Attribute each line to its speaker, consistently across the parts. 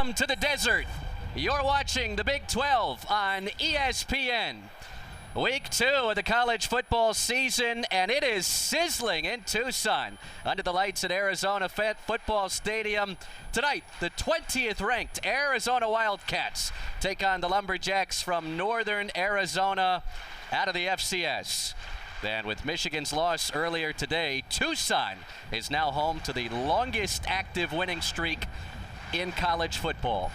Speaker 1: Welcome to the desert. You're watching the Big 12 on ESPN. Week 2 of the college football season, and it is sizzling in Tucson under the lights at Arizona Football Stadium. Tonight, the 20th ranked Arizona Wildcats take on the Lumberjacks from Northern Arizona out of the FCS. And with Michigan's loss earlier today, Tucson is now home to the longest active winning streak in college football.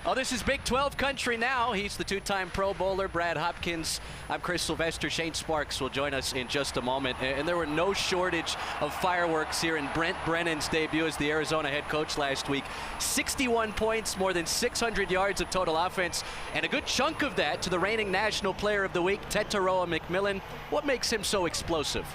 Speaker 1: Oh, this is Big 12 country now. He's the two-time Pro Bowler, Brad Hopkins. I'm Chris Sylvester. Shane Sparks will join us in just a moment. And there were no shortage of fireworks here in Brent Brennan's debut as the Arizona head coach last week. 61 points, more than 600 yards of total offense, and a good chunk of that to the reigning National Player of the Week, Tetairoa McMillan. What makes him so explosive?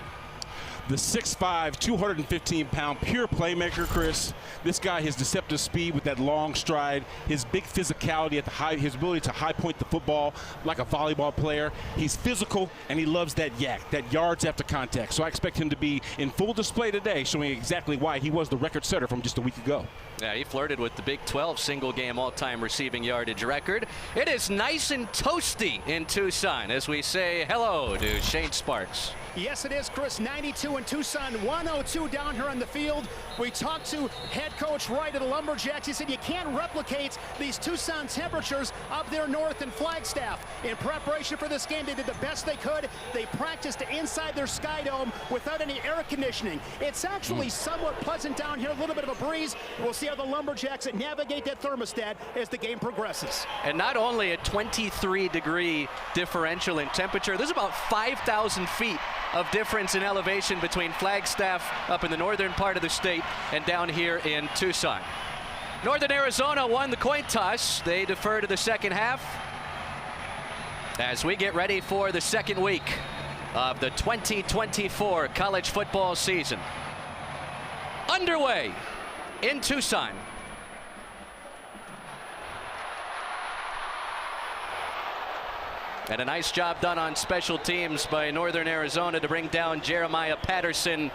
Speaker 2: The 6'5", 215-pound pure playmaker, Chris. This guy, his deceptive speed with that long stride, his big physicality at the his ability to high point the football like a volleyball player. He's physical, and he loves that yak, that yards after contact. So I expect him to be in full display today, showing exactly why he was the record setter from just a week ago.
Speaker 1: Yeah, he flirted with the Big 12 single-game all-time receiving yardage record. It is nice and toasty in Tucson as we say hello to Shane Sparks.
Speaker 3: Yes, it is, Chris. 92 in Tucson, 102 down here on the field. We talked to head coach Wright of the Lumberjacks. He said you can't replicate these Tucson temperatures up there north in Flagstaff. In preparation for this game, they did the best they could. They practiced inside their Sky Dome without any air conditioning. It's actually somewhat pleasant down here, a little bit of a breeze. We'll see how the Lumberjacks navigate that thermostat as the game progresses.
Speaker 1: And not only a 23-degree differential in temperature, there's about 5,000 feet of difference in elevation between Flagstaff up in the northern part of the state and down here in Tucson. Northern Arizona won the coin toss. They defer to the second half as we get ready for the second week of the 2024 college football season. Underway in Tucson. And a nice job done on special teams by Northern Arizona to bring down Jeremiah Patterson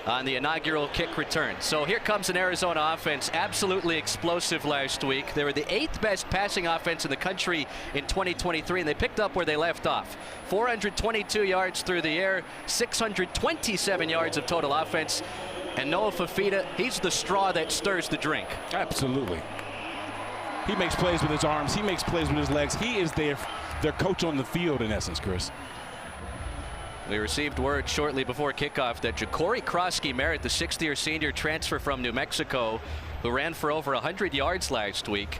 Speaker 1: on the inaugural kick return. So here comes an Arizona offense, absolutely explosive last week. They were the 8th best passing offense in the country in 2023, and they picked up where they left off. 422 yards through the air, 627 yards of total offense. And Noah Fifita, he's the straw that stirs the drink.
Speaker 2: Absolutely. He makes plays with his arms. He makes plays with his legs. He is their coach on the field, in essence, Chris.
Speaker 1: We received word shortly before kickoff that Ja'Cory Krosky-Merritt, the 6th-year senior transfer from New Mexico, who ran for over 100 yards last week,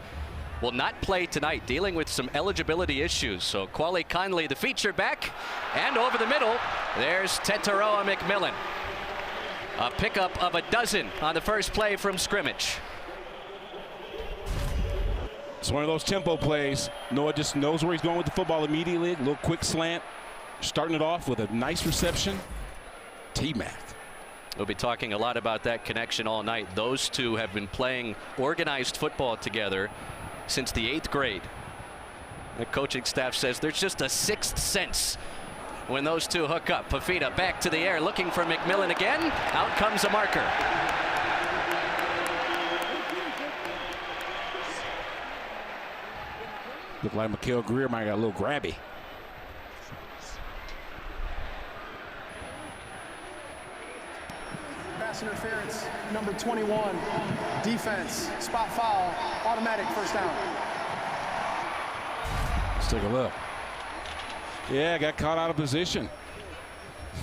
Speaker 1: will not play tonight, dealing with some eligibility issues. So Quali Conley, the feature back, and over the middle, there's Tetairoa McMillan. A pickup of a dozen on the first play from scrimmage.
Speaker 2: It's one of those tempo plays. Noah just knows where he's going with the football immediately. A little quick slant, starting it off with a nice reception. T-Mac.
Speaker 1: We'll be talking a lot about that connection all night. Those two have been playing organized football together since the 8th grade. The coaching staff says there's just a 6th sense when those two hook up. Fifita back to the air, looking for McMillan again. Out comes a marker.
Speaker 2: Looked like Mikael Greer might got a little grabby.
Speaker 4: Pass interference, number 21. Defense, spot foul, automatic first down.
Speaker 2: Let's take a look. Yeah, got caught out of position.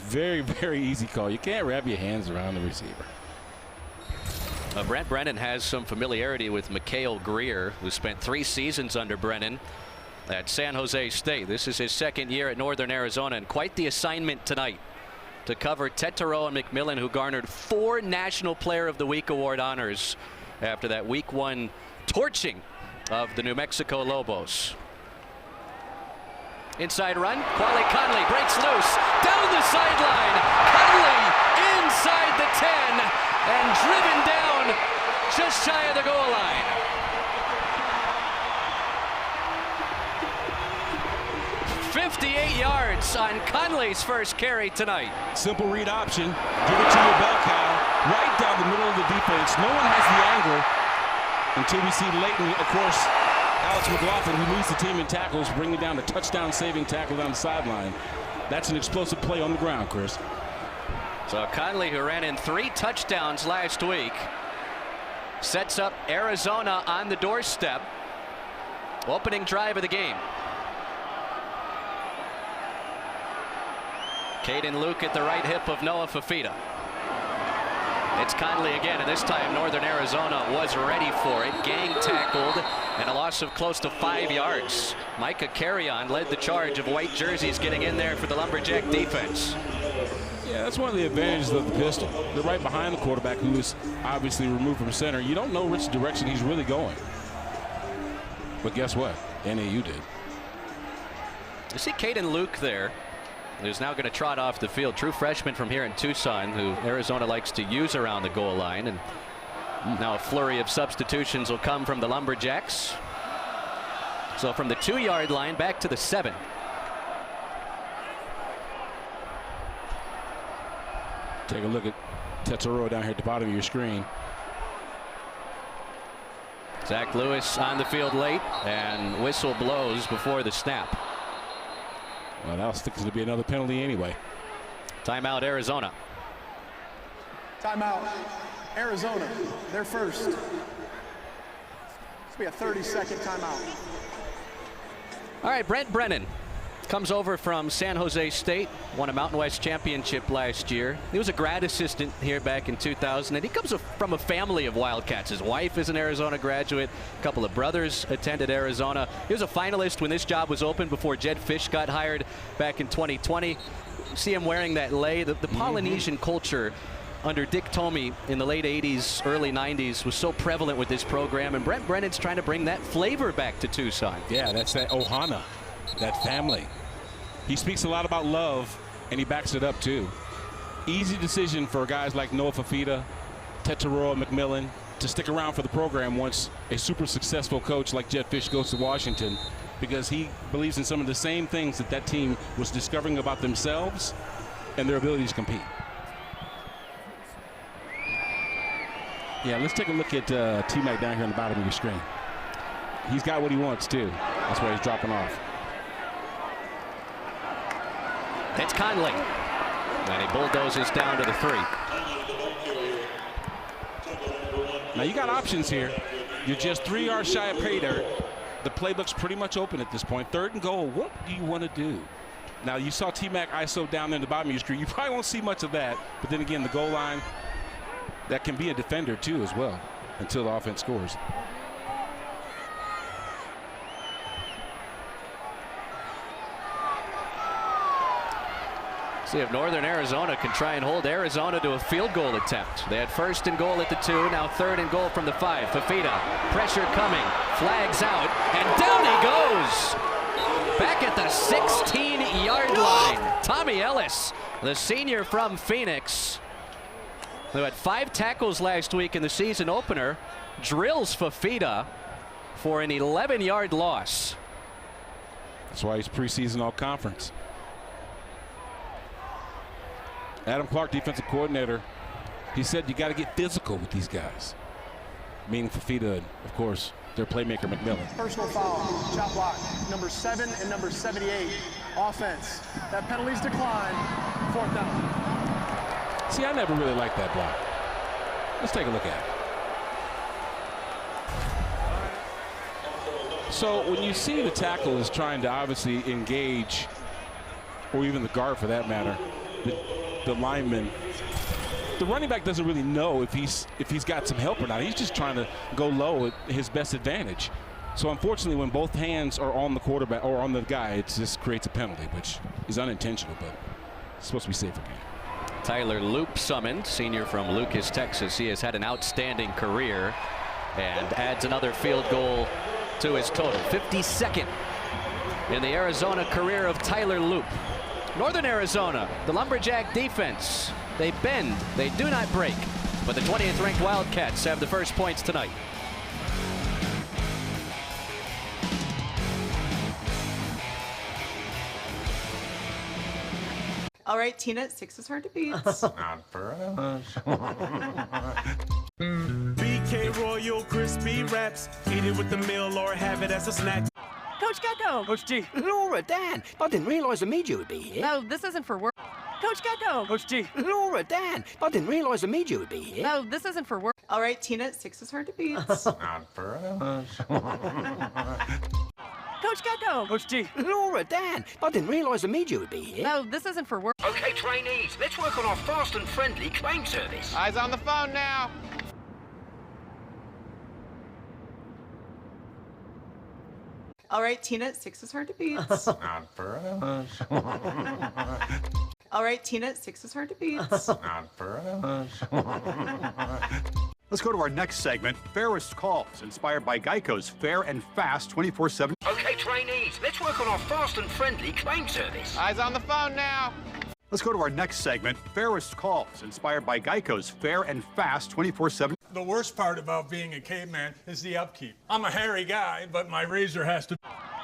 Speaker 2: Very, very easy call. You can't wrap your hands around the receiver.
Speaker 1: Brent Brennan has some familiarity with Mikael Greer, who spent 3 seasons under Brennan at San Jose State. This is his 2nd year at Northern Arizona, and quite the assignment tonight to cover Tetairoa McMillan, who garnered 4 National Player of the Week award honors after that Week 1 torching of the New Mexico Lobos. Inside run, Quali Conley breaks loose down the sideline. Conley inside the 10 and driven down just shy of the goal line. yards on Conley's first carry tonight.
Speaker 2: Simple read option. Give it to your bell cow. Right down the middle of the defense. No one has the angle. until we see Leighton, of course, Alex McLaughlin, who leads the team in tackles, bringing down a touchdown-saving tackle down the sideline. That's an explosive play on the ground, Chris.
Speaker 1: So Conley, who ran in 3 touchdowns last week, sets up Arizona on the doorstep. Opening drive of the game. Caden Luke at the right hip of Noah Fifita. It's Conley again, and this time Northern Arizona was ready for it. Gang tackled and a loss of close to 5 yards. Micah Carrion led the charge of white jerseys getting in there for the Lumberjack defense.
Speaker 2: Yeah, that's one of the advantages of the pistol. They're right behind the quarterback, who is obviously removed from center. You don't know which direction he's really going. But guess what? NAU did.
Speaker 1: You see Caden Luke there, who's now going to trot off the field. True freshman from here in Tucson, who Arizona likes to use around the goal line. And now a flurry of substitutions will come from the Lumberjacks. So from the 2-yard line back to the 7.
Speaker 2: Take a look at Tetsuroa down here at the bottom of your screen.
Speaker 1: Zach Lewis on the field late, and whistle blows before the snap.
Speaker 2: Well, that was fixing to be another penalty anyway.
Speaker 1: Timeout, Arizona.
Speaker 4: Timeout, Arizona. They're first. This will be a 30-second timeout.
Speaker 1: All right, Brent Brennan comes over from San Jose State, won a Mountain West championship last year. He was a grad assistant here back in 2000, and he comes from a family of Wildcats. His wife is an Arizona graduate. A couple of brothers attended Arizona. He was a finalist when this job was open before Jed Fish got hired back in 2020. See him wearing that lei. The Polynesian culture under Dick Tomey in the late 80s, early 90s was so prevalent with this program, and Brent Brennan's trying to bring that flavor back to Tucson.
Speaker 2: Yeah, that's that Ohana, that family. He speaks a lot about love, and he backs it up too. Easy decision for guys like Noah Fifita, Tetsuroa McMillan to stick around for the program once a super successful coach like Jed Fish goes to Washington, because he believes in some of the same things that team was discovering about themselves and their ability to compete. Yeah, let's take a look at T-Mac down here on the bottom of your screen. He's got what he wants too. That's why he's dropping off.
Speaker 1: It's Conley, and he bulldozes down to the 3.
Speaker 2: Now you got options here. You're just 3 yards shy of pay dirt. The playbook's pretty much open at this point. 3rd and goal. What do you want to do? Now you saw T-Mac ISO down there in the bottom of your screen. You probably won't see much of that. But then again, the goal line, that can be a defender too as well until the offense scores.
Speaker 1: See if Northern Arizona can try and hold Arizona to a field goal attempt. They had 1st and goal at the 2, now 3rd and goal from the 5. Fifita, pressure coming, flags out, and down he goes. Back at the 16-yard line. Tommy Ellis, the senior from Phoenix, who had 5 tackles last week in the season opener, drills Fifita for an 11-yard loss.
Speaker 2: That's why he's preseason all-conference. Adam Clark, defensive coordinator, he said you got to get physical with these guys. Meaning Fifita and, of course, their playmaker McMillan.
Speaker 4: Personal foul, chop block, number 7 and number 78. Offense. That penalty's decline. 4th down.
Speaker 2: See, I never really liked that block. Let's take a look at it. So when you see the tackle is trying to obviously engage, or even the guard for that matter, the lineman, the running back doesn't really know if he's got some help or not. He's just trying to go low at his best advantage. So unfortunately, when both hands are on the quarterback or on the guy, it just creates a penalty, which is unintentional, but it's supposed to be safer game.
Speaker 1: Tyler Loop summoned, senior from Lucas, Texas. He has had an outstanding career and adds another field goal to his total. 52nd in the Arizona career of Tyler Loop. Northern Arizona, the Lumberjack defense, they bend, they do not break, but the 20th ranked Wildcats have the first points tonight.
Speaker 5: All right, Tina, 6 is hard to beat.
Speaker 6: Not for us. BK Royal. Royal Crispy Wraps. Eat it with the meal or have it as a snack.
Speaker 7: Coach Gecko!
Speaker 8: Coach G.
Speaker 9: Laura, Dan, I didn't realize the media would be here.
Speaker 7: No, this isn't for work. Coach Gecko!
Speaker 8: Coach G.
Speaker 9: Laura, Dan, I didn't realize the media would be here.
Speaker 7: No, this isn't for work.
Speaker 5: All right, Tina, 6 is hard to beat.
Speaker 6: Not for us.
Speaker 7: Coach Gecko!
Speaker 8: Coach G.
Speaker 9: Laura, Dan, I didn't realize the media would be here.
Speaker 7: No, this isn't for work.
Speaker 10: Okay, trainees, let's work on our fast and friendly claim service.
Speaker 11: Eyes on the phone now.
Speaker 5: All right, Tina, 6 is hard to beat.
Speaker 6: Not for us.
Speaker 5: All right, Tina, 6 is hard to beat.
Speaker 6: Not for us.
Speaker 12: Let's go to our next segment, Fairest Calls, inspired by Geico's Fair and Fast 24/7.
Speaker 10: Okay, trainees, let's work on our fast and friendly claim service.
Speaker 11: Eyes on the phone now.
Speaker 12: Let's go to our next segment, Fairest Calls, inspired by Geico's Fair and Fast 24/7.
Speaker 6: The worst part about being a caveman is the upkeep. I'm a hairy guy, but my razor has to...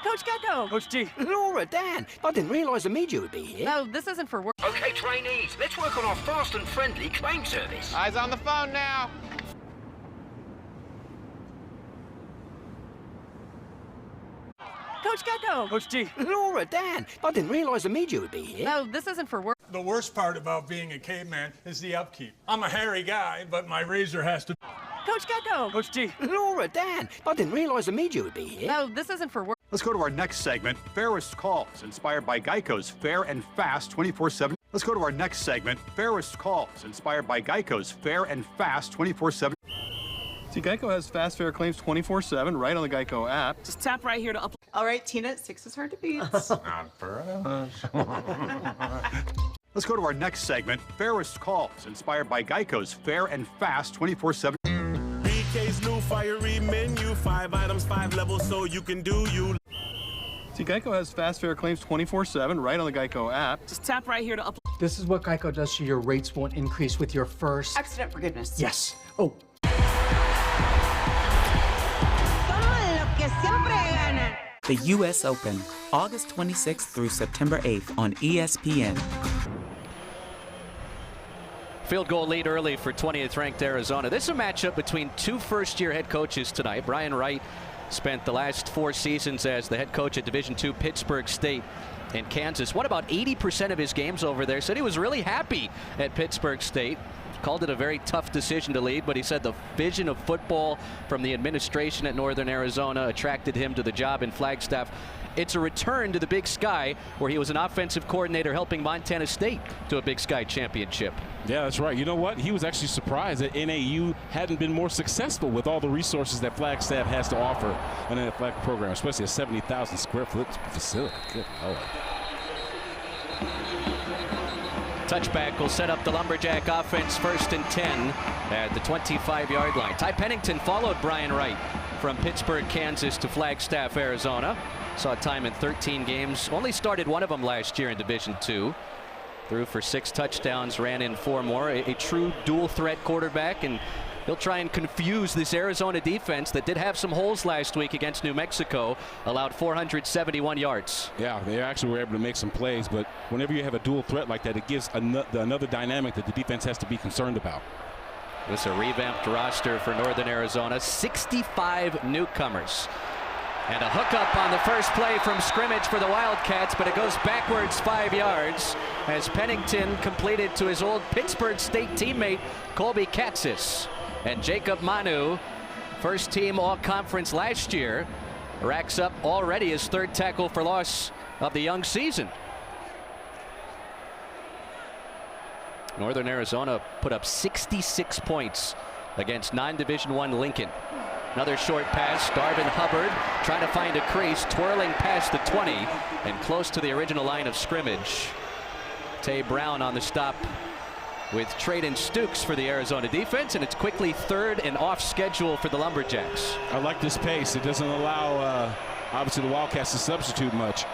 Speaker 7: Coach Gecko!
Speaker 8: Coach G.
Speaker 9: Laura, Dan, I didn't realize the media would be here.
Speaker 7: No, this isn't for work.
Speaker 10: Okay, trainees, let's work on our fast and friendly claim service.
Speaker 11: Eyes on the phone now.
Speaker 7: Coach Gecko!
Speaker 8: Coach G.
Speaker 9: Laura, Dan, I didn't realize the media would be here.
Speaker 7: No, this isn't for work.
Speaker 6: The worst part about being a caveman is the upkeep. I'm a hairy guy, but my razor has to...
Speaker 7: Coach Gecko!
Speaker 8: Coach G.
Speaker 9: Laura, Dan, I didn't realize the media would be here.
Speaker 7: No, this isn't for work.
Speaker 12: Let's go to our next segment, Fairest Calls, inspired by Geico's Fair and Fast 24/7. Let's go to our next segment, Fairest Calls, inspired by Geico's Fair and Fast 24/7.
Speaker 8: See, Geico has fast, fair claims 24/7 right on the Geico app.
Speaker 7: Just tap right here to upload. All right, Tina, 6 is hard to beat.
Speaker 6: Not for us.
Speaker 12: Let's go to our next segment, Fairest Calls, inspired by Geico's Fair and Fast 24/7.
Speaker 6: BK's new fiery menu, 5 items, 5 levels, so you can do you.
Speaker 8: See, Geico has fast, fair claims 24/7 right on the Geico app.
Speaker 7: Just tap right here to upload.
Speaker 13: This is what Geico does so your rates won't increase with your first...
Speaker 5: Accident forgiveness.
Speaker 13: Yes. Oh.
Speaker 14: The U.S. Open, August 26th through September 8th on ESPN.
Speaker 1: Field goal lead early for 20th ranked Arizona. This is a matchup between two first-year head coaches tonight. Brian Wright spent the last 4 seasons as the head coach at Division II Pittsburgh State in Kansas. Won about 80% of his games over there. Said he was really happy at Pittsburgh State. Called it a very tough decision to leave, but he said the vision of football from the administration at Northern Arizona attracted him to the job in Flagstaff. It's a return to the Big Sky, where he was an offensive coordinator helping Montana State to a Big Sky championship.
Speaker 2: Yeah, that's right. You know what? He was actually surprised that NAU hadn't been more successful with all the resources that Flagstaff has to offer in an athletic program, especially a 70,000 square foot facility. Good Lord.
Speaker 1: Touchback will set up the Lumberjack offense 1st and 10 at the 25-yard line. Ty Pennington followed Brian Wright from Pittsburgh, Kansas to Flagstaff, Arizona. Saw time in 13 games. Only started one of them last year in Division II. Threw for 6 touchdowns, ran in 4 more. A true dual threat quarterback, and he'll try and confuse this Arizona defense that did have some holes last week against New Mexico. Allowed 471 yards.
Speaker 2: Yeah, they actually were able to make some plays, but whenever you have a dual threat like that, it gives another dynamic that the defense has to be concerned about.
Speaker 1: This is a revamped roster for Northern Arizona. 65 newcomers. And a hookup on the first play from scrimmage for the Wildcats, but it goes backwards 5 yards as Pennington completed to his old Pittsburgh State teammate, Colby Katzis. And Jacob Manu, first team all-conference last year, racks up already his 3rd tackle for loss of the young season. Northern Arizona put up 66 points against non-Division I Lincoln. Another short pass, Darvin Hubbard trying to find a crease, twirling past the 20 and close to the original line of scrimmage. Tay Brown on the stop with Traden Stukes for the Arizona defense, and it's quickly 3rd and off schedule for the Lumberjacks.
Speaker 2: I like this pace. It doesn't allow, obviously, the Wildcats to substitute much.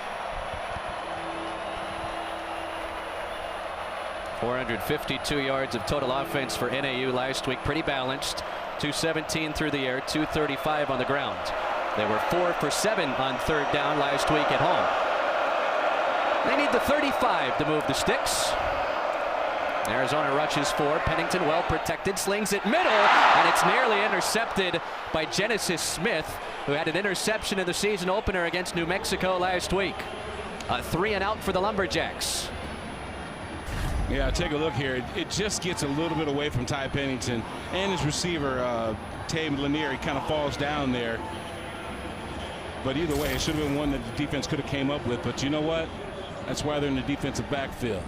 Speaker 1: 452 yards of total offense for NAU last week. Pretty balanced. 217 through the air, 235 on the ground. They were 4 for 7 on 3rd down last week at home. They need the 35 to move the sticks. Arizona rushes for Pennington, well protected, slings it middle, and it's nearly intercepted by Genesis Smith, who had an interception in the season opener against New Mexico last week. A 3-and-out for the Lumberjacks.
Speaker 2: Yeah, take a look here. It just gets a little bit away from Ty Pennington and his receiver, Tabe Lanier. He kind of falls down there. But either way, it should have been one that the defense could have came up with. But you know what? That's why they're in the defensive backfield.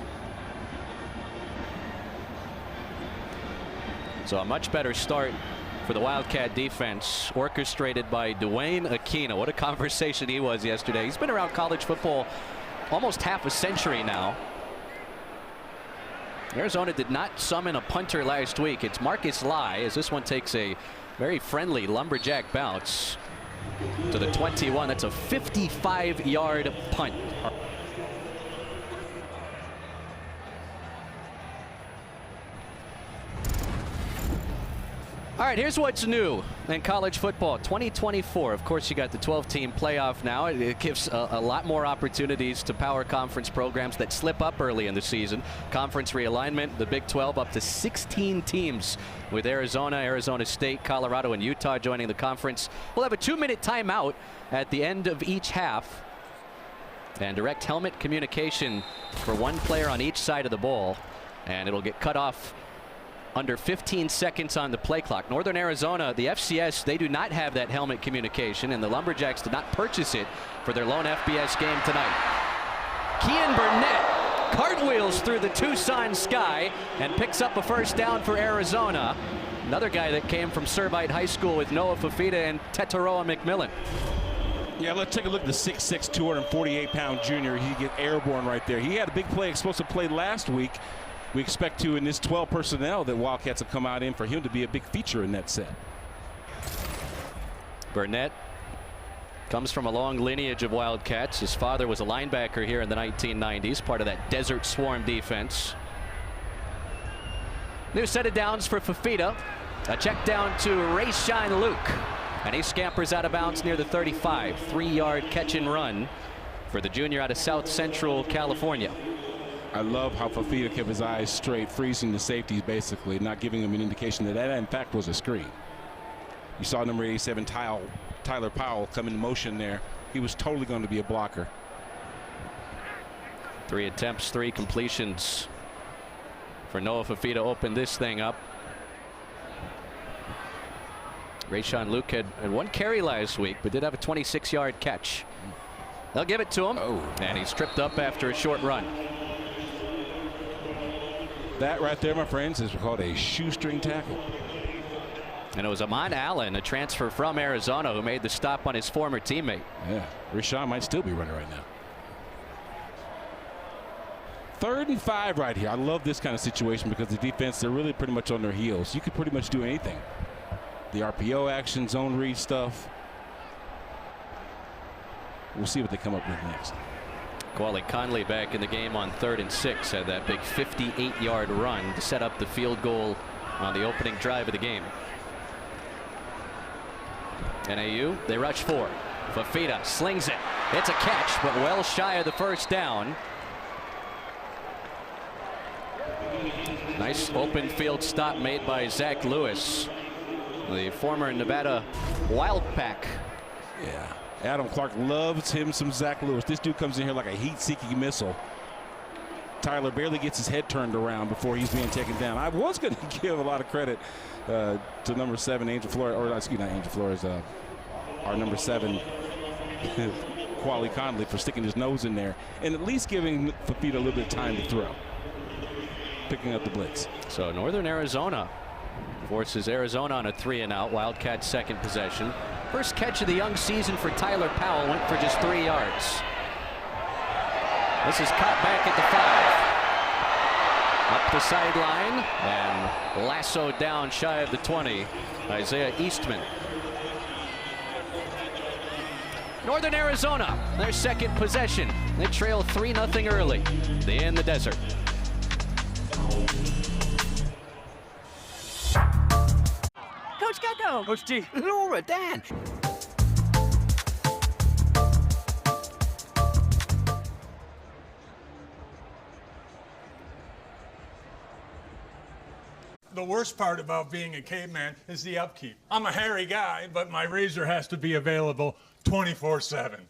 Speaker 1: So a much better start for the Wildcat defense, orchestrated by Dwayne Aquino. What a conversation he was yesterday. He's been around college football almost half a century now. Arizona did not summon a punter last week. It's Marcus Lai, as this one takes a very friendly Lumberjack bounce to the 21. That's a 55-yard punt. All right, here's what's new in college football 2024. Of course, you got the 12-team playoff now. It gives a lot more opportunities to power conference programs that slip up early in the season. Conference realignment, the Big 12 up to 16 teams with Arizona, Arizona State, Colorado, and Utah joining the conference. We'll have a 2-minute timeout at the end of each half. And direct helmet communication for one player on each side of the ball. And it'll get cut off under 15 seconds on the play clock. Northern Arizona, the FCS, they do not have that helmet communication, and the Lumberjacks did not purchase it for their lone FBS game tonight. Kean Burnett cartwheels through the Tucson sky and picks up a first down for Arizona. Another guy that came from Servite High School with Noah Fafita and Tetaroa McMillan.
Speaker 2: Yeah, let's take a look at the 6'6", 248-pound junior. He get airborne right there. He had a big play, explosive play last week. We expect to, in this 12 personnel, that Wildcats have come out in for him to be a big feature in that set.
Speaker 1: Burnett comes from a long lineage of Wildcats. His father was a linebacker here in the 1990s, part of that Desert Swarm defense. New set of downs for Fafita. A check down to Rayshon Luke. And he scampers out of bounds near the 35. 3-yard catch and run for the junior out of South Central California.
Speaker 2: I love how Fafita kept his eyes straight, freezing the safeties basically, not giving them an indication that that in fact was a screen. You saw number 87 Tyler Powell come in motion there. He was totally going to be a blocker.
Speaker 1: 3 attempts, 3 completions for Noah Fafita to open this thing up. Rayshon Luke had 1 carry last week, but did have a 26-yard catch. They'll give it to him, and he's tripped up after a short run.
Speaker 2: That right there, my friends, is called a shoestring tackle.
Speaker 1: And it was Amon Allen, a transfer from Arizona, who made the stop on his former teammate.
Speaker 2: Yeah, Rayshon might still be running right now. 3rd and 5 right here. I love this kind of situation because the defense, they're really pretty much on their heels. You could pretty much do anything. The RPO action, zone read stuff. We'll see what they come up with next.
Speaker 1: Quali Conley back in the game on 3rd and 6. Had that big 58-yard run to set up the field goal on the opening drive of the game. NAU, they rush 4. Fafita slings it. It's a catch, but well shy of the first down. Nice open field stop made by Zach Lewis, the former Nevada Wildpack.
Speaker 2: Yeah. Adam Clark loves him some Zach Lewis. This dude comes in here like a heat-seeking missile. Tyler barely gets his head turned around before he's being taken down. I was going to give a lot of credit to number 7, Angel Flores, or excuse me, not Angel Flores, our number 7, Quali Conley, for sticking his nose in there and at least giving Fafita a little bit of time to throw. Picking up the blitz.
Speaker 1: So Northern Arizona forces Arizona on a 3-and-out. Wildcats' second possession. First catch of the young season for Tyler Powell, went for just 3 yards. This is caught back at the 5. Up the sideline and lassoed down shy of the 20. Isaiah Eastman. Northern Arizona, their second possession. They trail 3-0 early. They in the desert.
Speaker 7: Coach Gecko.
Speaker 8: Coach G.
Speaker 9: Laura, Dan.
Speaker 6: the worst part about being a caveman is the upkeep. I'm a hairy guy, but my razor has to be available 24/7.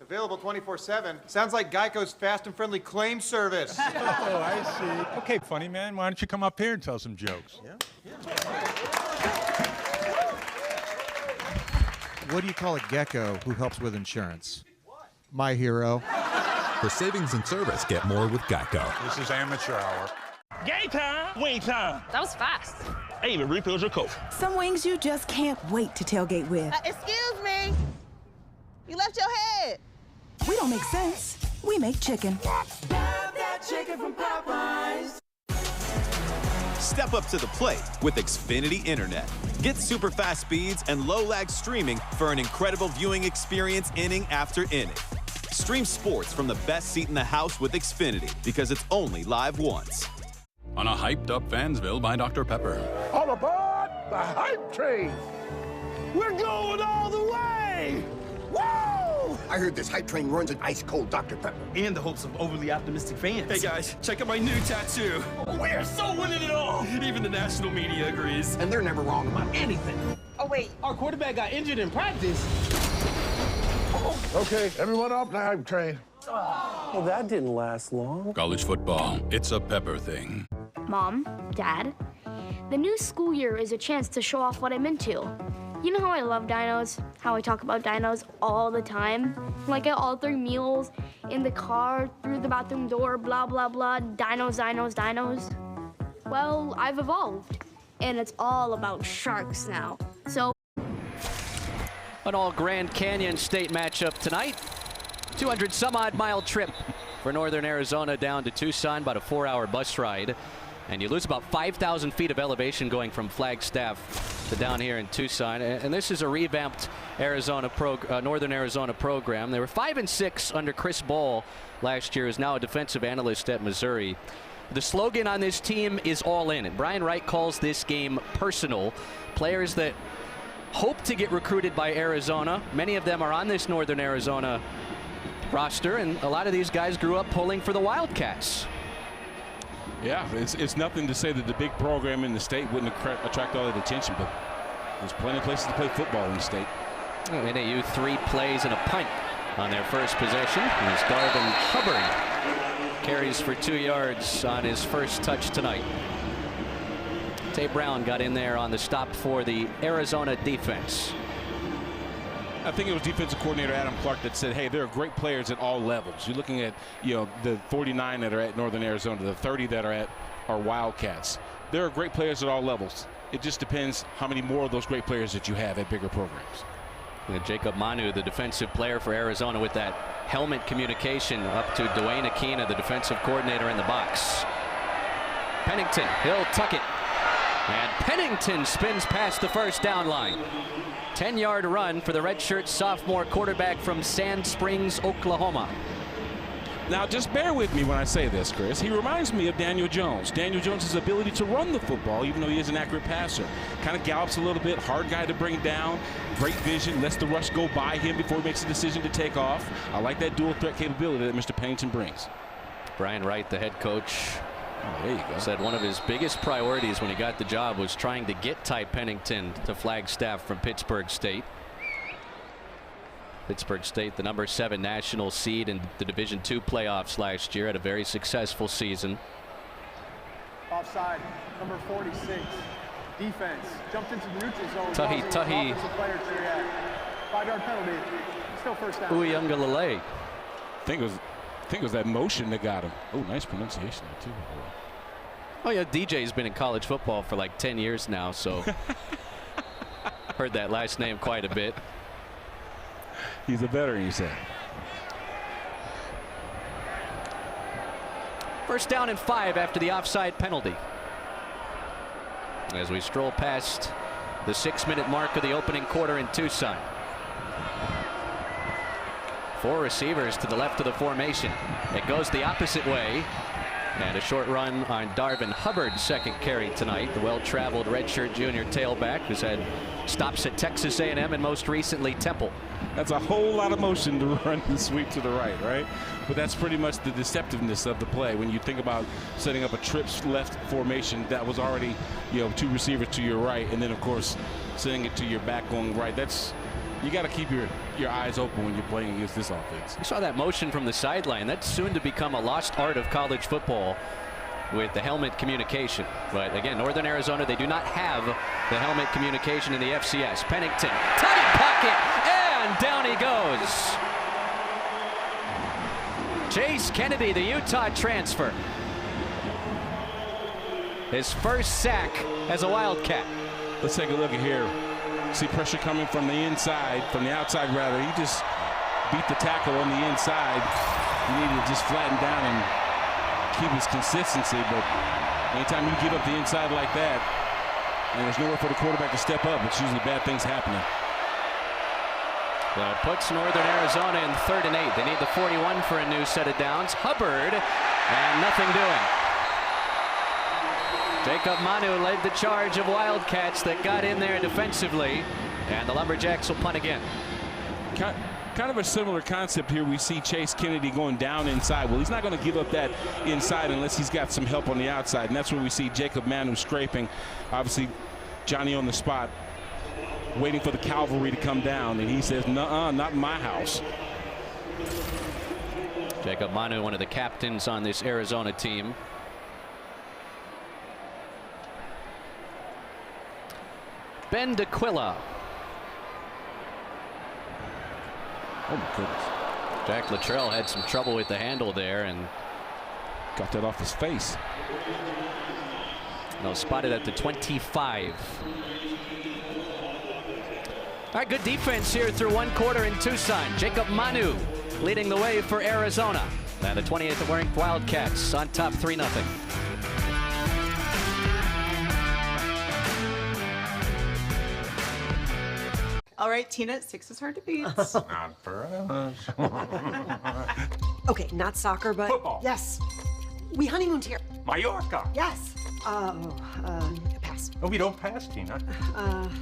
Speaker 11: Available 24/7. Sounds like Geico's fast and friendly claim service.
Speaker 6: Oh, I see. Okay, funny man, why don't you come up here and tell some jokes?
Speaker 15: What do you call a gecko who helps with insurance? My hero.
Speaker 16: For savings and service, get more with Geico.
Speaker 6: This is amateur hour.
Speaker 17: Game time, wing time.
Speaker 18: That was fast.
Speaker 17: I even refilled your Coke.
Speaker 7: Some wings you just can't wait to tailgate with.
Speaker 18: Excuse me. You left your head.
Speaker 7: We don't make sense. We make chicken.
Speaker 18: Love that chicken from Popeyes.
Speaker 19: Step up to the plate with Xfinity Internet. Get super fast speeds and low lag streaming for an incredible viewing experience inning after inning. Stream sports from the best seat in the house with Xfinity because it's only live once.
Speaker 20: On a hyped up Fansville by Dr. Pepper.
Speaker 21: All aboard the hype train. We're going all the way. Woo!
Speaker 22: I heard this hype train runs an ice cold Dr. Pepper.
Speaker 17: And the hopes of overly optimistic fans.
Speaker 23: Hey guys, check out my new tattoo.
Speaker 17: We are so winning it all.
Speaker 23: Even the national media agrees.
Speaker 22: And they're never wrong about anything.
Speaker 18: Oh, wait.
Speaker 17: Our quarterback got injured in practice.
Speaker 21: Okay, everyone off the hype train. Well, that didn't last long.
Speaker 20: College football, it's a Pepper thing.
Speaker 24: Mom, Dad, the new school year is a chance to show off what I'm into. You know how I love dinos? How I talk about dinos all the time? Like at all 3 meals, in the car, through the bathroom door, blah, blah, blah, dinos, dinos, dinos. Well, I've evolved, and it's all about sharks now. So
Speaker 1: An all Grand Canyon State matchup tonight. 200 some odd mile trip for Northern Arizona down to Tucson, about a 4-hour bus ride. And you lose about 5,000 feet of elevation going from Flagstaff to down here in Tucson. And this is a revamped Northern Arizona program. They were 5-6 under Chris Ball last year, who's now a defensive analyst at Missouri. The slogan on this team is all in, and Brian Wright calls this game personal. Players that hope to get recruited by Arizona. Many of them are on this Northern Arizona roster, and a lot of these guys grew up pulling for the Wildcats.
Speaker 2: Yeah, it's nothing to say that the big program in the state wouldn't attract all that attention, but there's plenty of places to play football in the state.
Speaker 1: NAU 3 plays and a punt on their first possession as Darvin Hubbard carries for 2 yards on his first touch tonight. Tay Brown got in there on the stop for the Arizona defense.
Speaker 2: I think it was defensive coordinator Adam Clark that said, hey, there are great players at all levels. You're looking at, the 49 that are at Northern Arizona, the 30 that are at our Wildcats. There are great players at all levels. It just depends how many more of those great players that you have at bigger programs.
Speaker 1: And Jacob Manu, the defensive player for Arizona, with that helmet communication up to Dwayne Aquina, the defensive coordinator in the box. Pennington, he'll tuck it. And Pennington spins past the first down line. 10-yard run for the redshirt sophomore quarterback from Sand Springs, Oklahoma.
Speaker 2: Now, just bear with me when I say this, Chris. He reminds me of Daniel Jones. Daniel Jones' ability to run the football, even though he is an accurate passer. Kind of gallops a little bit, hard guy to bring down, great vision, lets the rush go by him before he makes a decision to take off. I like that dual threat capability that Mr. Pennington brings.
Speaker 1: Brian Wright, the head coach,
Speaker 2: there you go.
Speaker 1: said one of his biggest priorities when he got the job was trying to get Ty Pennington to Flagstaff from Pittsburgh State. Pittsburgh State, the number 7 national seed in the Division II playoffs last year, had a very successful season.
Speaker 4: Offside, number 46. Defense jumped into the neutral zone.
Speaker 1: Tahi.
Speaker 4: 5-yard penalty. Still first down.
Speaker 1: Uiagalelei.
Speaker 2: I think it was that motion that got him. Oh, nice pronunciation there, too.
Speaker 1: Oh, yeah, DJ's been in college football for like 10 years now, so heard that last name quite a bit.
Speaker 2: He's a veteran, you said.
Speaker 1: First down and 5 after the offside penalty. As we stroll past the 6-minute mark of the opening quarter in Tucson. 4 receivers to the left of the formation. It goes the opposite way. And a short run on Darvin Hubbard's second carry tonight. The well-traveled redshirt junior tailback who's had stops at Texas A&M and most recently Temple.
Speaker 2: That's a whole lot of motion to run and sweep to the right? But that's pretty much the deceptiveness of the play. When you think about setting up a trips left formation, that was already, two receivers to your right, and then of course sending it to your back going right. You got to keep your eyes open when you're playing against this offense.
Speaker 1: You saw that motion from the sideline. That's soon to become a lost art of college football with the helmet communication. But again, Northern Arizona, they do not have the helmet communication in the FCS. Pennington, tight pocket, and down he goes. Chase Kennedy, the Utah transfer. His first sack as a Wildcat.
Speaker 2: Let's take a look at here. See pressure coming from the inside, from the outside rather. He just beat the tackle on the inside. He needed to just flatten down and keep his consistency, but anytime you give up the inside like that, and there's nowhere for the quarterback to step up, it's usually bad things happening.
Speaker 1: Well, it puts Northern Arizona in 3rd and 8. They need the 41 for a new set of downs. Hubbard, and nothing doing. Jacob Manu led the charge of Wildcats that got in there defensively, and the Lumberjacks will punt again.
Speaker 2: Kind of a similar concept here. We see Chase Kennedy going down inside. Well, he's not going to give up that inside unless he's got some help on the outside, and that's where we see Jacob Manu scraping. Obviously, Johnny on the spot, waiting for the cavalry to come down, and he says, "Nuh-uh, not in my house."
Speaker 1: Jacob Manu, one of the captains on this Arizona team. Ben DeQuilla.
Speaker 2: Oh my goodness.
Speaker 1: Jack Luttrell had some trouble with the handle there and
Speaker 2: got that off his face.
Speaker 1: No, spotted at the 25. All right, good defense here through 1 quarter in Tucson. Jacob Manu leading the way for Arizona. And the 28th ranked Wildcats on top 3-0.
Speaker 3: All right, Tina, 6 is hard to beat.
Speaker 6: Not for us.
Speaker 3: Okay, not soccer, but
Speaker 6: football.
Speaker 3: Yes. We honeymooned here.
Speaker 6: Mallorca.
Speaker 3: Yes. Pass.
Speaker 6: Oh, we don't pass, Tina.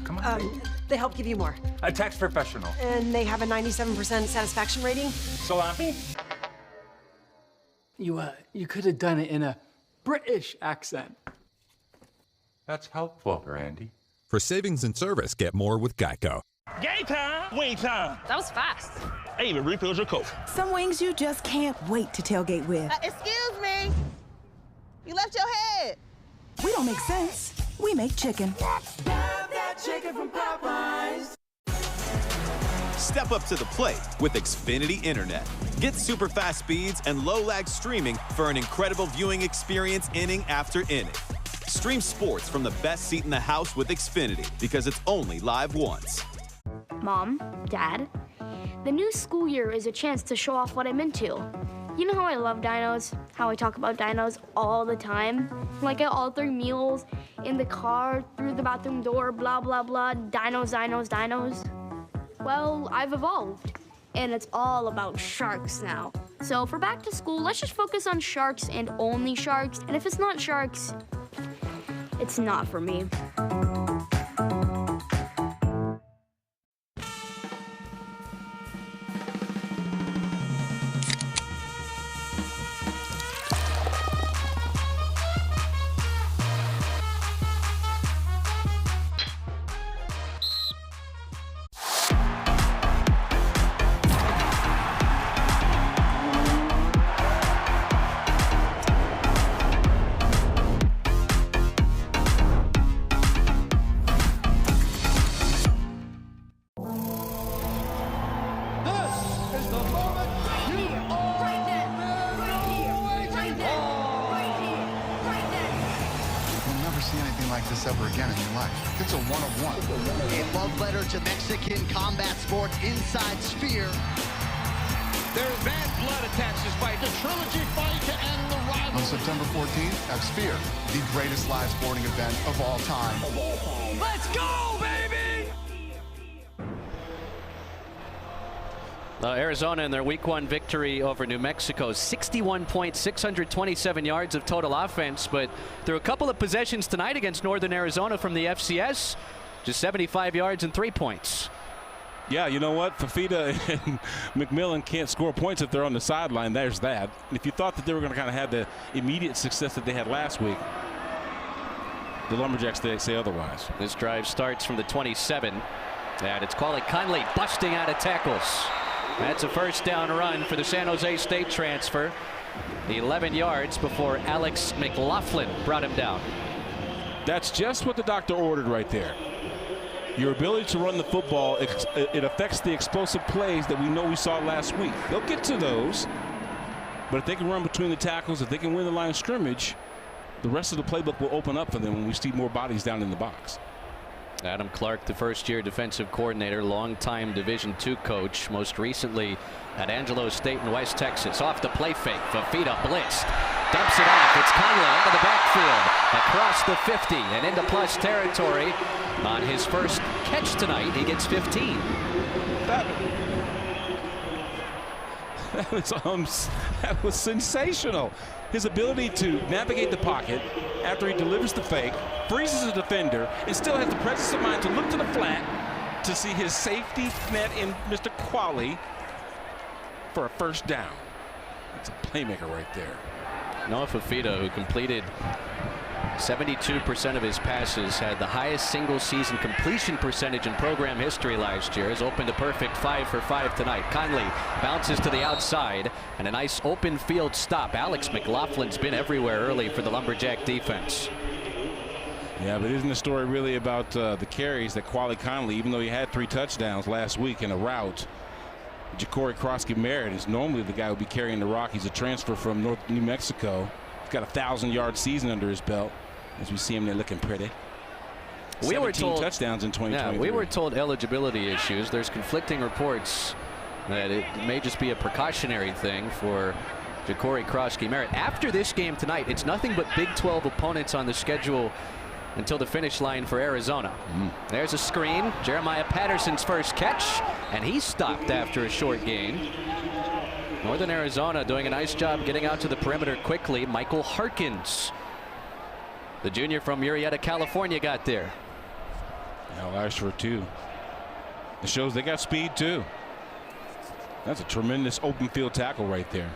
Speaker 6: Come on.
Speaker 3: They help give you more.
Speaker 6: A tax professional.
Speaker 3: And they have a 97% satisfaction rating.
Speaker 6: Salami.
Speaker 13: You could have done it in a British accent.
Speaker 6: That's helpful, Randy.
Speaker 16: For savings and service, get more with Geico.
Speaker 21: Game time! Wing time!
Speaker 18: That was fast.
Speaker 21: I even refilled your Coke.
Speaker 7: Some wings you just can't wait to tailgate with.
Speaker 18: Excuse me. You left your head.
Speaker 7: We don't make sense. We make chicken.
Speaker 21: Love that chicken from Popeyes.
Speaker 19: Step up to the plate with Xfinity Internet. Get super fast speeds and low lag streaming for an incredible viewing experience inning after inning. Stream sports from the best seat in the house with Xfinity because it's only live once.
Speaker 24: Mom, Dad, the new school year is a chance to show off what I'm into. You know how I love dinos, how I talk about dinos all the time? Like at all 3 meals, in the car, through the bathroom door, blah, blah, blah, dinos, dinos, dinos. Well, I've evolved, and it's all about sharks now. So for back to school, let's just focus on sharks and only sharks, and if it's not sharks, it's not for me.
Speaker 5: Ever again in your life. It's a one-of-one.
Speaker 10: A love letter to Mexican combat sports inside Sphere.
Speaker 21: There's bad blood attached to this fight.
Speaker 10: The trilogy fight to end the rivalry.
Speaker 5: On September 14th at Sphere, the greatest live sporting event of all time.
Speaker 21: Let's go, baby!
Speaker 1: Arizona in their Week 1 victory over New Mexico, 61 points, 627 yards of total offense, but through a couple of possessions tonight against Northern Arizona from the FCS, just 75 yards and 3 points.
Speaker 2: Yeah, you know what? Fafita and McMillan can't score points if they're on the sideline. There's that. If you thought that they were going to kind of have the immediate success that they had last week, the Lumberjacks, they say otherwise.
Speaker 1: This drive starts from the 27, and it's Quali Conley busting out of tackles. That's a first down run for the San Jose State transfer. 11 yards before Alex McLaughlin brought him down.
Speaker 2: That's just what the doctor ordered right there. Your ability to run the football, it affects the explosive plays that we know we saw last week. They'll get to those, but if they can run between the tackles, if they can win the line of scrimmage, the rest of the playbook will open up for them when we see more bodies down in the box.
Speaker 1: Adam Clark, the first-year defensive coordinator, longtime Division II coach, most recently at Angelo State in West Texas. Off the play fake, Fafita blitzed, dumps it off. It's Conley into the backfield, across the 50 and into plus territory. On his first catch tonight, he gets 15.
Speaker 2: That was sensational. His ability to navigate the pocket after he delivers the fake, freezes the defender, and still has the presence of mind to look to the flat to see his safety net in Mr. Quali for a first down. That's a playmaker right there.
Speaker 1: Noah Fafita, who completed 72% of his passes, had the highest single-season completion percentage in program history last year, has opened a perfect 5 for 5 tonight. Conley bounces to the outside, and a nice open field stop. Alex McLaughlin's been everywhere early for the Lumberjack defense.
Speaker 2: Yeah, but isn't the story really about the carries that Quali Conley, even though he had 3 touchdowns last week in a route, Ja'Cory Krosky-Merritt is normally the guy who would be carrying the rock. He's a transfer from North New Mexico. He's got a 1,000-yard season under his belt. As we see him there looking pretty.
Speaker 1: We were told
Speaker 2: touchdowns in 2023.
Speaker 1: Yeah, we were told eligibility issues. There's conflicting reports that it may just be a precautionary thing for Ja'Cory Krosky-Merritt. After this game tonight, it's nothing but Big 12 opponents on the schedule until the finish line for Arizona. There's a screen. Jeremiah Patterson's first catch, and he's stopped after a short gain. Northern Arizona doing a nice job getting out to the perimeter quickly. Michael Harkins, the junior from Murrieta, California, got there.
Speaker 2: Yeah, Lashford too. It shows they got speed too. That's a tremendous open field tackle right there.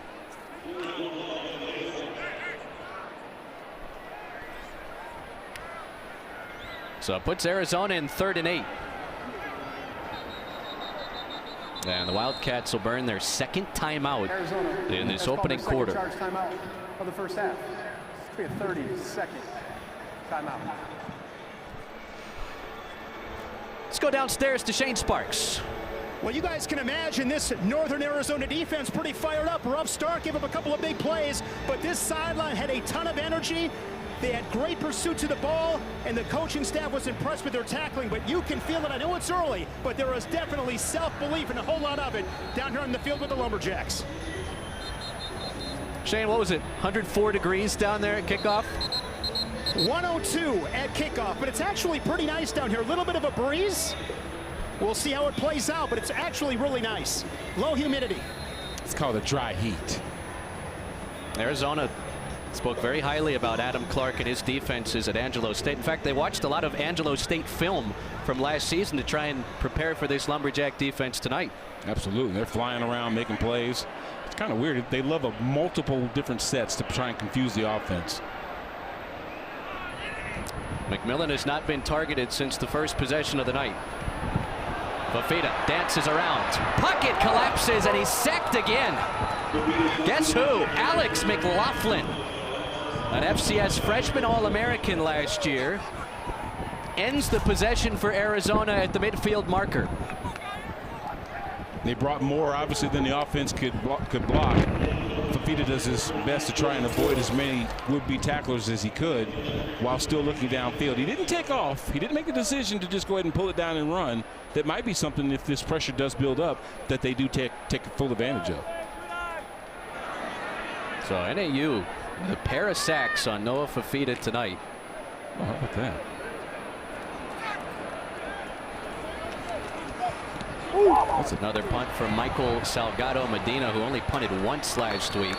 Speaker 1: So it puts Arizona in 3rd and 8. And the Wildcats will burn their second timeout in this opening quarter.
Speaker 4: Charge timeout of the first half. It's a 30-second timeout.
Speaker 1: Let's go downstairs to Shane Sparks.
Speaker 8: Well, you guys can imagine this Northern Arizona defense pretty fired up. Rough start, gave up a couple of big plays, but this sideline had a ton of energy. They had great pursuit to the ball, and the coaching staff was impressed with their tackling, but you can feel it. I know it's early, but there is definitely self-belief and a whole lot of it down here on the field with the Lumberjacks.
Speaker 1: Shane, what was it, 104 degrees down there at kickoff?
Speaker 8: 102 at kickoff, but it's actually pretty nice down here. A little bit of a breeze. We'll see how it plays out, but it's actually really nice. Low humidity.
Speaker 2: It's called a dry heat.
Speaker 1: Arizona spoke very highly about Adam Clark and his defenses at Angelo State. In fact, they watched a lot of Angelo State film from last season to try and prepare for this Lumberjack defense tonight.
Speaker 2: Absolutely. They're flying around making plays. It's kind of weird. They love multiple different sets to try and confuse the offense.
Speaker 1: McMillan has not been targeted since the first possession of the night. Fafita dances around. Pocket collapses, and he's sacked again. Guess who? Alex McLaughlin, an FCS freshman All-American last year, ends the possession for Arizona at the midfield marker.
Speaker 2: They brought more, obviously, than the offense could block. Fafita does his best to try and avoid as many would-be tacklers as he could while still looking downfield. He didn't take off. He didn't make the decision to just go ahead and pull it down and run. That might be something, if this pressure does build up, that they do take full advantage of.
Speaker 1: So NAU with a pair of sacks on Noah Fafita tonight.
Speaker 2: Oh, how about that?
Speaker 1: That's another punt from Michael Salgado Medina, who only punted once last week.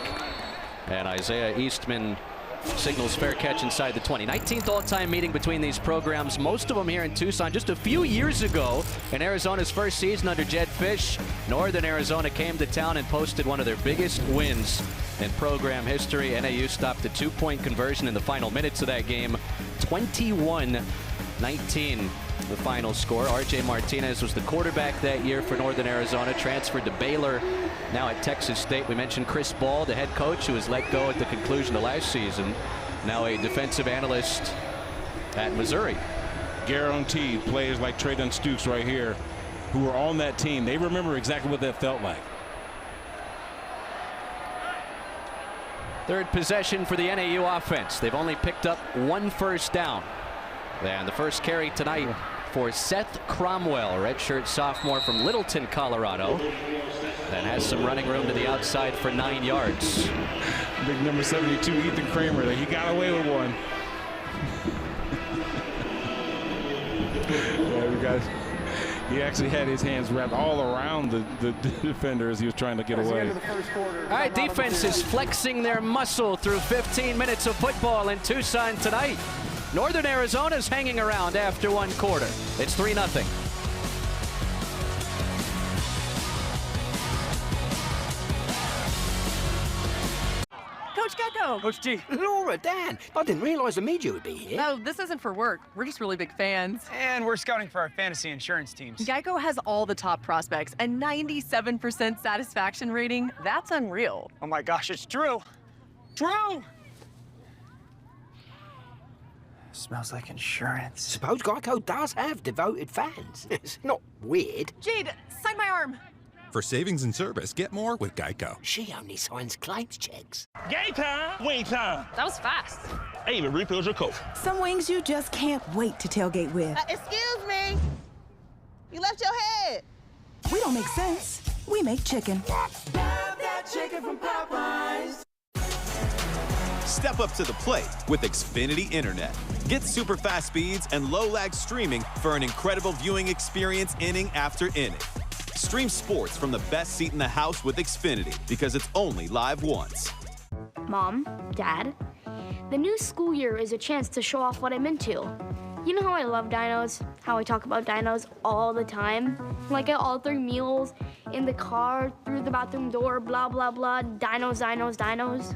Speaker 1: And Isaiah Eastman Signals fair catch inside the 20. 19th all-time meeting between these programs, most of them here in Tucson. Just a few years ago, in Arizona's first season under Jedd Fisch, Northern Arizona came to town and posted one of their biggest wins in program history. NAU stopped a 2-point conversion in the final minutes of that game. 21-19 the final score. RJ Martinez was the quarterback that year for Northern Arizona, transferred to Baylor, now at Texas State. We mentioned Chris Ball, the head coach, who was let go at the conclusion of last season, now a defensive analyst at Missouri.
Speaker 2: Guaranteed players like Treydon Stukes right here who were on that team, they remember exactly what that felt like.
Speaker 1: Third possession for the NAU offense. They've only picked up 1 first down. And the first carry tonight for Seth Cromwell, redshirt sophomore from Littleton, Colorado. And has some running room to the outside for 9 yards.
Speaker 2: Big number 72, Ethan Kramer. He got away with one. Yeah, you guys. He actually had his hands wrapped all around the defender as he was trying to get away.
Speaker 1: All right, defense is flexing their muscle through 15 minutes of football in Tucson tonight. Northern Arizona's hanging around after 1 quarter. It's 3-0.
Speaker 9: Coach Gecko.
Speaker 21: Coach G.
Speaker 22: Laura, Dan, I didn't realize the media would be here.
Speaker 9: No, this isn't for work. We're just really big fans.
Speaker 17: And we're scouting for our fantasy insurance teams.
Speaker 9: Geico has all the top prospects, a 97% satisfaction rating. That's unreal.
Speaker 17: Oh my gosh, it's true. True! Smells like insurance.
Speaker 22: Suppose Geico does have devoted fans. It's not weird.
Speaker 9: Jade, sign my arm.
Speaker 16: For savings and service, get more with Geico.
Speaker 22: She only signs claims checks.
Speaker 21: Game time! Wing time!
Speaker 9: That was fast.
Speaker 21: I even refilled your Coke.
Speaker 7: Some wings you just can't wait to tailgate with.
Speaker 18: Excuse me. You left your head.
Speaker 7: We don't make sense. We make chicken.
Speaker 21: Love that chicken from Popeyes.
Speaker 19: Step up to the plate with Xfinity Internet. Get super fast speeds and low lag streaming for an incredible viewing experience inning after inning. Stream sports from the best seat in the house with Xfinity because it's only live once.
Speaker 24: Mom, Dad, the new school year is a chance to show off what I'm into. You know how I love dinos, how I talk about dinos all the time? Like at all 3 meals, in the car, through the bathroom door, blah, blah, blah, dinos, dinos, dinos.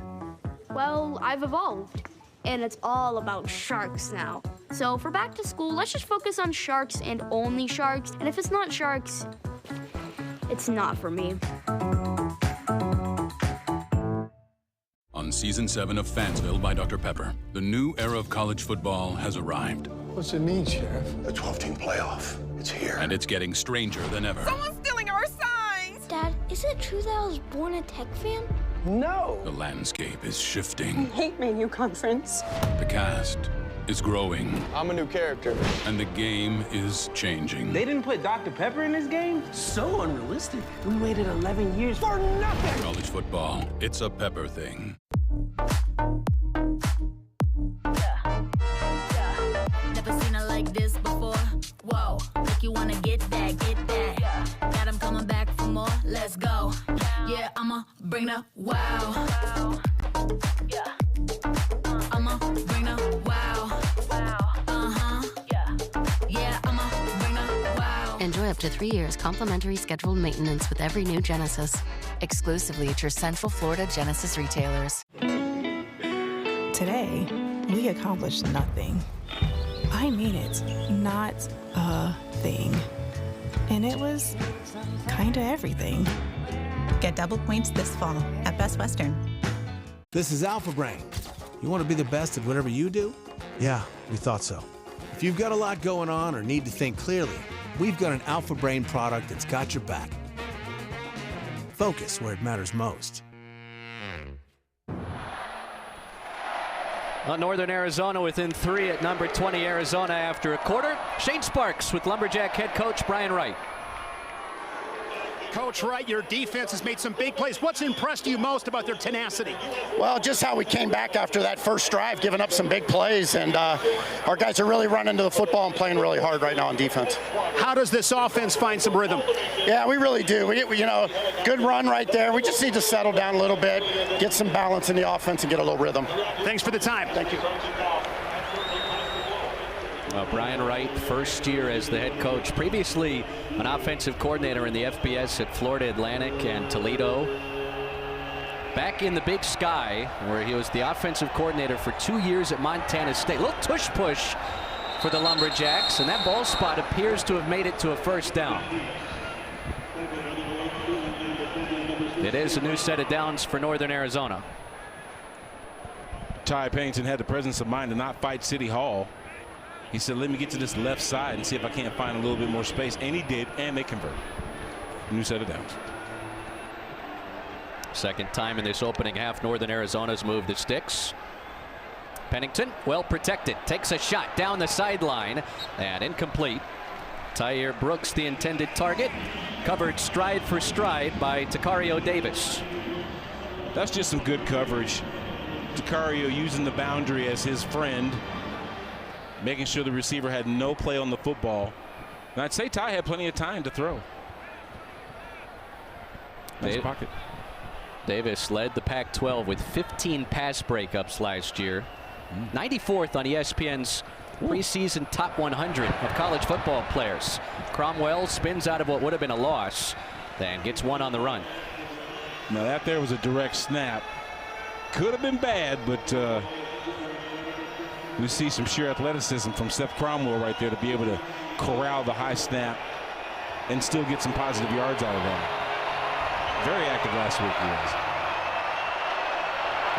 Speaker 24: Well, I've evolved, and it's all about sharks now. So for back to school, let's just focus on sharks and only sharks, and if it's not sharks, it's not for me.
Speaker 20: On Season 7 of Fansville by Dr. Pepper, the new era of college football has arrived.
Speaker 21: What's it mean, Sheriff? A 12-team playoff. It's here.
Speaker 20: And it's getting stranger than ever.
Speaker 9: Someone's stealing our signs!
Speaker 24: Dad, is it true that I was born a Tech fan?
Speaker 21: No!
Speaker 20: The landscape is
Speaker 9: I
Speaker 20: shifting.
Speaker 9: hate Manu Conference.
Speaker 20: The cast is growing.
Speaker 17: I'm a new character.
Speaker 20: And the game is changing.
Speaker 17: They didn't put Dr. Pepper in this game? So unrealistic. We waited 11 years for nothing!
Speaker 20: College football, it's a Pepper thing.
Speaker 11: Never seen it like this before. Whoa, make you wanna get that, get that. Got him coming back for more, let's go. Yeah, I'ma bring the wow. I'ma bring the wow. Yeah, I'ma bring the wow.
Speaker 12: Enjoy up to 3 years complimentary scheduled maintenance with every new Genesis. Exclusively at your Central Florida Genesis retailers.
Speaker 7: Today, we accomplished nothing. I mean it, not a thing. And it was kinda everything.
Speaker 14: Get double points this fall at Best Western.
Speaker 25: This is Alpha Brain. You want to be the best at whatever you do? Yeah, we thought so. If you've got a lot going on or need to think clearly, we've got an Alpha Brain product that's got your back. Focus where it matters most.
Speaker 1: Northern Arizona within 3 at number 20 Arizona after a quarter. Shane Sparks with Lumberjack head coach Brian Wright.
Speaker 8: Coach Wright, your defense has made some big plays. What's impressed you most about their tenacity?
Speaker 3: Well, just how we came back after that first drive, giving up some big plays, and our guys are really running to the football and playing really hard right now on defense.
Speaker 8: How does this offense find some rhythm?
Speaker 3: Yeah, we really do. We good run right there. We just need to settle down a little bit, get some balance in the offense, and get a little rhythm.
Speaker 8: Thanks for the time.
Speaker 3: Thank you.
Speaker 1: Brian Wright, first year as the head coach, previously an offensive coordinator in the FBS at Florida Atlantic and Toledo. Back in the Big Sky, where he was the offensive coordinator for 2 years at Montana State. Little tush push for the Lumberjacks, and that ball spot appears to have made it to a first down. It is a new set of downs for Northern Arizona.
Speaker 2: Ty Pennington had the presence of mind to not fight City Hall. He said, let me get to this left side and see if I can't find a little bit more space. And he did, and they converted. New set of downs.
Speaker 1: Second time in this opening half, Northern Arizona's moved the sticks. Pennington, well protected, takes a shot down the sideline and incomplete. Tyre Brooks, the intended target, covered stride for stride by Takario Davis.
Speaker 2: That's just some good coverage. Takario using the boundary as his friend, making sure the receiver had no play on the football. And I'd say Ty had plenty of time to throw. Nice pocket.
Speaker 1: Davis led the Pac-12 with 15 pass breakups last year. 94th on ESPN's preseason top 100 of college football players. Cromwell spins out of what would have been a loss and gets one on the run.
Speaker 2: Now that there was a direct snap. Could have been bad, but we see some sheer athleticism from Seth Cromwell right there to be able to corral the high snap and still get some positive yards out of that. Very active last week, he was.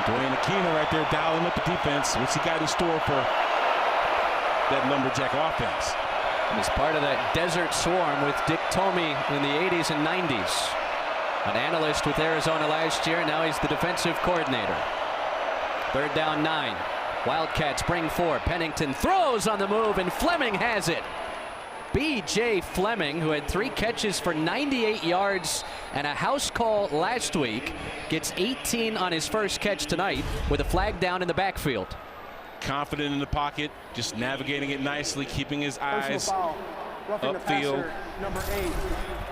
Speaker 2: Dwayne Aquino right there dialing up the defense. What's he got in store for that Lumberjack offense?
Speaker 1: And as part of that desert swarm with Dick Tomey in the 80s and 90s. An analyst with Arizona last year, now he's the defensive coordinator. Third down 9. Wildcats bring 4. Pennington throws on the move, and Fleming has it. B.J. Fleming, who had 3 catches for 98 yards and a house call last week, gets 18 on his first catch tonight with a flag down in the backfield.
Speaker 2: Confident in the pocket, just navigating it nicely, keeping his eyes upfield.
Speaker 4: Number 8.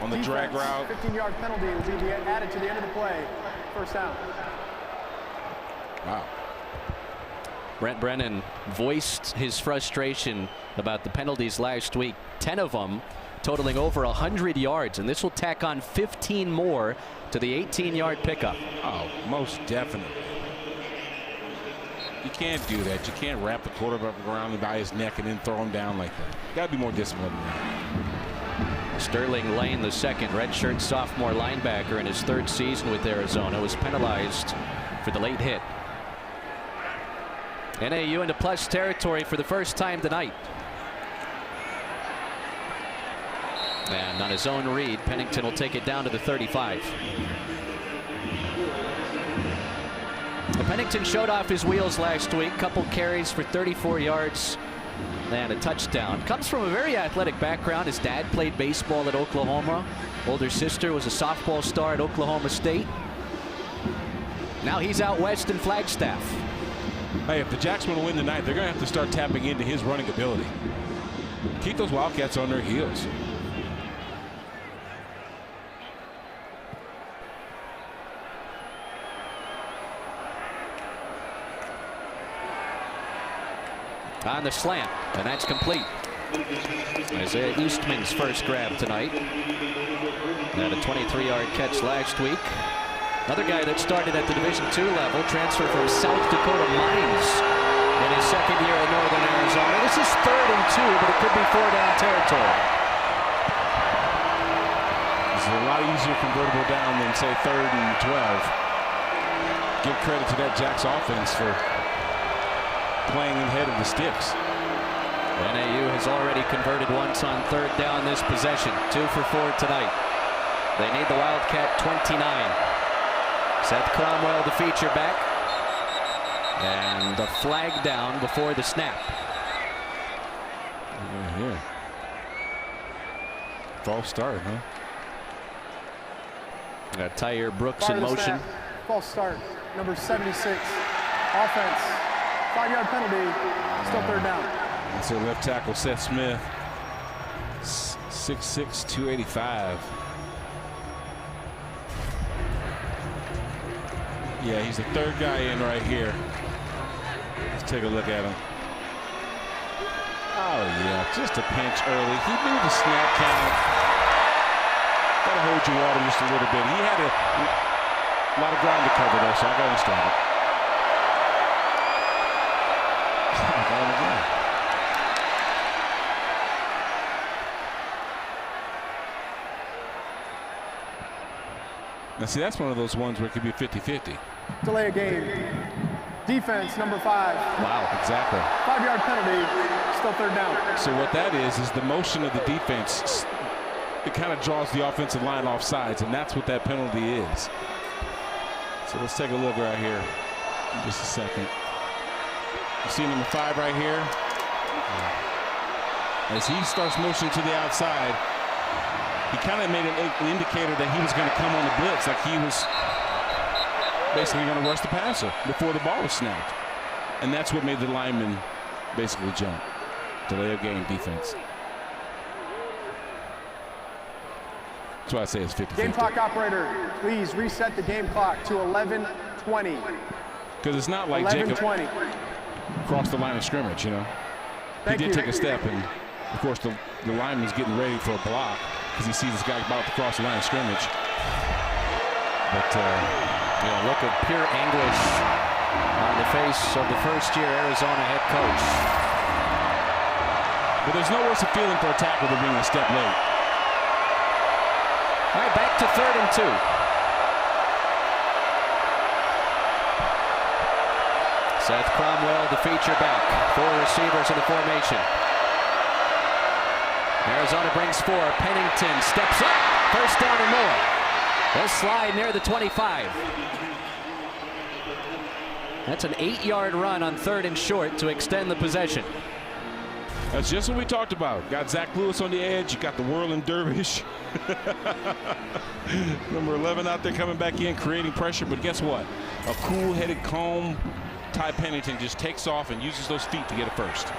Speaker 2: On the drag route.
Speaker 4: 15-yard penalty will be added to the end of the play. First down.
Speaker 2: Wow.
Speaker 1: Brent Brennan voiced his frustration about the penalties last week. 10 of them totaling over 100 yards, and this will tack on 15 more to the 18-yard pickup.
Speaker 2: Oh, most definitely. You can't do that. You can't wrap the quarterback around by his neck and then throw him down like that. You got to be more disciplined than that.
Speaker 1: Sterling Lane, the second redshirt sophomore linebacker in his 3rd season with Arizona, was penalized for the late hit. NAU into plus territory for the first time tonight. And on his own read, Pennington will take it down to the 35. Pennington showed off his wheels last week. Couple carries for 34 yards and a touchdown. Comes from a very athletic background. His dad played baseball at Oklahoma. Older sister was a softball star at Oklahoma State. Now he's out west in Flagstaff.
Speaker 2: Hey, if the Jacks want to win tonight, they're going to have to start tapping into his running ability. Keep those Wildcats on their heels.
Speaker 1: On the slant, and that's complete. Isaiah Eastman's first grab tonight. Had a 23-yard catch last week. Another guy that started at the Division II level, transferred from South Dakota Mines in his second year at Northern Arizona. This is 3rd and 2, but it could be 4-down territory.
Speaker 2: This is a lot easier convertible down than, say, 3rd and 12. Give credit to that Jacks offense for playing ahead of the sticks.
Speaker 1: NAU has already converted once on 3rd down this possession. 2 for 4 tonight. They need the Wildcat 29. Seth Cromwell, the feature back. And the flag down before the snap.
Speaker 2: False start, huh?
Speaker 1: Got Tyre Brooks
Speaker 4: Fire
Speaker 1: in
Speaker 4: to the
Speaker 1: motion.
Speaker 4: snap. False start. Number 76. Offense. 5-yard penalty. Still third down.
Speaker 2: That's their left tackle, Seth Smith. 6'6", 285. Yeah, he's the third guy in right here. Let's take a look at him. Oh, yeah, just a pinch early. He knew the snap count. Got to hold your water just a little bit. He had a lot of ground to cover there, so I got him started. Now, see, that's one of those ones where it could be 50-50.
Speaker 4: Delay a game. Defense, number 5.
Speaker 2: Wow, exactly.
Speaker 4: 5-yard penalty. Still third down.
Speaker 2: So what that is the motion of the defense. It kind of draws the offensive line off sides, and that's what that penalty is. So let's take a look right here in just a second. You see number 5 right here? As he starts motioning to the outside, he kind of made an indicator that he was going to come on the blitz, like he was basically going to rush the passer before the ball was snapped. And that's what made the lineman basically jump. Delay of game defense. That's why I say it's 50-50.
Speaker 4: Game clock operator, please reset the game clock to 11:20.
Speaker 2: Because it's not like Jacob crossed the line of scrimmage, you know. He did take a step, and of course the lineman's getting ready for a block because he sees this guy about to cross the line of scrimmage.
Speaker 1: But yeah, look at pure anguish on the face of the first-year Arizona head coach.
Speaker 2: But there's no worse feeling for a tackle than being a step late.
Speaker 1: All right, back to 3rd and 2. Seth Cromwell, the feature back. 4 receivers in the formation. Arizona brings 4. Pennington steps up. First down and more. They'll slide near the 25. That's an 8-yard run on 3rd and short to extend the possession.
Speaker 2: That's just what we talked about. Got Zach Lewis on the edge. You got the whirling dervish. Number 11 out there coming back in, creating pressure. But guess what? A cool-headed, calm Ty Pennington just takes off and uses those feet to get a first.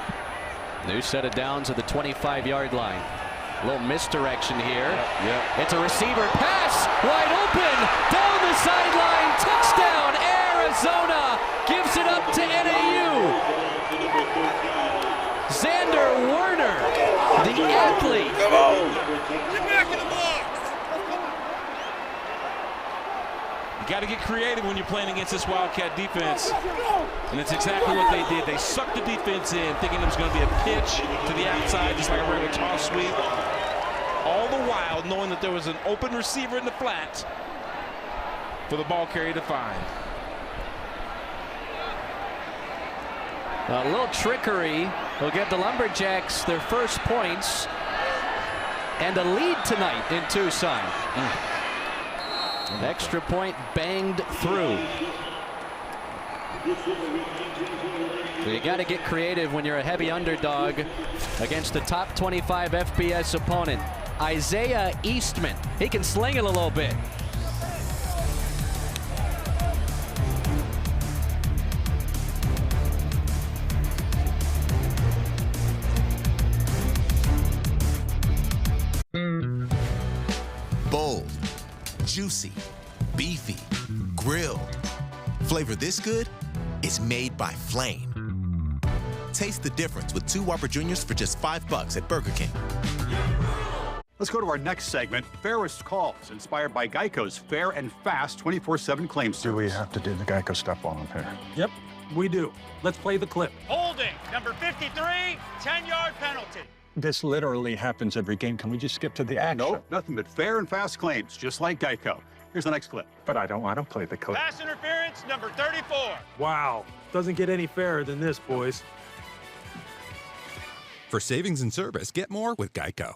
Speaker 1: New set of downs at the 25-yard line. A little misdirection here.
Speaker 2: Yep.
Speaker 1: It's a receiver pass, wide open, down the sideline, touchdown, Arizona gives it up to NAU. Xander Werner, the athlete.
Speaker 21: Come on. Get back in the box.
Speaker 2: You got to get creative when you're playing against this Wildcat defense. And that's exactly what they did. They sucked the defense in, thinking it was going to be a pitch to the outside, just like a regular toss sweep. All the while knowing that there was an open receiver in the flat for the ball carrier to find.
Speaker 1: A little trickery will give the Lumberjacks their first points and a lead tonight in Tucson. An extra point banged through. You got to get creative when you're a heavy underdog against the top 25 FBS opponent. Isaiah Eastman, he can sling it a little bit.
Speaker 6: Bold, juicy, beefy, grilled. Flavor this good? It's made by Flame. Taste the difference with 2 Whopper Juniors for just $5 at Burger King.
Speaker 10: Let's go to our next segment, Fairest Calls, inspired by Geico's fair and fast 24/7 claims service.
Speaker 13: Do we have to do the Geico stuff on here?
Speaker 15: Yep, we do. Let's play the clip.
Speaker 8: Holding, number 53, 10-yard penalty.
Speaker 13: This literally happens every game. Can we just skip to the action?
Speaker 10: Nope, nothing but fair and fast claims, just like Geico. Here's the next clip.
Speaker 13: But I don't want to play the clip.
Speaker 8: Pass interference, number 34.
Speaker 15: Wow, doesn't get any fairer than this, boys.
Speaker 16: For savings and service, get more with Geico.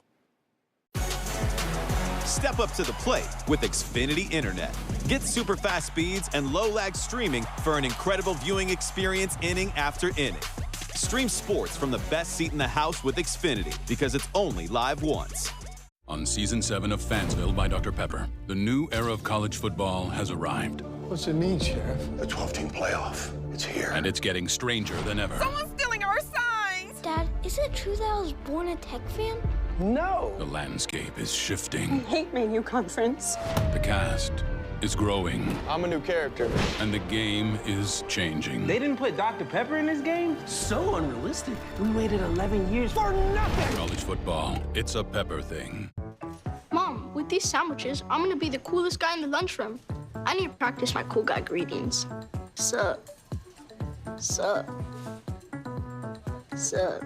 Speaker 19: Step up to the plate with Xfinity Internet. Get super fast speeds and low lag streaming for an incredible viewing experience inning after inning. Stream sports from the best seat in the house with Xfinity because it's only live once.
Speaker 20: On Season 7 of Fansville by Dr. Pepper, the new era of college football has arrived.
Speaker 21: What's it mean, Sheriff? A 12-team playoff. It's here.
Speaker 20: And it's getting stranger than ever.
Speaker 5: Someone's stealing our signs!
Speaker 18: Dad, is it true that I was born a Tech fan?
Speaker 21: No!
Speaker 20: The landscape is shifting.
Speaker 5: I hate my new conference.
Speaker 20: The cast is growing.
Speaker 21: I'm a new character.
Speaker 20: And the game is changing.
Speaker 17: They didn't put Dr. Pepper in this game? So unrealistic. We waited 11 years for nothing!
Speaker 20: College football, it's a Pepper thing.
Speaker 18: Mom, with these sandwiches, I'm gonna be the coolest guy in the lunchroom. I need to practice my cool guy greetings. Sup. Sup. Sup.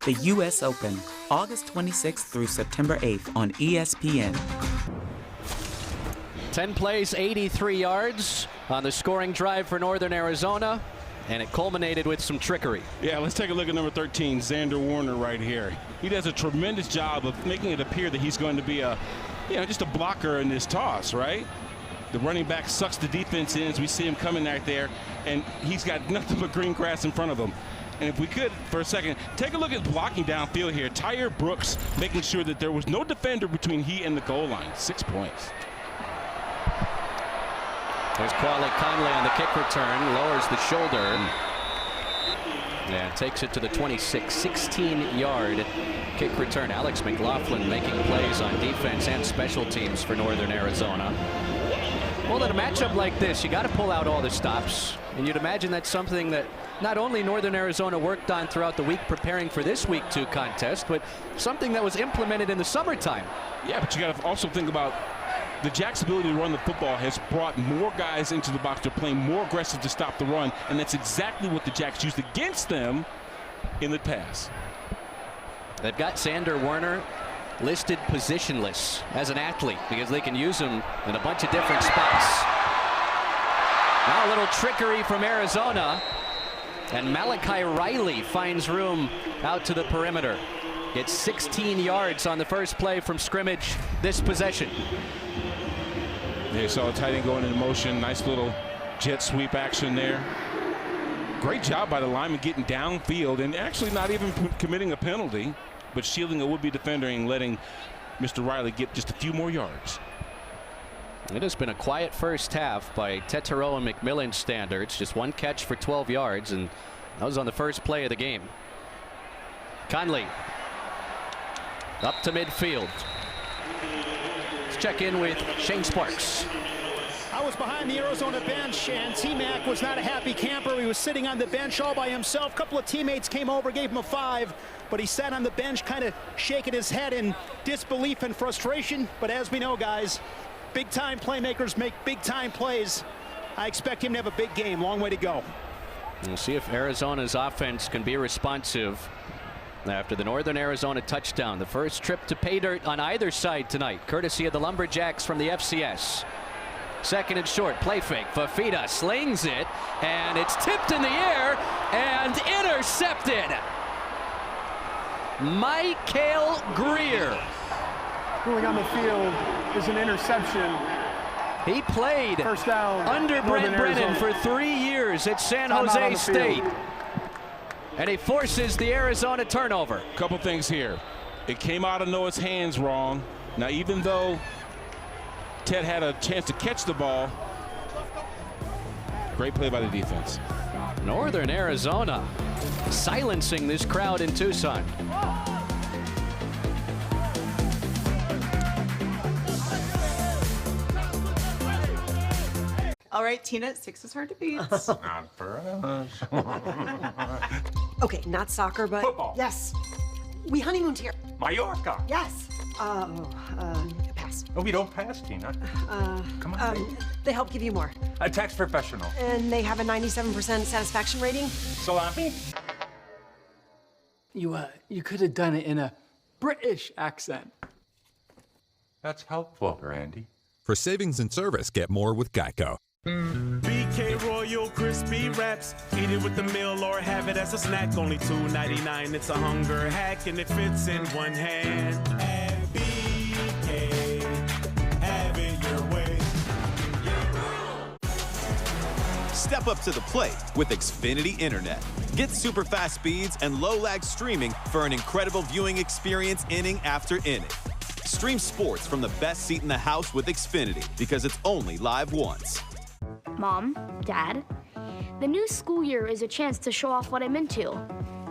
Speaker 22: The U.S. Open, August 26th through September 8th on ESPN.
Speaker 1: 10 plays, 83 yards on the scoring drive for Northern Arizona, and it culminated with some trickery.
Speaker 2: Yeah, let's take a look at number 13, Xander Warner right here. He does a tremendous job of making it appear that he's going to be just a blocker in this toss, right? The running back sucks the defense in as we see him coming out there, and he's got nothing but green grass in front of him. And if we could, for a second, take a look at blocking downfield here. Tyre Brooks making sure that there was no defender between he and the goal line. 6 points.
Speaker 1: There's Quali Conley on the kick return, lowers the shoulder. And takes it to the 26, 16-yard kick return. Alex McLaughlin making plays on defense and special teams for Northern Arizona. Well, in a matchup like this, you got to pull out all the stops. And you'd imagine that's something that not only Northern Arizona worked on throughout the week preparing for this Week 2 contest, but something that was implemented in the summertime.
Speaker 2: Yeah, but you got to also think about the Jacks' ability to run the football has brought more guys into the box. They're playing more aggressive to stop the run, and that's exactly what the Jacks used against them in the past.
Speaker 1: They've got Xander Warner listed positionless as an athlete because they can use him in a bunch of different spots. Now a little trickery from Arizona, and Malachi Riley finds room out to the perimeter. Gets 16 yards on the first play from scrimmage this possession.
Speaker 2: Yeah, you saw a tight end going into motion. Nice little jet sweep action there. Great job by the lineman getting downfield and actually not even committing a penalty, but shielding a would-be defender and letting Mr. Riley get just a few more yards.
Speaker 1: It has been a quiet first half by Tetero and McMillan standards. Just one catch for 12 yards, and that was on the first play of the game. Conley up to midfield. Let's check in with Shane Sparks.
Speaker 8: I was behind the Arizona bench, and T-Mac was not a happy camper. He was sitting on the bench all by himself. A couple of teammates came over, gave him a 5, but he sat on the bench kind of shaking his head in disbelief and frustration. But as we know, guys, big-time playmakers make big-time plays. I expect him to have a big game. Long way to go.
Speaker 1: We'll see if Arizona's offense can be responsive after the Northern Arizona touchdown. The first trip to pay dirt on either side tonight, courtesy of the Lumberjacks from the FCS. Second and short, play fake. Fafita slings it, and it's tipped in the air and intercepted. Michael Greer.
Speaker 4: Going on the field is an interception.
Speaker 1: He played
Speaker 4: first down
Speaker 1: under Brent Brennan for 3 years at San Jose State. And he forces the Arizona turnover.
Speaker 2: Couple things here. It came out of Noah's hands wrong. Now, even though Ted had a chance to catch the ball, great play by the defense.
Speaker 1: Northern Arizona silencing this crowd in Tucson.
Speaker 23: All right, Tina, 6 is hard to beat.
Speaker 13: Not for us.
Speaker 5: Okay, not soccer, but
Speaker 13: football.
Speaker 5: Yes. We honeymooned here.
Speaker 13: Mallorca.
Speaker 5: Yes. Pass.
Speaker 13: Oh, we don't pass, Tina. Come on.
Speaker 5: They help give you more.
Speaker 13: A tax professional.
Speaker 5: And they have a 97% satisfaction rating.
Speaker 13: Salami.
Speaker 17: You could have done it in a British accent.
Speaker 13: That's helpful, Randy.
Speaker 16: For savings and service, get more with Geico.
Speaker 21: BK Royal Crispy Wraps. Eat it with the meal or have it as a snack. Only $2.99. It's a hunger hack and it fits in one hand. And BK
Speaker 19: Step up to the plate with Xfinity Internet. Get super fast speeds and low lag streaming for an incredible viewing experience inning after inning. Stream sports from the best seat in the house with Xfinity because it's only live once.
Speaker 18: Mom, Dad, the new school year is a chance to show off what I'm into.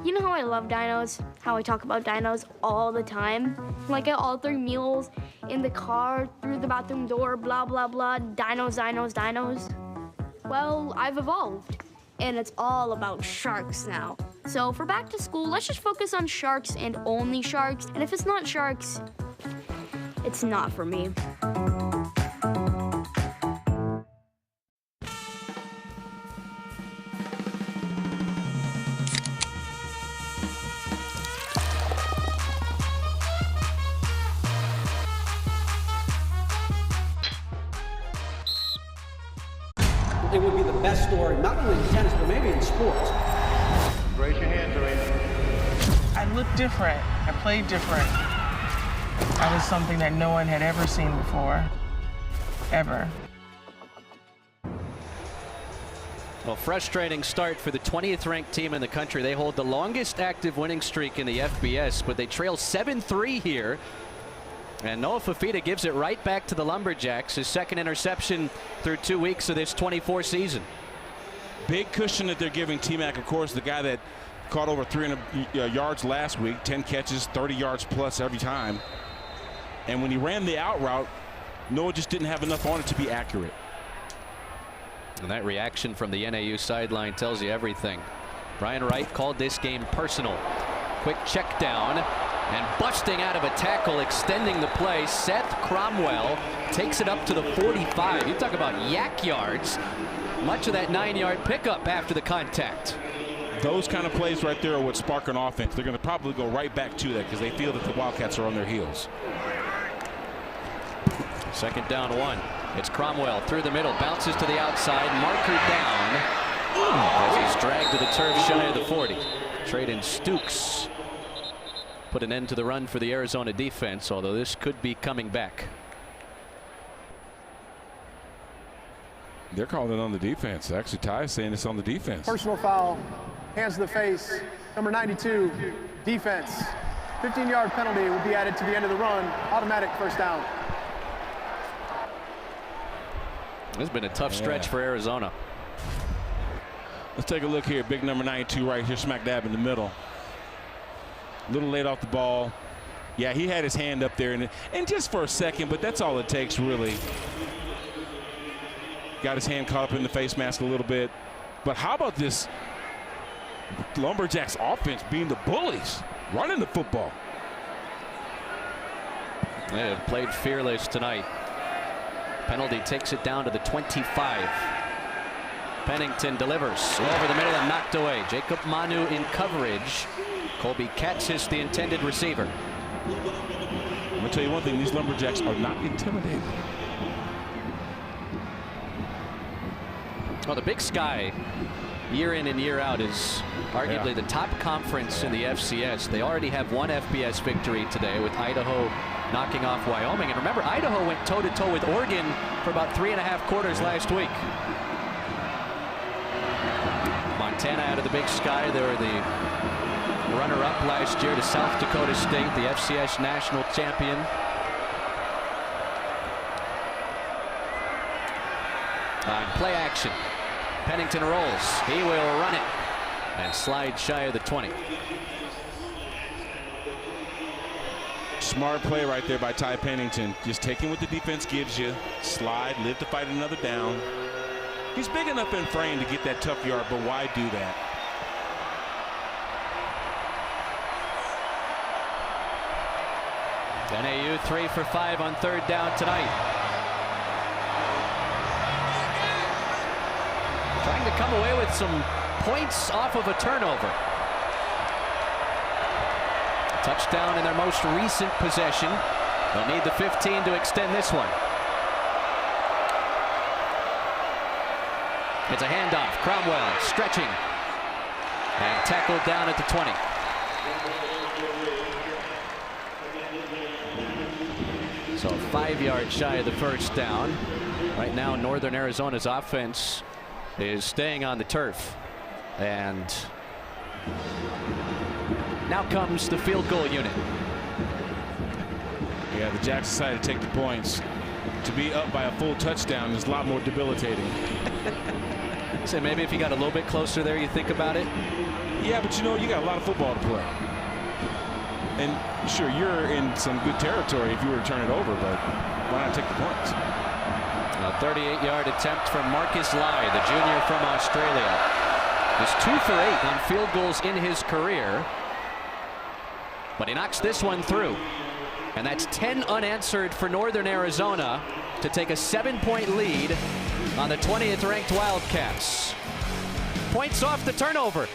Speaker 18: You know how I love dinos? How I talk about dinos all the time? Like at all 3 meals, in the car, through the bathroom door, blah, blah, blah, dinos, dinos, dinos. Well, I've evolved, and it's all about sharks now. So for back to school, let's just focus on sharks and only sharks, and if it's not sharks, it's not for me.
Speaker 17: It would be the best story, not only in tennis, but maybe in sports.
Speaker 4: Raise your hands, Arena.
Speaker 7: I looked different. I played different. I was something that no one had ever seen before. Ever.
Speaker 1: Well, frustrating start for the 20th ranked team in the country. They hold the longest active winning streak in the FBS, but they trail 7-3 here. And Noah Fifita gives it right back to the Lumberjacks, his second interception through 2 weeks of this 24 season.
Speaker 2: Big cushion that they're giving T-Mac, of course, the guy that caught over 300 yards last week, 10 catches, 30 yards plus every time. And when he ran the out route, Noah just didn't have enough on it to be accurate.
Speaker 1: And that reaction from the NAU sideline tells you everything. Brian Wright called this game personal. Quick check down. And busting out of a tackle, extending the play, Seth Cromwell takes it up to the 45. You talk about yak yards. Much of that 9-yard pickup after the contact.
Speaker 2: Those kind of plays right there are what spark an offense. They're going to probably go right back to that because they feel that the Wildcats are on their heels.
Speaker 1: Second down 1. It's Cromwell through the middle, bounces to the outside, marker down as he's dragged to the turf shy of the 40. Traden Stukes put an end to the run for the Arizona defense, although this could be coming back.
Speaker 2: They're calling it on the defense. Actually, Ty is saying it's on the defense.
Speaker 4: Personal foul, hands to the face, number 92, defense. 15-yard penalty will be added to the end of the run, automatic first down.
Speaker 1: This has been a tough stretch for Arizona.
Speaker 2: Let's take a look here. Big number 92 right here, smack dab in the middle. A little late off the ball. Yeah, he had his hand up there, and just for a second, but that's all it takes, really. Got his hand caught up in the face mask a little bit. But how about this Lumberjacks offense being the bullies, running the football?
Speaker 1: They have played fearless tonight. Penalty takes it down to the 25. Pennington delivers over the middle and knocked away. Jacob Manu in coverage. Colby Katzis, the intended receiver.
Speaker 2: I'm going to tell you one thing, these Lumberjacks are not intimidated.
Speaker 1: Well, the Big Sky, year in and year out, is arguably the top conference in the FCS. They already have one FBS victory today with Idaho knocking off Wyoming. And remember, Idaho went toe-to-toe with Oregon for about 3.5 quarters last week. Montana out of the Big Sky. They were the runner-up last year to South Dakota State, the FCS national champion. Play action. Pennington rolls. He will run it and slide shy of the 20.
Speaker 2: Smart play right there by Ty Pennington. Just taking what the defense gives you. Slide, live to fight another down. He's big enough in frame to get that tough yard, but why do that?
Speaker 1: NAU 3 for 5 on third down tonight. Trying to come away with some points off of a turnover. Touchdown in their most recent possession. They'll need the 15 to extend this one. It's a handoff. Cromwell stretching and tackled down at the 20. So 5 yards shy of the first down. Right now, Northern Arizona's offense is staying on the turf. And now comes the field goal unit.
Speaker 2: Yeah, the Jacks decided to take the points. To be up by a full touchdown is a lot more debilitating.
Speaker 1: So maybe if you got a little bit closer there, you think about it?
Speaker 2: Yeah, but you know, you got a lot of football to play. And sure, you're in some good territory if you were to turn it over, but why not take the points?
Speaker 1: A 38-yard attempt from Marcus Lai, the junior from Australia. He's 2 for 8 on field goals in his career. But he knocks this one through. And that's 10 unanswered for Northern Arizona to take a 7-point lead on the 20th ranked Wildcats. Points off the turnover.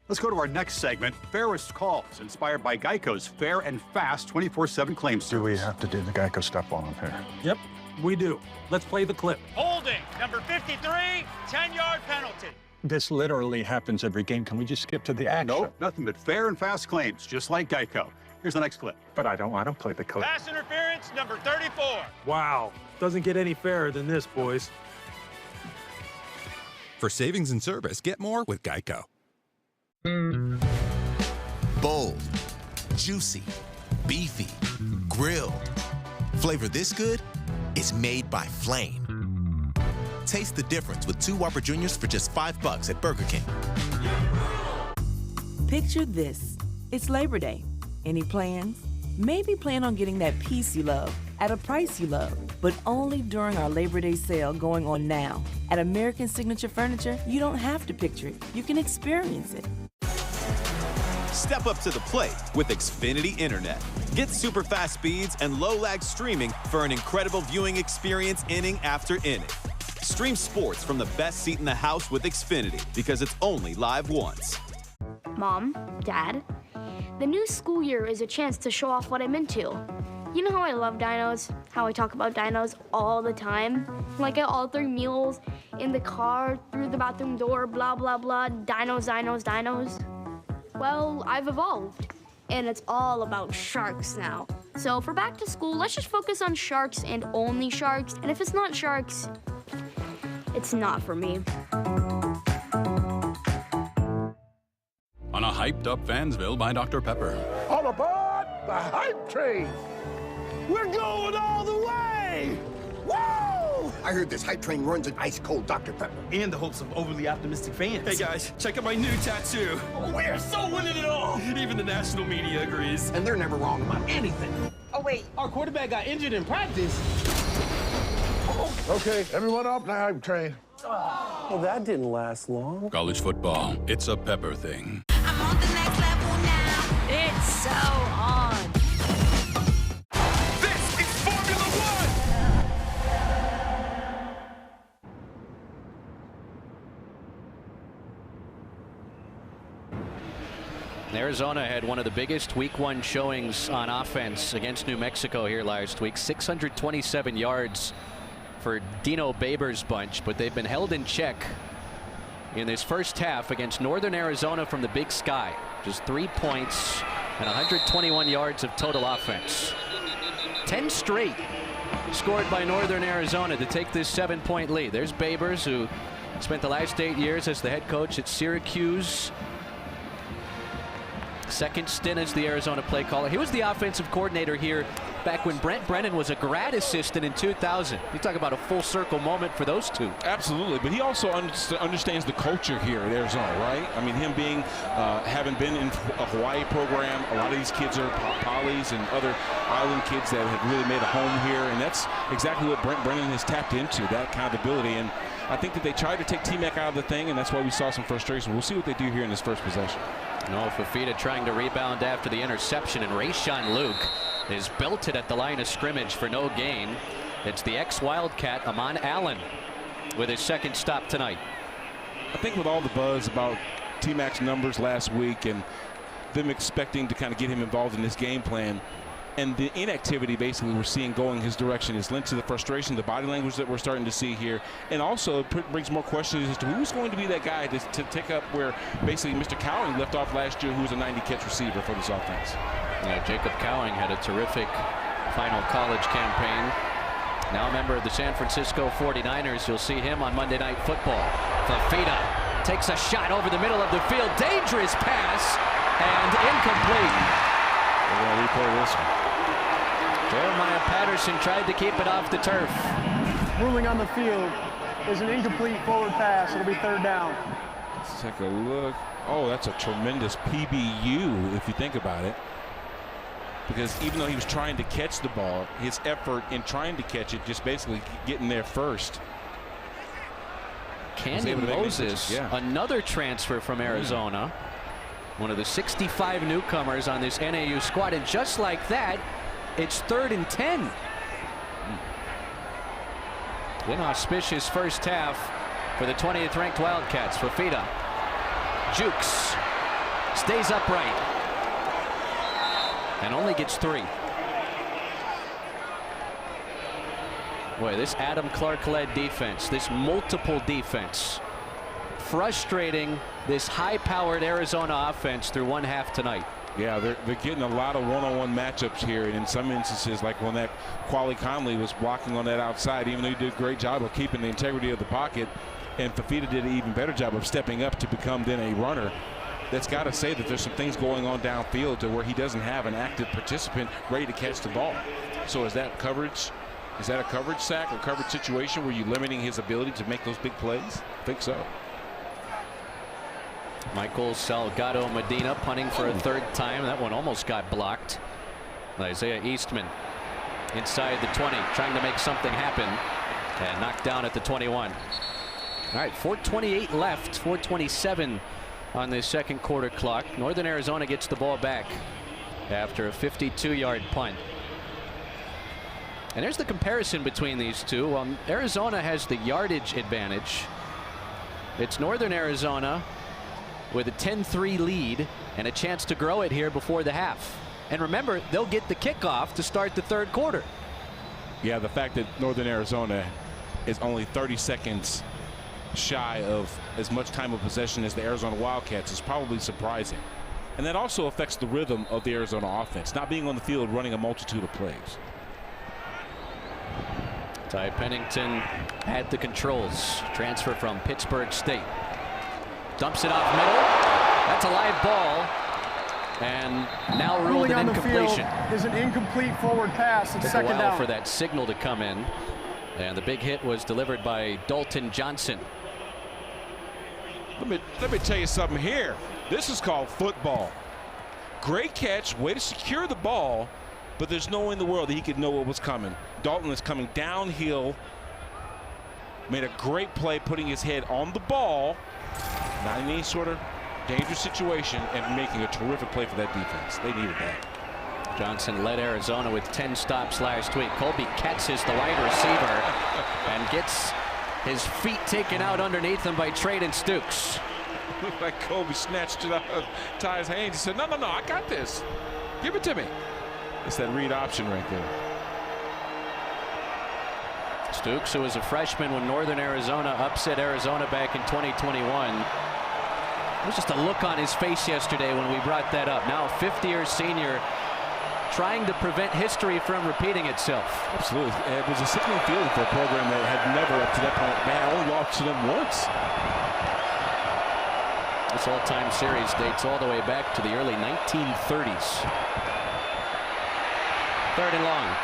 Speaker 10: Let's go to our next segment, Fairest Calls, inspired by Geico's fair and fast 24/7 claim service.
Speaker 13: Do we have to do the Geico stuff while I'm here?
Speaker 15: Yep, we do. Let's play the clip.
Speaker 8: Holding, number 53, 10-yard penalty.
Speaker 13: This literally happens every game. Can we just skip to the action?
Speaker 10: Nope, nothing but fair and fast claims, just like Geico. Here's the next clip.
Speaker 13: But I don't want to play the clip.
Speaker 8: Pass interference, number 34.
Speaker 15: Wow, doesn't get any fairer than this, boys.
Speaker 16: For savings and service, get more with Geico.
Speaker 6: Bold, juicy, beefy, grilled. Flavor this good? It's made by Flame. Taste the difference with 2 Whopper Juniors for just $5 at Burger King.
Speaker 9: Picture this. It's Labor Day. Any plans? Maybe plan on getting that piece you love at a price you love, but only during our Labor Day sale going on now. At American Signature Furniture, you don't have to picture it. You can experience it.
Speaker 19: Step up to the plate with Xfinity Internet. Get super fast speeds and low lag streaming for an incredible viewing experience inning after inning. Stream sports from the best seat in the house with Xfinity because it's only live once.
Speaker 18: Mom, Dad, the new school year is a chance to show off what I'm into. You know how I love dinos, how I talk about dinos all the time? Like at all 3 meals, in the car, through the bathroom door, blah, blah, blah, dinos, dinos, dinos. Well, I've evolved, and it's all about sharks now. So for back to school, let's just focus on sharks and only sharks, and if it's not sharks, it's not for me.
Speaker 20: On a hyped-up Fansville by Dr. Pepper.
Speaker 11: All aboard the hype train. We're going all the way. Woo! I heard this hype train runs an ice-cold Dr. Pepper.
Speaker 17: And the hopes of overly optimistic fans. Hey guys, check out my new tattoo. We are so winning it all. Even the national media agrees.
Speaker 11: And they're never wrong about anything.
Speaker 17: Oh wait, our quarterback got injured in practice.
Speaker 11: Okay, everyone off the hype train.
Speaker 17: Well, that didn't last long.
Speaker 20: College football, it's a Pepper thing.
Speaker 12: I'm on the next level now. It's so on.
Speaker 11: This is Formula One.
Speaker 1: Arizona had one of the biggest week 1 showings on offense against New Mexico here last week. 627 yards for Dino Babers' bunch, but they've been held in check in this first half against Northern Arizona from the Big Sky. Just 3 points and 121 yards of total offense. 10 straight scored by Northern Arizona to take this 7-point lead. There's Babers, who spent the last 8 years as the head coach at Syracuse. Second stint as the Arizona play caller. He was the offensive coordinator here back when Brent Brennan was a grad assistant in 2000. You talk about a full circle moment for those two.
Speaker 2: Absolutely, but he also understands the culture here at Arizona, right? I mean, him being, having been in a Hawaii program, a lot of these kids are Polys and other island kids that have really made a home here, and that's exactly what Brent Brennan has tapped into, that kind of ability. And I think that they tried to take T-Mac out of the thing, and that's why we saw some frustration. We'll see what they do here in this first possession.
Speaker 1: No, Fafita trying to rebound after the interception, and Rayshawn Luke is belted at the line of scrimmage for no gain. It's the ex-Wildcat, Amon Allen, with his second stop tonight.
Speaker 2: I think with all the buzz about T-Mac's numbers last week and them expecting to kind of get him involved in this game plan, And the inactivity basically we're seeing going his direction is linked to the frustration, the body language that we're starting to see here. And also it brings more questions as to who's going to be that guy to take up where basically Mr. Cowing left off last year, who was a 90-catch receiver for this offense.
Speaker 1: Yeah, Jacob Cowing had a terrific final college campaign. Now a member of the San Francisco 49ers. You'll see him on Monday Night Football. Fafita takes a shot over the middle of the field. Dangerous pass and incomplete.
Speaker 2: We're going to replay this one.
Speaker 1: Jeremiah Patterson tried to keep it off the turf.
Speaker 4: Ruling on the field is an incomplete forward pass. It'll be third down.
Speaker 2: Let's take a look. Oh, that's a tremendous PBU if you think about it. Because even though he was trying to catch the ball, his effort in trying to catch it, just basically getting there first.
Speaker 1: Canyon Moses, another transfer from Arizona. One of the 65 newcomers on this NAU squad. And just like that, it's 3rd and 10. Inauspicious first half for the 20th ranked Wildcats. Fafita jukes, stays upright, and only gets 3. Boy, this Adam Clark-led defense, this multiple defense, frustrating this high-powered Arizona offense through one half tonight.
Speaker 2: Yeah, they're getting a lot of one-on-one matchups here, and in some instances, like when that Quali Conley was blocking on that outside, even though he did a great job of keeping the integrity of the pocket, and Fafita did an even better job of stepping up to become then a runner. That's got to say that there's some things going on downfield to where he doesn't have an active participant ready to catch the ball. So is that coverage? Is that a coverage sack or coverage situation where you're limiting his ability to make those big plays? I think so.
Speaker 1: Michael Salgado Medina punting for a 3rd time. That one almost got blocked. Isaiah Eastman inside the 20, trying to make something happen, and knocked down at the 21. All right, 4:28 left, 4:27 on the second quarter clock. Northern Arizona gets the ball back after a 52-yard punt. And there's the comparison between these two. Arizona has the yardage advantage. It's Northern Arizona with a 10-3 lead and a chance to grow it here before the half. And remember, they'll get the kickoff to start the 3rd quarter.
Speaker 2: Yeah, the fact that Northern Arizona is only 30 seconds shy of as much time of possession as the Arizona Wildcats is probably surprising. And that also affects the rhythm of the Arizona offense, not being on the field running a multitude of plays.
Speaker 1: Ty Pennington at the controls. Transfer from Pittsburgh State. Dumps it off middle. That's a live ball. And now ruled an incompletion.
Speaker 4: Is an incomplete forward pass. It's second down.
Speaker 1: Took a while for that signal to come in. And the big hit was delivered by Dalton Johnson.
Speaker 2: Let me tell you something here. This is called football. Great catch, way to secure the ball, but there's no way in the world that he could know what was coming. Dalton is coming downhill, made a great play putting his head on the ball, not in any sort of dangerous situation, and making a terrific play for that defense. They needed that.
Speaker 1: Johnson led Arizona with 10 stops last week. Colby Ketz is the wide receiver and gets his feet taken out underneath him by Traden Stukes.
Speaker 2: Looked like Colby snatched it out of Ty's hands. He said, no, I got this. Give it to me. It's that read option right there.
Speaker 1: Stukes, who was a freshman when Northern Arizona upset Arizona back in 2021. It was just a look on his face yesterday when we brought that up. Now a 5th-year senior trying to prevent history from repeating itself.
Speaker 2: Absolutely. It was a sickening feeling for a program that had never up to that point, only lost to them once.
Speaker 1: This all-time series dates all the way back to the early 1930s. 3rd and long.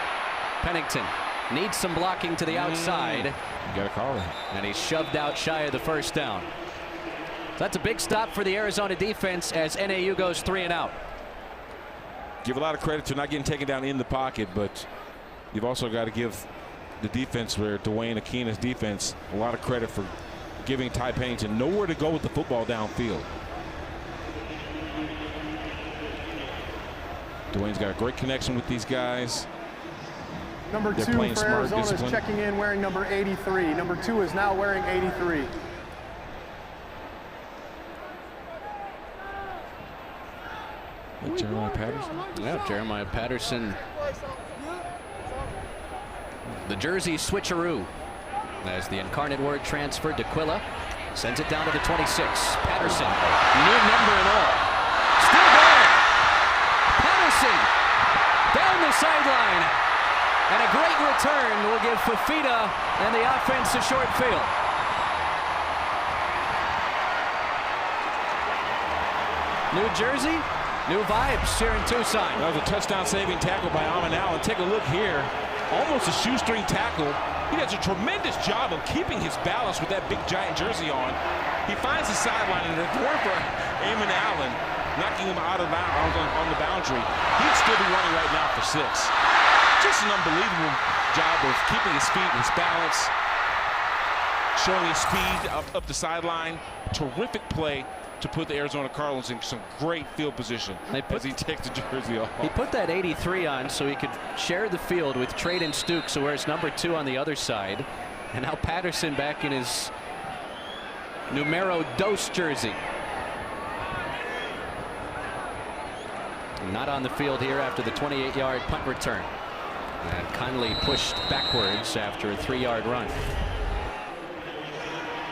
Speaker 1: Pennington needs some blocking to the outside.
Speaker 2: You got to call it.
Speaker 1: And he's shoved out shy of the first down. So that's a big stop for the Arizona defense as NAU goes 3 and out.
Speaker 2: Give a lot of credit to not getting taken down in the pocket, but you've also got to give the defense, where Dwayne Akina's defense, a lot of credit for giving Ty Pennington nowhere to go with the football downfield. Dwayne's got a great connection with these guys.
Speaker 4: Number 2 for Arizona is checking in wearing number 83. Number 2 is now wearing 83.
Speaker 2: Jeremiah Patterson?
Speaker 1: Yeah, Jeremiah Patterson. The jersey switcheroo as the Incarnate Word transferred to Quilla. Sends it down to the 26. Patterson, new number and all. Still there. Patterson down the sideline. And a great return will give Fifita and the offense a short field. New jersey, new vibes here in Tucson.
Speaker 2: That was a touchdown-saving tackle by Amon Allen. Take a look here. Almost a shoestring tackle. He does a tremendous job of keeping his balance with that big giant jersey on. He finds the sideline, and if it weren't for Amon Allen knocking him out of bounds on the boundary, he'd still be running right now for 6. Just an unbelievable job of keeping his feet and his balance, showing his speed up the sideline. Terrific play to put the Arizona Cardinals in some great field position as he takes the jersey off.
Speaker 1: He put that 83 on so he could share the field with Trayden Stukes, who wears number 2 on the other side. And now Patterson back in his numero dos jersey. Not on the field here after the 28-yard punt return. And Conley pushed backwards after a 3-yard run.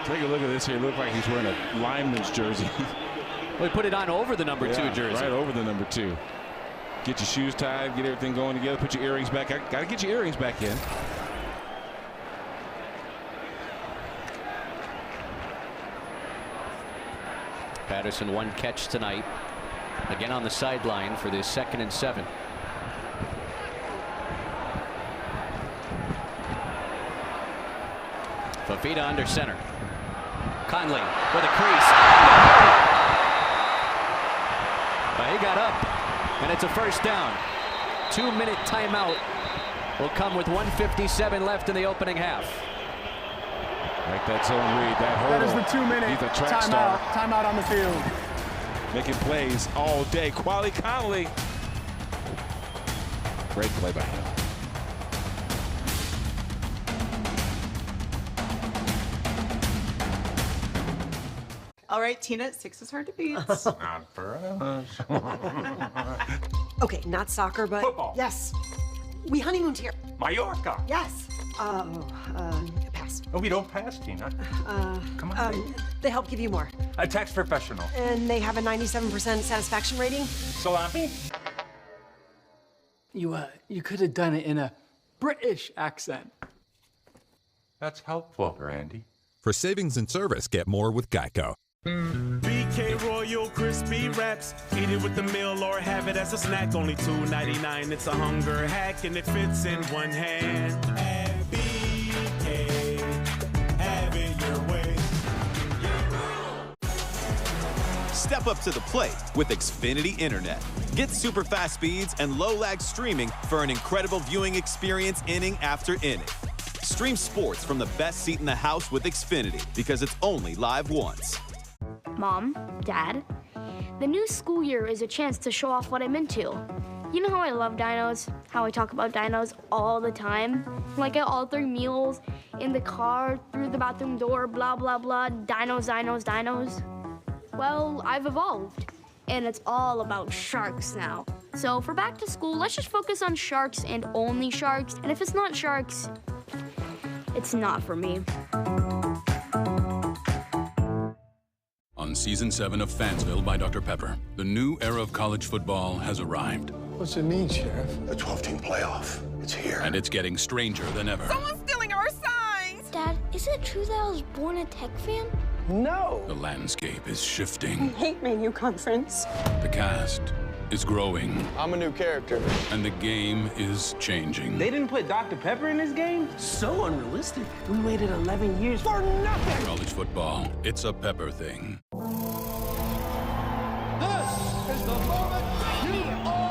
Speaker 2: Take a look at this here. It looks like he's wearing a lineman's jersey.
Speaker 1: Well, he put it on over the number 2 jersey.
Speaker 2: Right over the number 2. Get your shoes tied, get everything going together, put your earrings back. Got to get your earrings back in.
Speaker 1: Patterson 1 catch tonight. Again on the sideline for this 2nd and 7. Fifita under center. Conley with a crease. But he got up, and it's a first down. 2-minute timeout will come with 1:57 left in the opening half.
Speaker 2: Like that zone read, that hurdle.
Speaker 4: That is the 2-minute
Speaker 2: He's a track star.
Speaker 4: Timeout on the field.
Speaker 2: Making plays all day. Quali Conley. Great play by him.
Speaker 23: All right, Tina, 6 is hard to beat.
Speaker 15: Not for us.
Speaker 5: Okay, not soccer, but
Speaker 15: Football.
Speaker 5: yes. We honeymooned here.
Speaker 15: Mallorca.
Speaker 5: Yes. Pass.
Speaker 15: Oh, we don't pass, Tina. Come on.
Speaker 5: They help give you more.
Speaker 15: A tax professional.
Speaker 5: And they have a 97% satisfaction rating.
Speaker 15: Salami.
Speaker 3: You could have done it in a British accent.
Speaker 15: That's helpful, Randy.
Speaker 16: For savings and service, get more with Geico.
Speaker 21: BK Royal Crispy Wraps. Eat it with the meal or have it as a snack. Only $2.99. It's a hunger hack and it fits in one hand. And BK, have it your way.
Speaker 19: Step up to the plate with Xfinity Internet. Get super fast speeds and low lag streaming for an incredible viewing experience inning after inning. Stream sports from the best seat in the house with Xfinity because it's only live once.
Speaker 18: Mom, Dad, the new school year is a chance to show off what I'm into. You know how I love dinos, how I talk about dinos all the time? Like at all 3 meals, in the car, through the bathroom door, blah, blah, blah, dinos, dinos, dinos. Well, I've evolved, and it's all about sharks now. So for back to school, let's just focus on sharks and only sharks, and if it's not sharks, it's not for me.
Speaker 20: On Season 7 of Fansville by Dr. Pepper, the new era of college football has arrived.
Speaker 11: What's it mean, Sheriff? The 12-team playoff. It's here.
Speaker 20: And it's getting stranger than ever.
Speaker 12: Someone's stealing our signs!
Speaker 18: Dad, is it true that I was born a Tech fan?
Speaker 11: No.
Speaker 20: The landscape is
Speaker 23: I
Speaker 20: shifting.
Speaker 23: hate my new conference.
Speaker 20: The cast is growing.
Speaker 11: I'm a new character.
Speaker 20: And the game is changing.
Speaker 3: They didn't put Dr. Pepper in this game? So unrealistic. We waited 11 years for nothing.
Speaker 20: College football, it's a Pepper thing.
Speaker 11: This is the moment you all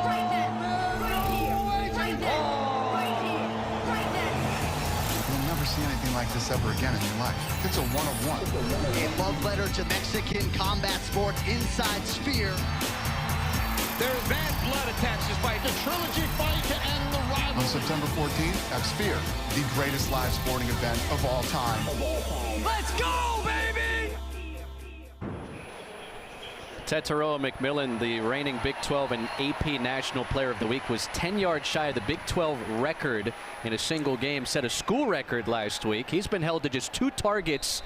Speaker 14: You'll never see anything like this ever again in your life. It's a one-of-one.
Speaker 22: A love letter to Mexican combat sports inside Sphere.
Speaker 11: There's bad blood attached this fight. The trilogy fight to end the rivalry.
Speaker 14: On September 14th at Sphere, the greatest live sporting event of all time.
Speaker 11: Let's go, baby!
Speaker 1: Tetairoa McMillan, the reigning Big 12 and AP National Player of the Week, was 10 yards shy of the Big 12 record in a single game, set a school record last week. He's been held to just 2 targets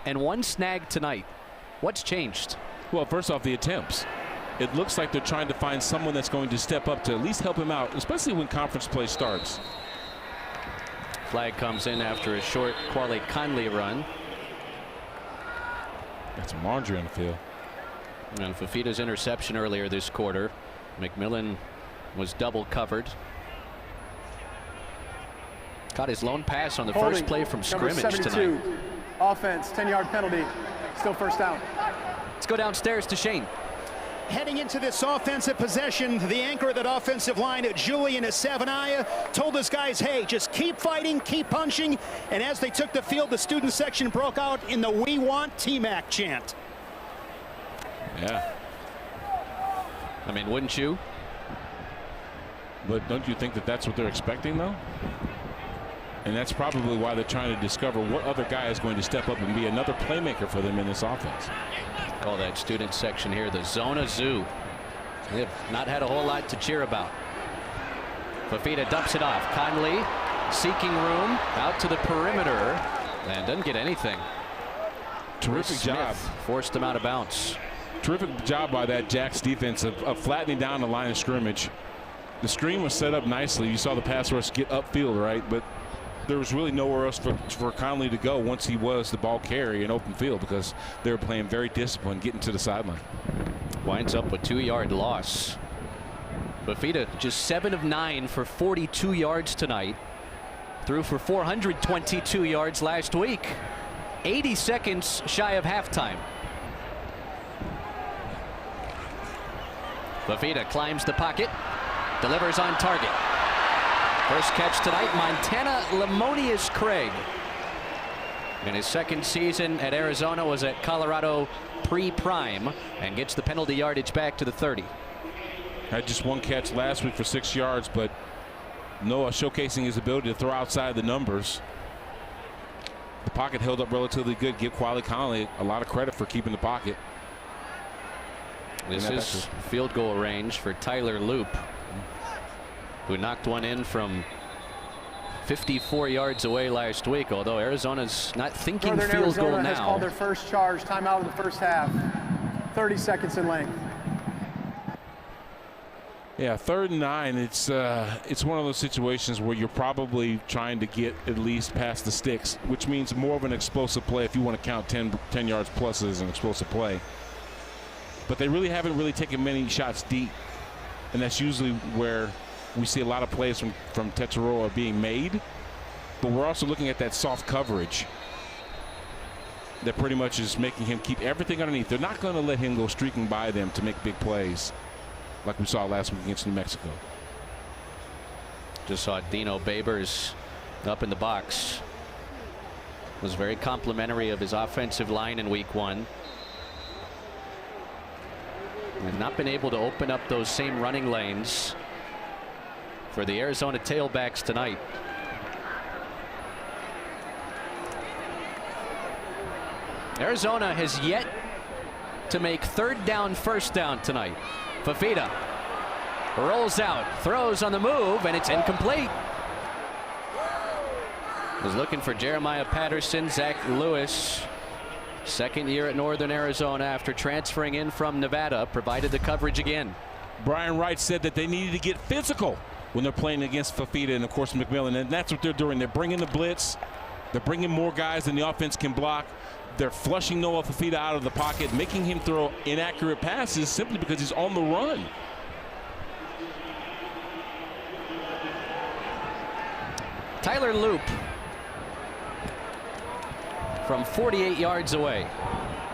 Speaker 1: and 1 snag tonight. What's changed?
Speaker 2: Well, first off, the attempts. It looks like they're trying to find someone that's going to step up to at least help him out, especially when conference play starts.
Speaker 1: Flag comes in after a short Quale Conley run.
Speaker 2: Got some laundry on the field.
Speaker 1: And Fifita's interception earlier this quarter. McMillan was double covered. Caught his lone pass on the first play from scrimmage tonight.
Speaker 4: Offense, 10-yard penalty. Still first down.
Speaker 1: Let's go downstairs to Shane.
Speaker 8: Heading into this offensive possession, the anchor of that offensive line, Julian Savanaya, told his guys, hey, just keep fighting, keep punching. And as they took the field, the student section broke out in the "We Want T-Mac" chant.
Speaker 2: Yeah.
Speaker 1: I mean, wouldn't you?
Speaker 2: But don't you think that that's what they're expecting, though? And that's probably why they're trying to discover what other guy is going to step up and be another playmaker for them in this offense.
Speaker 1: Call that student section here the Zona Zoo. They have not had a whole lot to cheer about. Fifita dumps it off. Conley seeking room out to the perimeter and doesn't get anything.
Speaker 2: Terrific job.
Speaker 1: Forced him out of bounds.
Speaker 2: Terrific job by that Jacks defense of flattening down the line of scrimmage. The screen was set up nicely. You saw the pass rush get upfield, right? But there was really nowhere else for Conley to go once he was the ball carrier in open field because they were playing very disciplined, getting to the sideline.
Speaker 1: Winds up with 2-yard loss. Fifita just 7 of 9 for 42 yards tonight. Threw for 422 yards last week. 80 seconds shy of halftime. Fifita climbs the pocket, delivers on target. First catch tonight, Montana Lemonious Craig. In his second season at Arizona was at Colorado pre-prime and gets the penalty yardage back to the 30.
Speaker 2: Had just 1 catch last week for 6 yards, but Noah showcasing his ability to throw outside the numbers. The pocket held up relatively good. Give Quale Conley a lot of credit for keeping the pocket.
Speaker 1: This is field goal range for Tyler Loop, who knocked one in from 54 yards away last week, although Arizona's not thinking
Speaker 4: Northern
Speaker 1: field
Speaker 4: Arizona
Speaker 1: goal
Speaker 4: has
Speaker 1: now.
Speaker 4: called their first charge, timeout in the first half. 30 seconds in length.
Speaker 2: Yeah, 3rd and 9. It's one of those situations where you're probably trying to get at least past the sticks, which means more of an explosive play if you want to count 10 yards plus as an explosive play. But they really haven't taken many shots deep, and that's usually where we see a lot of plays from Tetairoa being made. But we're also looking at that soft coverage that pretty much is making him keep everything underneath. They're not going to let him go streaking by them to make big plays like we saw last week against New Mexico.
Speaker 1: Just saw Dino Babers up in the box. Was very complimentary of his offensive line in week 1. Has not been able to open up those same running lanes for the Arizona tailbacks tonight. Arizona has yet to make 3rd down, 1st down tonight. Fifita rolls out, throws on the move, and it's incomplete. Was looking for Jeremiah Patterson. Zach Lewis, 2nd year at Northern Arizona after transferring in from Nevada, provided the coverage again.
Speaker 2: Brian Wright said that they needed to get physical when they're playing against Fifita and, of course, McMillan, and that's what they're doing. They're bringing the blitz. They're bringing more guys than the offense can block. They're flushing Noah Fifita out of the pocket, making him throw inaccurate passes simply because he's on the run.
Speaker 1: Tyler Loop from 48 yards away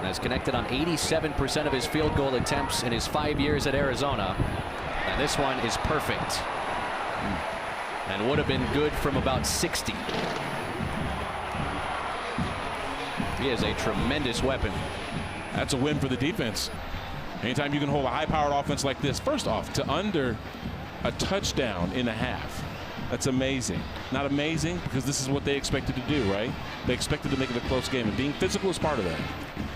Speaker 1: has connected on 87% of his field goal attempts in his 5 years at Arizona. And this one is perfect and would have been good from about 60. He is a tremendous weapon.
Speaker 2: That's a win for the defense. Anytime you can hold a high-powered offense like this, first off, to under a touchdown in a half, that's amazing. Not amazing because this is what they expected to do, right? They expected to make it a close game, and being physical is part of that.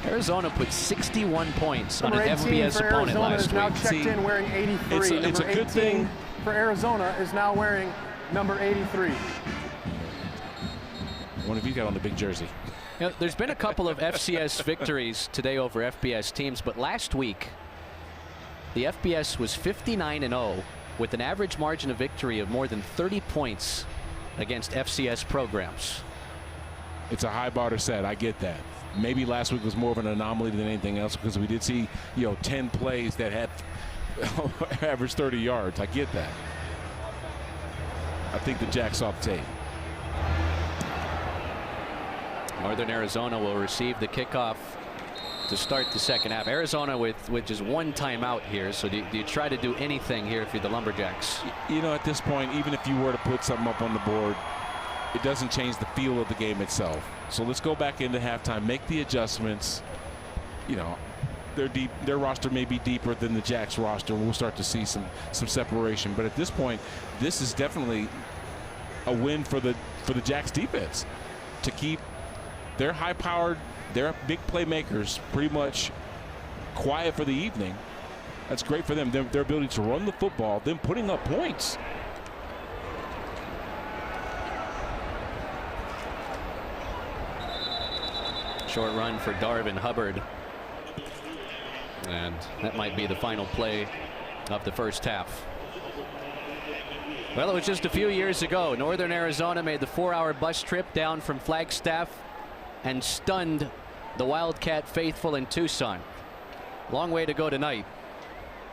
Speaker 1: Arizona put 61 points on
Speaker 4: Number
Speaker 1: an
Speaker 4: 18
Speaker 1: FBS
Speaker 4: for
Speaker 1: opponent
Speaker 4: Arizona
Speaker 1: last
Speaker 4: is now
Speaker 1: week.
Speaker 4: checked in wearing 83.
Speaker 2: It's a
Speaker 4: Number
Speaker 2: good
Speaker 4: 18
Speaker 2: thing.
Speaker 4: for Arizona is now wearing number 83.
Speaker 2: I wonder if he got on the big jersey.
Speaker 1: You know, there's been a couple of FCS victories today over FBS teams, but last week the FBS was 59-0 with an average margin of victory of more than 30 points against FCS programs.
Speaker 2: It's a high bar to set. I get that. Maybe last week was more of an anomaly than anything else because we did see, 10 plays that had average 30 yards. I get that. I think the Jacks off tape.
Speaker 1: Northern Arizona will receive the kickoff to start the second half. Arizona with just one timeout here. So do you try to do anything here if you're the Lumberjacks?
Speaker 2: At this point, even if you were to put something up on the board, it doesn't change the feel of the game itself. So let's go back into halftime, make the adjustments. Their roster may be deeper than the Jacks roster. We'll start to see some separation. But at this point, this is definitely a win for the Jacks defense to keep their high-powered, their big playmakers pretty much quiet for the evening. That's great for them. Their ability to run the football, them putting up points.
Speaker 1: Short run for Darvin Hubbard. And that might be the final play of the first half. Well, it was just a few years ago. Northern Arizona made the 4-hour bus trip down from Flagstaff and stunned the Wildcat faithful in Tucson. Long way to go tonight.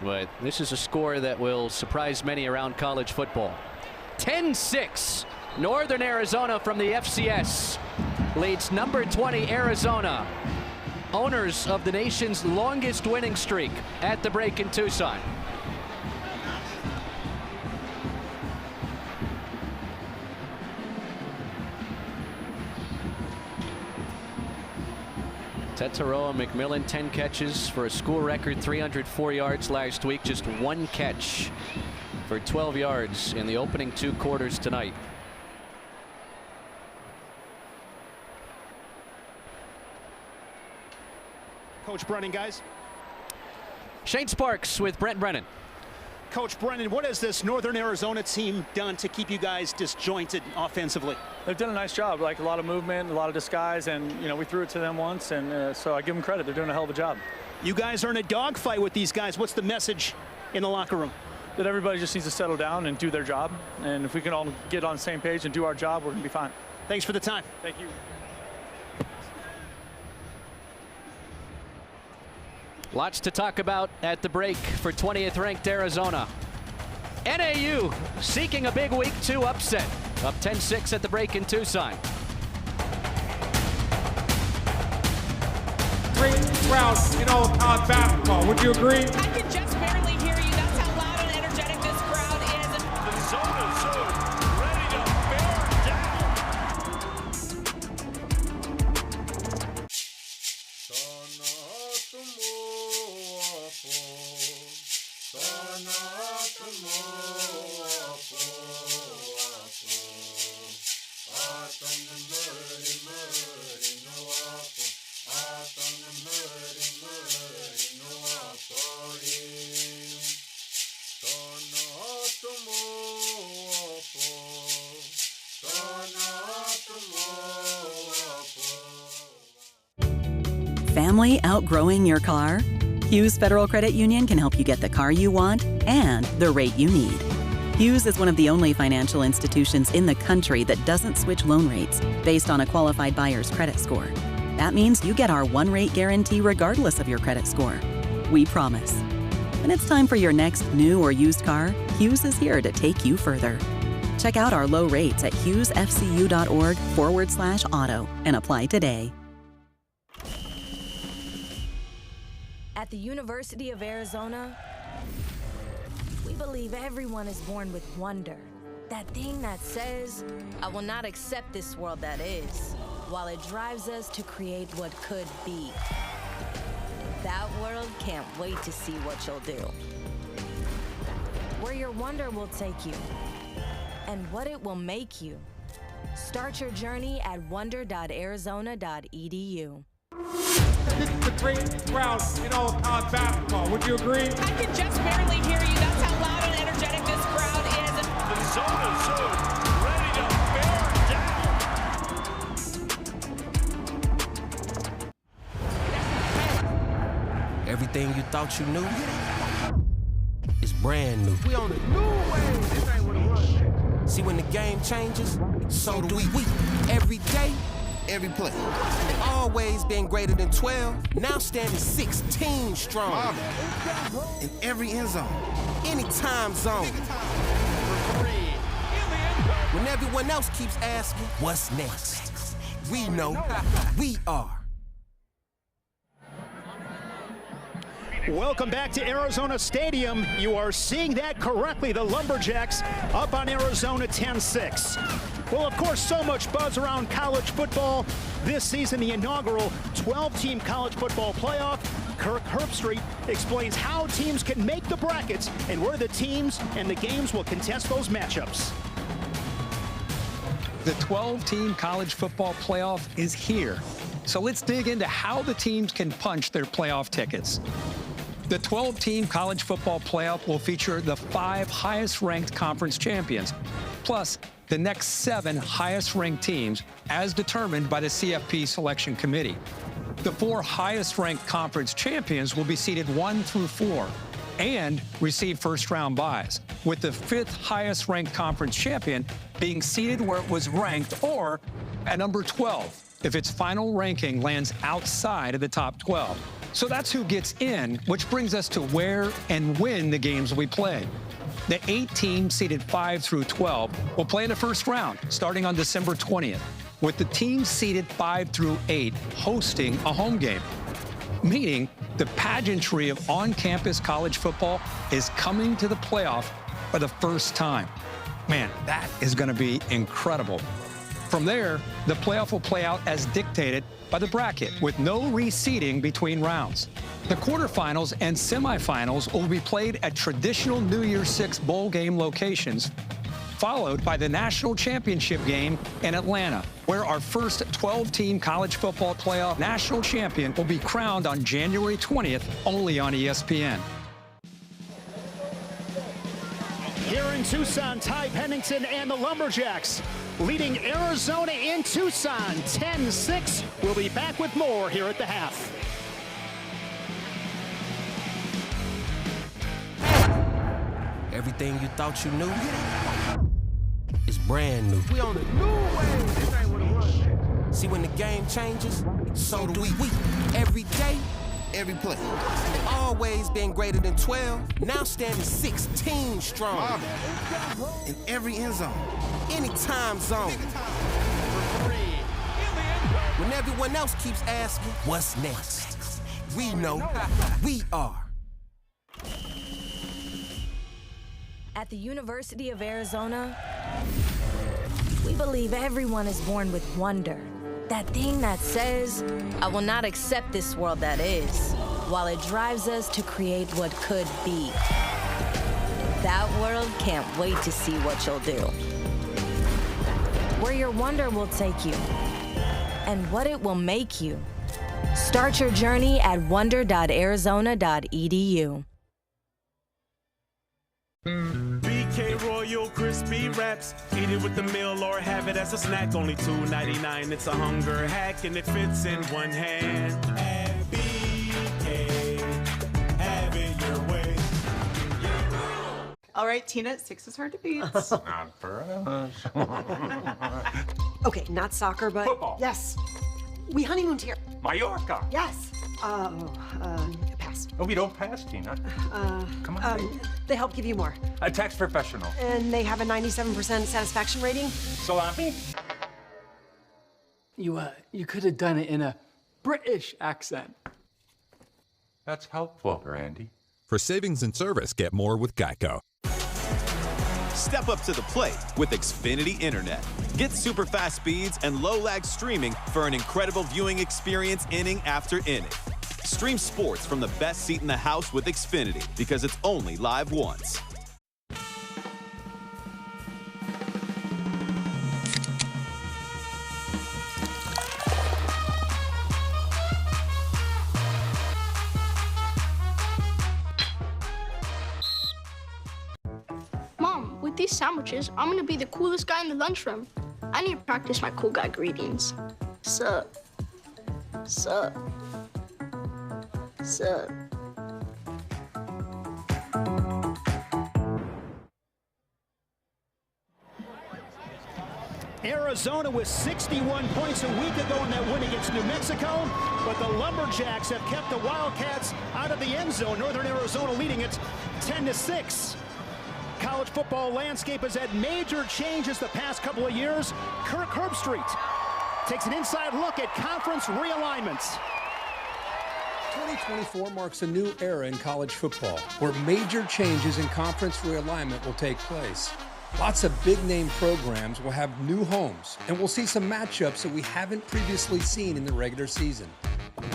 Speaker 1: But this is a score that will surprise many around college football. 10-6. Northern Arizona from the FCS leads number 20 Arizona, owners of the nation's longest winning streak, at the break in Tucson. Tetaroa McMillan, 10 catches for a school record 304 yards last week. Just one catch for 12 yards in the opening 2 quarters tonight.
Speaker 8: Coach Brennan, guys.
Speaker 1: Shane Sparks with Brent Brennan.
Speaker 8: Coach Brennan, what has this Northern Arizona team done to keep you guys disjointed offensively?
Speaker 7: They've done a nice job, like a lot of movement, a lot of disguise, and we threw it to them once, and so I give them credit. They're doing a hell of a job.
Speaker 8: You guys are in a dogfight with these guys. What's the message in the locker room?
Speaker 7: That everybody just needs to settle down and do their job, and if we can all get on the same page and do our job, we're going to be fine.
Speaker 8: Thanks for the time.
Speaker 7: Thank you.
Speaker 1: Lots to talk about at the break for 20th ranked Arizona. NAU seeking a big week 2 upset. Up 10-6 at the break in Tucson.
Speaker 10: Great crowd in all college basketball. Would you agree?
Speaker 12: I can just barely hear you. That's how loud and energetic this crowd is.
Speaker 21: Arizona zone ready to bear down.
Speaker 13: Family outgrowing your car? Hughes Federal Credit Union can help you get the car you want and the rate you need. Hughes is one of the only financial institutions in the country that doesn't switch loan rates based on a qualified buyer's credit score. That means you get our one-rate guarantee regardless of your credit score. We promise. When it's time for your next new or used car, Hughes is here to take you further. Check out our low rates at hughesfcu.org/auto and apply today.
Speaker 24: At the University of Arizona, we believe everyone is born with wonder. That thing that says, I will not accept this world that is, while it drives us to create what could be. That world can't wait to see what you'll do. Where your wonder will take you, and what it will make you. Start your journey at wonder.arizona.edu.
Speaker 10: great crowd in all of college basketball. Would you agree?
Speaker 12: I can just barely hear you. That's how loud and energetic this crowd is.
Speaker 21: The Zona Zone, ready to bear down.
Speaker 3: Everything you thought you knew is brand new.
Speaker 11: We on a new wave. This ain't what it was.
Speaker 3: See, when the game changes, so do we. Every day, every play. Always been greater than 12, now standing 16 strong. In every end zone, any time zone. When everyone else keeps asking, what's next? We know, we are.
Speaker 8: Welcome back to Arizona Stadium. You are seeing that correctly. The Lumberjacks up on Arizona 10-6. Well, of course, so much buzz around college football. This season, the inaugural 12-team college football playoff. Kirk Herbstreit explains how teams can make the brackets and where the teams and the games will contest those matchups.
Speaker 5: The 12-team college football playoff is here. So let's dig into how the teams can punch their playoff tickets. The 12-team college football playoff will feature the 5 highest-ranked conference champions, plus the next 7 highest-ranked teams as determined by the CFP selection committee. The 4 highest-ranked conference champions will be seeded 1 through 4 and receive first-round byes, with the 5th highest-ranked conference champion being seeded where it was ranked or at number 12 if its final ranking lands outside of the top 12. So that's who gets in, which brings us to where and when the games will be played. The 8 teams seeded 5 through 12 will play in the first round starting on December 20th, with the teams seeded 5 through 8 hosting a home game, meaning the pageantry of on-campus college football is coming to the playoff for the first time. Man, that is going to be incredible. From there, the playoff will play out as dictated by the bracket, with no reseeding between rounds. The quarterfinals and semifinals will be played at traditional New Year's Six bowl game locations, followed by the national championship game in Atlanta, where our first 12-team college football playoff national champion will be crowned on January 20th, only on ESPN.
Speaker 8: Here in Tucson, Ty Pennington and the Lumberjacks leading Arizona in Tucson 10-6. We'll be back with more here at the half.
Speaker 3: Everything you thought you knew is brand new.
Speaker 11: We on a new wave. This ain't what it was.
Speaker 3: See, when the game changes, so do we. Every day, every play. Always been greater than 12, now standing 16 strong. In every end zone, any time zone. When everyone else keeps asking, what's next? We know, we are.
Speaker 24: At the University of Arizona, we believe everyone is born with wonder. That thing that says, I will not accept this world that is, while it drives us to create what could be. That world can't wait to see what you'll do. Where your wonder will take you, and what it will make you. Start your journey at wonder.arizona.edu.
Speaker 21: BK Royal Crispy Wraps. Eat it with the meal or have it as a snack. Only $2.99. It's a hunger hack and it fits in one hand. At BK, have it your way.
Speaker 23: All right, Tina, 6 is hard to beat.
Speaker 15: Not for us.
Speaker 6: Okay, not soccer, but
Speaker 15: Football.
Speaker 6: Yes. We honeymooned here.
Speaker 15: Mallorca.
Speaker 6: Yes. Pass.
Speaker 15: Oh, we don't pass, Tina. Come on.
Speaker 6: They help give you more.
Speaker 15: A tax professional.
Speaker 6: And they have a 97% satisfaction rating.
Speaker 15: Salami.
Speaker 9: You could have done it in a British accent.
Speaker 15: That's helpful, Randy.
Speaker 16: For savings and service, get more with Geico.
Speaker 19: Step up to the plate with Xfinity Internet. Get super fast speeds and low lag streaming for an incredible viewing experience inning after inning. Stream sports from the best seat in the house with Xfinity because it's only live once.
Speaker 17: with these sandwiches, I'm gonna be the coolest guy in the lunchroom. I need to practice my cool guy greetings. Sup. Sup. Sup.
Speaker 8: Arizona was 61 points a week ago in that win against New Mexico, but the Lumberjacks have kept the Wildcats out of the end zone. Northern Arizona leading it 10-6. College football landscape has had major changes the past couple of years. Kirk Herbstreit takes an inside look at conference realignments.
Speaker 5: 2024 marks a new era in college football, where major changes in conference realignment will take place. Lots of big-name programs will have new homes, and we'll see some matchups that we haven't previously seen in the regular season.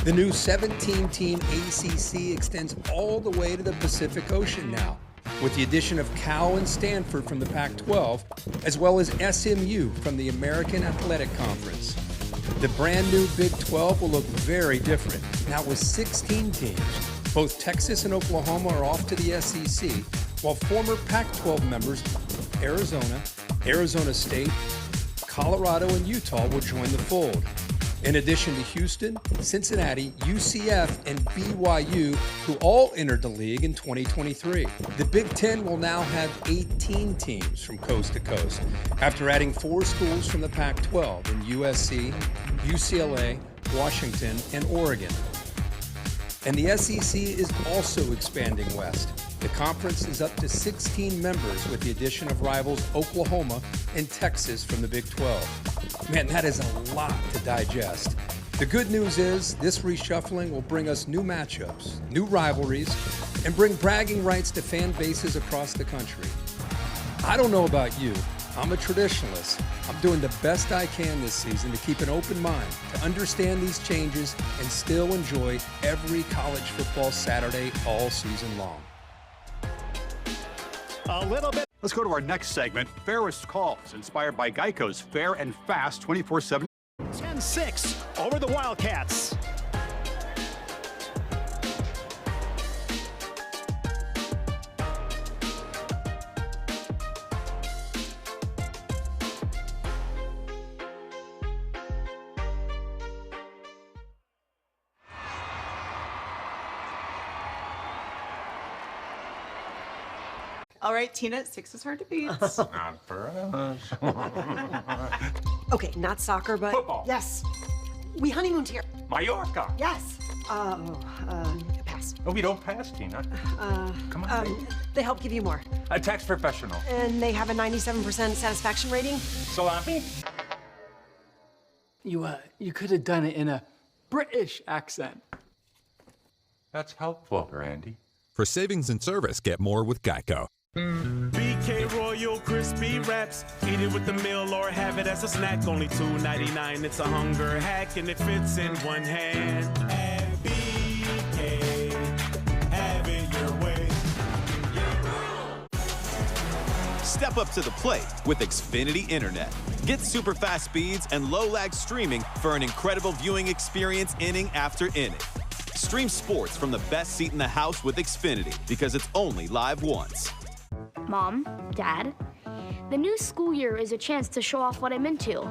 Speaker 5: The new 17-team ACC extends all the way to the Pacific Ocean now, with the addition of Cal and Stanford from the Pac-12, as well as SMU from the American Athletic Conference. The brand new Big 12 will look very different, now with 16 teams. Both Texas and Oklahoma are off to the SEC, while former Pac-12 members Arizona, Arizona State, Colorado, and Utah will join the fold. In addition to Houston, Cincinnati, UCF, and BYU, who all entered the league in 2023. The Big Ten will now have 18 teams from coast to coast, after adding 4 schools from the Pac-12 in USC, UCLA, Washington, and Oregon. And the SEC is also expanding west. The conference is up to 16 members with the addition of rivals Oklahoma and Texas from the Big 12. Man, that is a lot to digest. The good news is this reshuffling will bring us new matchups, new rivalries, and bring bragging rights to fan bases across the country. I don't know about you. I'm a traditionalist. I'm doing the best I can this season to keep an open mind, to understand these changes, and still enjoy every college football Saturday all season long.
Speaker 8: A little bit.
Speaker 18: Let's go to our next segment, Fairest Calls, inspired by Geico's Fair and Fast 24/7.
Speaker 8: 10-6 over the Wildcats.
Speaker 23: All right, Tina, 6 is hard to beat.
Speaker 15: Not for us.
Speaker 6: Okay, not soccer, but
Speaker 15: Football.
Speaker 6: Yes. We honeymooned here.
Speaker 15: Mallorca.
Speaker 6: Yes. Pass.
Speaker 15: Oh, we don't pass, Tina. Come on.
Speaker 6: They help give you more.
Speaker 15: A tax professional.
Speaker 6: And they have a 97% satisfaction rating.
Speaker 15: Salami.
Speaker 9: You could have done it in a British accent.
Speaker 15: That's helpful, Randy.
Speaker 16: For savings and service, get more with Geico.
Speaker 21: BK Royal Crispy Wraps. Eat it with the meal or have it as a snack. Only $2.99. It's a hunger hack and it fits in one hand. At BK, have it your way.
Speaker 19: Step up to the plate with Xfinity Internet. Get super fast speeds and low lag streaming for an incredible viewing experience inning after inning. Stream sports from the best seat in the house with Xfinity because it's only live once.
Speaker 17: Mom, Dad, the new school year is a chance to show off what I'm into.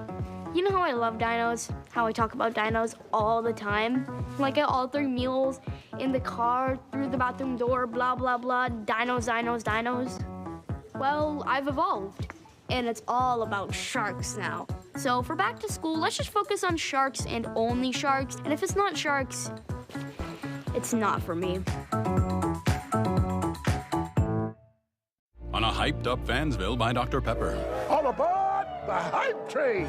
Speaker 17: You know how I love dinos? How I talk about dinos all the time? Like at all 3 meals, in the car, through the bathroom door, blah, blah, blah, dinos, dinos, dinos. Well, I've evolved, and it's all about sharks now. So for back to school, let's just focus on sharks and only sharks. And if it's not sharks, it's not for me.
Speaker 20: On a hyped-up Fansville by Dr. Pepper.
Speaker 11: All aboard the hype train.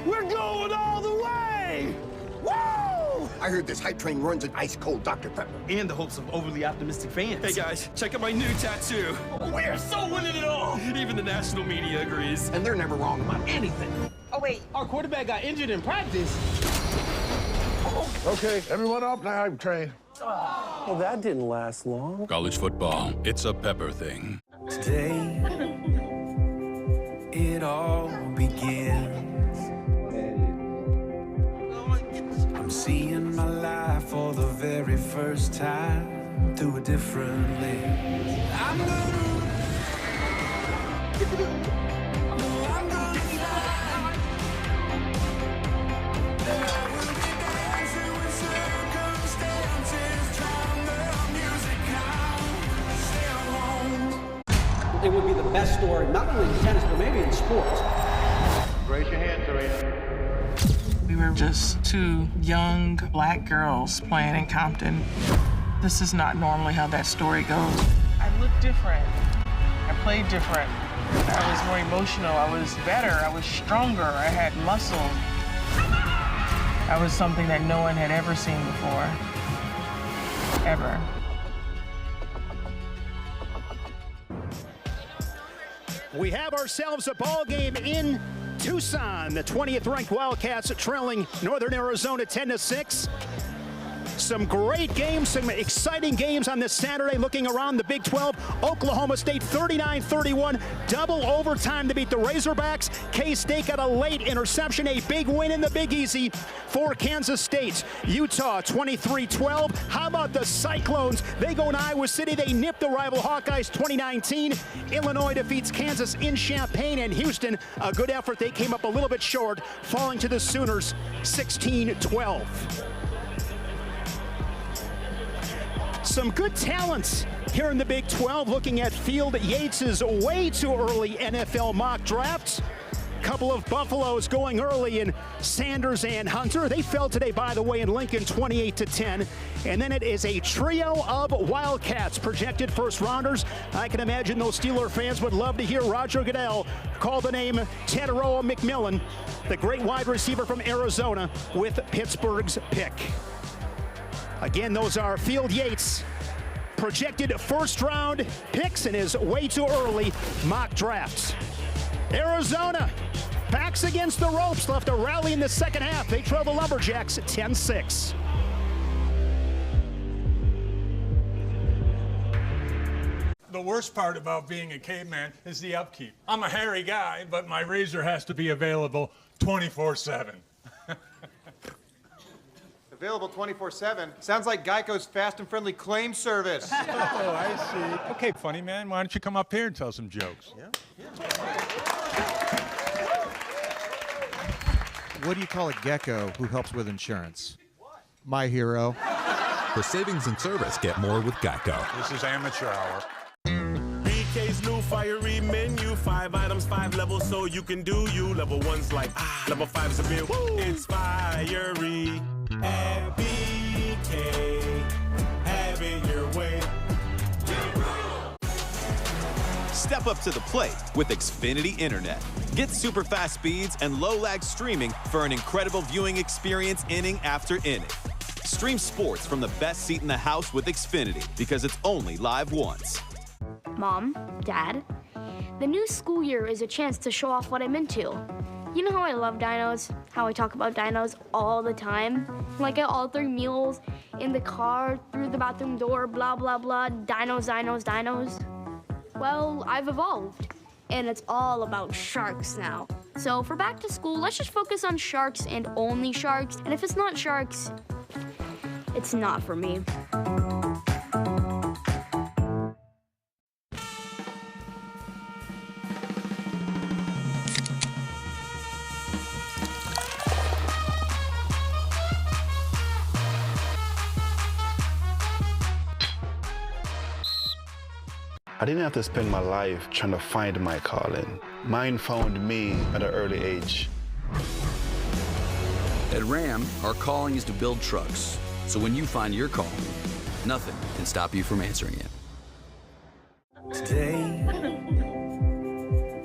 Speaker 11: We're going all the way. Woo! I heard this hype train runs an ice-cold Dr. Pepper.
Speaker 22: And the hopes of overly optimistic fans. Hey guys, check out my new tattoo. We're so winning it all. Even the national media agrees.
Speaker 11: And they're never wrong about anything.
Speaker 22: Oh wait, our quarterback got injured in practice.
Speaker 11: Okay, everyone off the hype train.
Speaker 22: Well, that didn't last long.
Speaker 20: College football, it's a Pepper thing.
Speaker 25: Today, it all begins. I'm seeing my life for the very first time through a different lens. I'm gonna
Speaker 1: It would be the best story, not only in tennis, but maybe in sports.
Speaker 2: Raise your hand, Serena.
Speaker 4: We were just two young black girls playing in Compton. This is not normally how that story goes. I looked different. I played different. I was more emotional. I was better. I was stronger. I had muscle. I was something that no one had ever seen before. Ever.
Speaker 8: We have ourselves a ball game in Tucson. The 20th ranked Wildcats trailing Northern Arizona 10-6. Some great games, some exciting games on this Saturday. Looking around the Big 12, Oklahoma State 39-31, double overtime to beat the Razorbacks. K-State got a late interception, a big win in the Big Easy for Kansas State. Utah 23-12. How about the Cyclones? They go to Iowa City. They nip the rival Hawkeyes 2019. Illinois defeats Kansas in Champaign, and Houston, a good effort. They came up a little bit short, falling to the Sooners 16-12. Some good talents here in the Big 12. Looking at Field Yates's way too early NFL mock draft. Couple of Buffaloes going early in Sanders and Hunter. They fell today, by the way, in Lincoln 28-10. And then it is a trio of Wildcats projected first rounders. I can imagine those Steeler fans would love to hear Roger Goodell call the name Teteroa McMillan, the great wide receiver from Arizona, with Pittsburgh's pick. Again, those are Field Yates projected first round picks in his way too early mock drafts. Arizona backs against the ropes, left a rally in the second half. They trail the Lumberjacks 10-6.
Speaker 10: The worst part about being a caveman is the upkeep. I'm a hairy guy, but my razor has to be available 24/7.
Speaker 2: Available 24/7. Sounds like Geico's fast and friendly claim service.
Speaker 10: Oh, I see. Okay, funny man, why don't you come up here and tell some jokes?
Speaker 7: What do you call a gecko who helps with insurance? My hero.
Speaker 16: For savings and service, get more with Geico.
Speaker 10: This is amateur hour.
Speaker 21: BK's new fiery menu, 5 items, 5 levels, so you can do you. Level 1's like, level 5's a bit, woo. It's fiery at BK. Have it your way.
Speaker 19: Step up to the plate with Xfinity Internet. Get super fast speeds and low lag streaming for an incredible viewing experience inning after inning. Stream sports from the best seat in the house with Xfinity because it's only live once.
Speaker 17: Mom, Dad, the new school year is a chance to show off what I'm into. You know how I love dinos, how I talk about dinos all the time? Like at all 3 meals, in the car, through the bathroom door, blah, blah, blah, dinos, dinos, dinos. Well, I've evolved, and it's all about sharks now. So for back to school, let's just focus on sharks and only sharks, and if it's not sharks, it's not for me.
Speaker 14: I didn't have to spend my life trying to find my calling. Mine found me at an early age.
Speaker 26: At Ram, our calling is to build trucks. So when you find your calling, nothing can stop you from answering it.
Speaker 25: Today,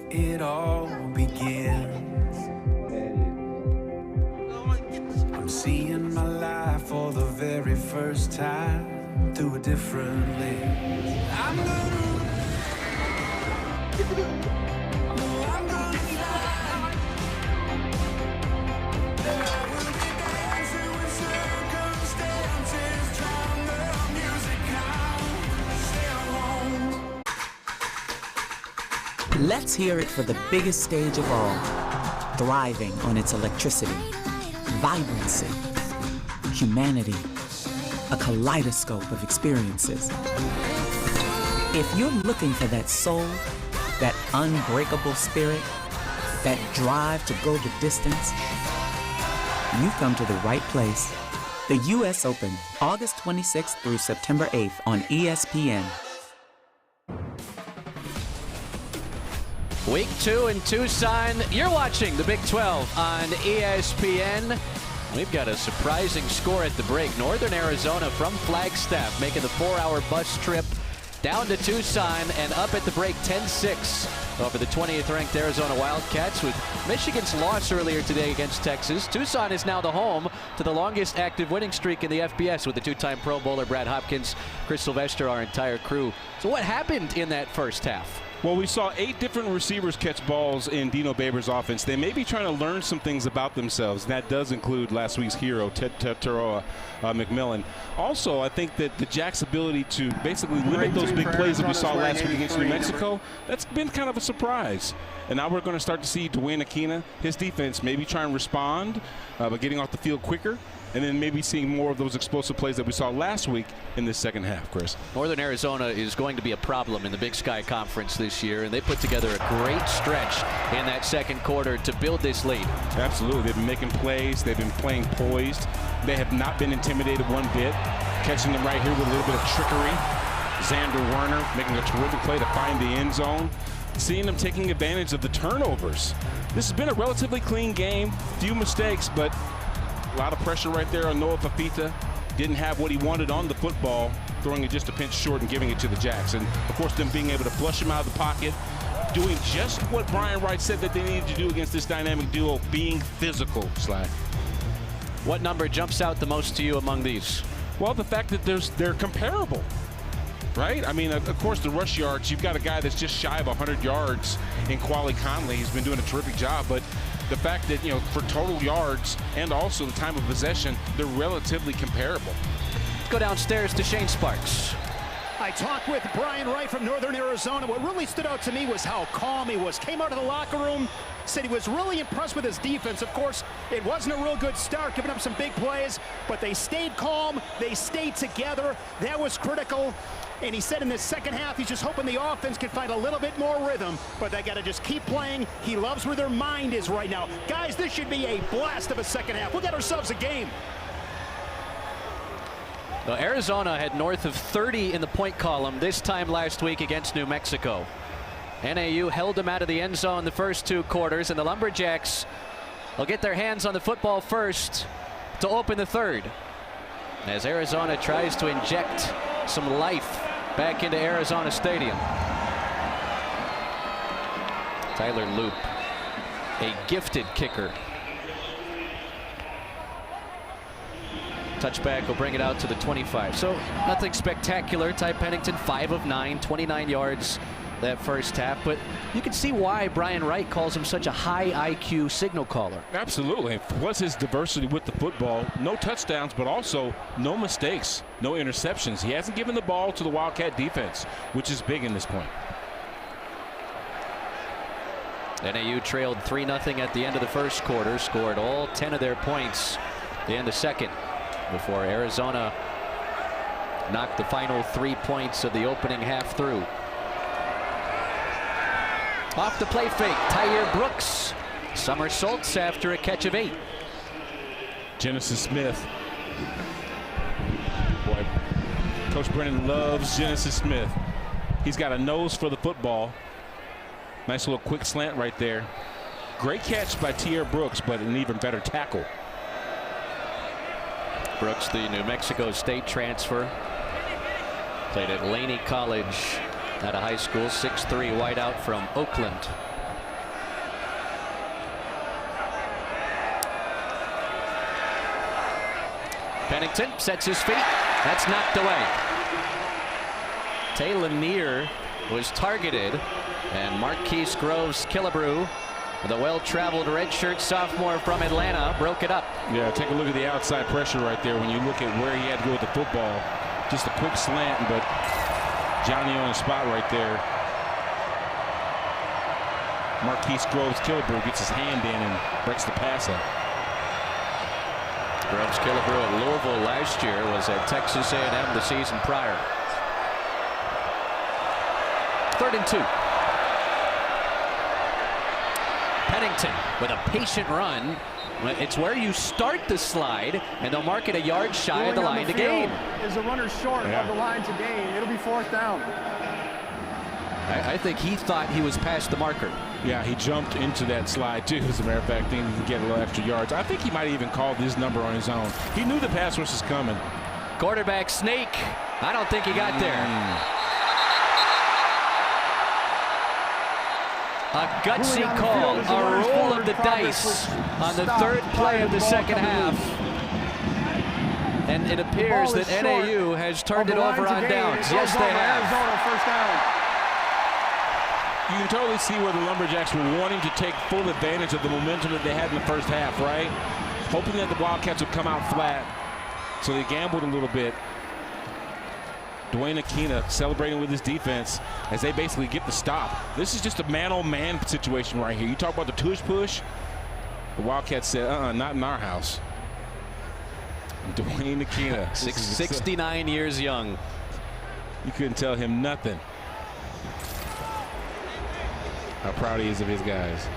Speaker 25: it all begins. I'm seeing my life for the very first time through a different lens. I'm gonna
Speaker 27: Let's hear it for the biggest stage of all, thriving on its electricity, vibrancy, humanity, a kaleidoscope of experiences. If you're looking for that soul, that unbreakable spirit, that drive to go the distance, you've come to the right place. The U.S. Open, August 26th through September 8th on ESPN.
Speaker 3: Week 2 in Tucson. You're watching the Big 12 on ESPN. We've got a surprising score at the break. Northern Arizona from Flagstaff making the 4-hour bus trip down to Tucson and up at the break 10-6 over the 20th ranked Arizona Wildcats. With Michigan's loss earlier today against Texas, Tucson is now the home to the longest active winning streak in the FBS with the two-time Pro Bowler Brad Hopkins, Chris Sylvester, our entire crew. So what happened in that first half?
Speaker 5: Well, we saw 8 different receivers catch balls in Dino Babers' offense. They may be trying to learn some things about themselves. That does include last week's hero, Teteroa McMillan. Also, I think that the Jacks' ability to basically limit those big plays that we saw last week against New Mexico, that's been kind of a surprise. And now we're going to start to see Dwayne Aquina, his defense, maybe try and respond by getting off the field quicker, and then maybe seeing more of those explosive plays that we saw last week in this second half, Chris.
Speaker 3: Northern Arizona is going to be a problem in the Big Sky Conference this year, and they put together a great stretch in that second quarter to build this lead.
Speaker 5: Absolutely. They've been making plays. They've been playing poised. They have not been intimidated one bit. Catching them right here with a little bit of trickery. Xander Werner making a terrific play to find the end zone. Seeing them taking advantage of the turnovers. This has been a relatively clean game. Few mistakes, but a lot of pressure right there on Noah Fafita. Didn't have what he wanted on the football, throwing it just a pinch short and giving it to the Jacks. And, of course, them being able to flush him out of the pocket, doing just what Brian Wright said that they needed to do against this dynamic duo, being physical, Sly.
Speaker 3: What number jumps out the most to you among these?
Speaker 5: Well, the fact that they're comparable, right? I mean, of course, the rush yards, you've got a guy that's just shy of 100 yards in Quali Conley. He's been doing a terrific job, but the fact that, you know, for total yards and also the time of possession, they're relatively comparable.
Speaker 3: Let's go downstairs to Shane Sparks.
Speaker 8: I talked with Brian Wright from Northern Arizona. What really stood out to me was how calm he was. Came out of the locker room, said he was really impressed with his defense. Of course, it wasn't a real good start, giving up some big plays, but they stayed calm, they stayed together. That was critical. And he said in this second half, he's just hoping the offense can find a little bit more rhythm, but they got to just keep playing. He loves where their mind is right now. Guys, this should be a blast of a second half. We got ourselves a game.
Speaker 3: Well, Arizona had north of 30 in the point column this time last week against New Mexico. NAU held them out of the end zone the first 2 quarters, and the Lumberjacks will get their hands on the football first to open the third, as Arizona tries to inject some life back into Arizona Stadium. Tyler Loop, a gifted kicker. Touchback will bring it out to the 25. So nothing spectacular. Ty Pennington, 5 of 9, 29 yards that first half, but you can see why Brian Wright calls him such a high IQ signal caller.
Speaker 5: Absolutely. Plus his diversity with the football. No touchdowns, but also no mistakes, no interceptions. He hasn't given the ball to the Wildcat defense, which is big in this point.
Speaker 3: NAU trailed 3-0 at the end of the first quarter, scored all 10 of their points at the end of the second before Arizona knocked the final 3 points of the opening half through. Off the play fake, Tyre Brooks somersaults after a catch of 8.
Speaker 5: Genesis Smith. Boy, Coach Brennan loves Genesis Smith. He's got a nose for the football. Nice little quick slant right there. Great catch by Tyre Brooks, but an even better tackle.
Speaker 3: Brooks, the New Mexico State transfer, played at Laney College out of high school, 6'3" wideout from Oakland. Pennington sets his feet. That's knocked away. Taylor Neer was targeted, and Marquise Groves Killebrew, the well-traveled redshirt sophomore from Atlanta, broke it up.
Speaker 5: Yeah, take a look at the outside pressure right there when you look at where he had to go with the football. Just a quick slant, but Johnny on the spot right there. Marquise Groves Killebrew gets his hand in and breaks the pass up.
Speaker 3: Groves Killebrew at Louisville last year, was at Texas A&M the season prior. 3rd and 2. Bennington with a patient run. It's where you start the slide, and they'll mark it a yard shy of the line to gain.
Speaker 6: Is the runner short of the line to gain? It'll be 4th down.
Speaker 3: I think he thought he was past the marker.
Speaker 5: Yeah, he jumped into that slide too. As a matter of fact, thinking he can get a little extra yards. I think he might even called his number on his own. He knew the pass rush was coming.
Speaker 3: Quarterback sneak. I don't think he got there. A gutsy call, a roll of the dice on the 3rd play of the 2nd half. And it appears that NAU has turned it over on downs. Yes, they have.
Speaker 6: First down.
Speaker 5: You can totally see where the Lumberjacks were wanting to take full advantage of the momentum that they had in the first half, right? Hoping that the Wildcats would come out flat. So they gambled a little bit. Dwayne Aquina celebrating with his defense as they basically get the stop. This is just a man-on-man situation right here. You talk about the tush push. The Wildcats said, not in our house. Dwayne Aquina.
Speaker 3: 69 years young.
Speaker 5: You couldn't tell him nothing. How proud he is of his guys.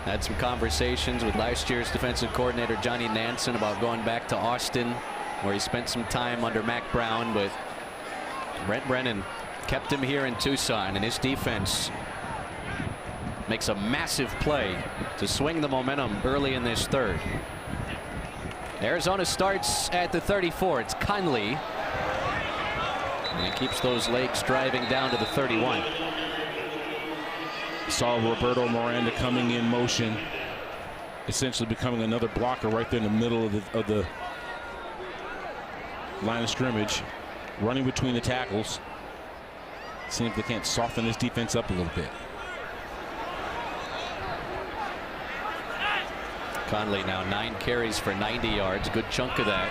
Speaker 3: Had some conversations with last year's defensive coordinator Johnny Nansen about going back to Austin, where he spent some time under Mack Brown, but Brent Brennan kept him here in Tucson, and his defense makes a massive play to swing the momentum early in this 3rd. Arizona starts at the 34. It's Conley, and he keeps those legs driving down to the 31.
Speaker 5: Saw Roberto Miranda coming in motion, essentially becoming another blocker right there in the middle of the line of scrimmage, running between the tackles. Seeing if they can't soften this defense up a little bit.
Speaker 3: Conley now 9 carries for 90 yards, good chunk of that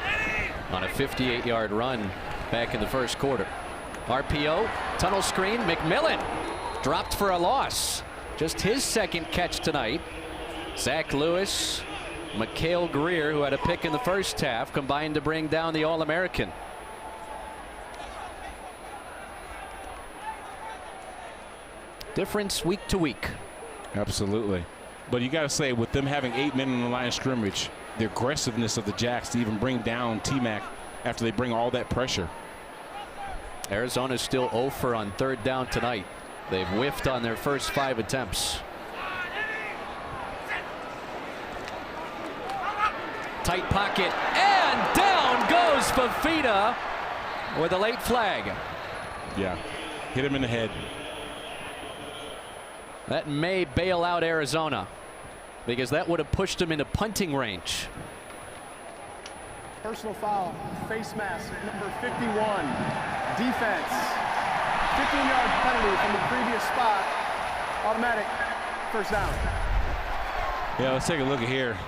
Speaker 3: on a 58-yard run back in the 1st quarter. RPO, tunnel screen, McMillan dropped for a loss. Just his 2nd catch tonight. Zach Lewis, Mikhail Greer, who had a pick in the 1st half, combined to bring down the All-American. Difference week to week.
Speaker 5: Absolutely. But you got to say, with them having 8 men in the line of scrimmage, the aggressiveness of the Jacks to even bring down T-Mac after they bring all that pressure.
Speaker 3: Arizona's still 0 for on 3rd down tonight. They've whiffed on their first 5 attempts. Tight pocket, and down goes Fafita with a late flag.
Speaker 5: Yeah, hit him in the head.
Speaker 3: That may bail out Arizona, because that would have pushed him into punting range.
Speaker 6: Personal foul, face mask, number 51. Defense. 15-yard penalty from the previous spot. Automatic 1st down.
Speaker 5: Yeah, let's take a look at here.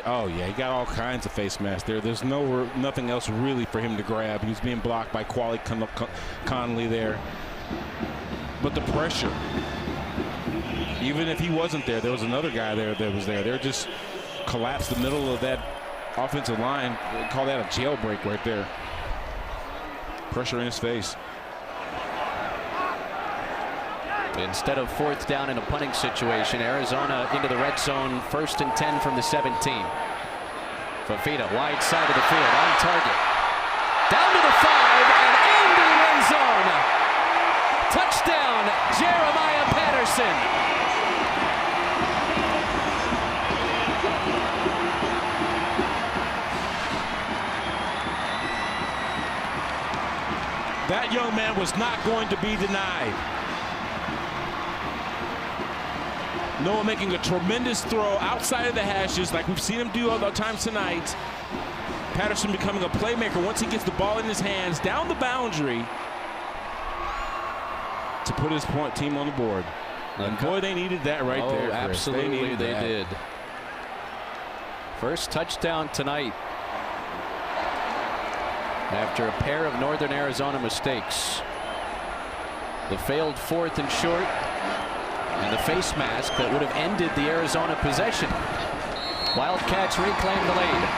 Speaker 5: Oh yeah, he got all kinds of face masks there. There's nothing else really for him to grab. He was being blocked by Quali Conley there. But the pressure, even if he wasn't there, there was another guy there that was there. They're just collapsed the middle of that offensive line. They call that a jailbreak right there. Pressure in his face.
Speaker 3: Instead of 4th down in a punting situation, Arizona into the red zone, 1st and 10 from the 17. Fafita, wide side of the field, on target. Down to the 5 and in the end zone. Touchdown, Jeremiah Patterson.
Speaker 5: That young man was not going to be denied. Noah making a tremendous throw outside of the hashes like we've seen him do other times tonight. Patterson becoming a playmaker once he gets the ball in his hands down the boundary to put his team on the board. And boy, they needed that right there, Chris.
Speaker 3: Absolutely, they did. First touchdown tonight after a pair of Northern Arizona mistakes. The failed 4th and short, and the face mask that would have ended the Arizona possession. Wildcats reclaim the lead.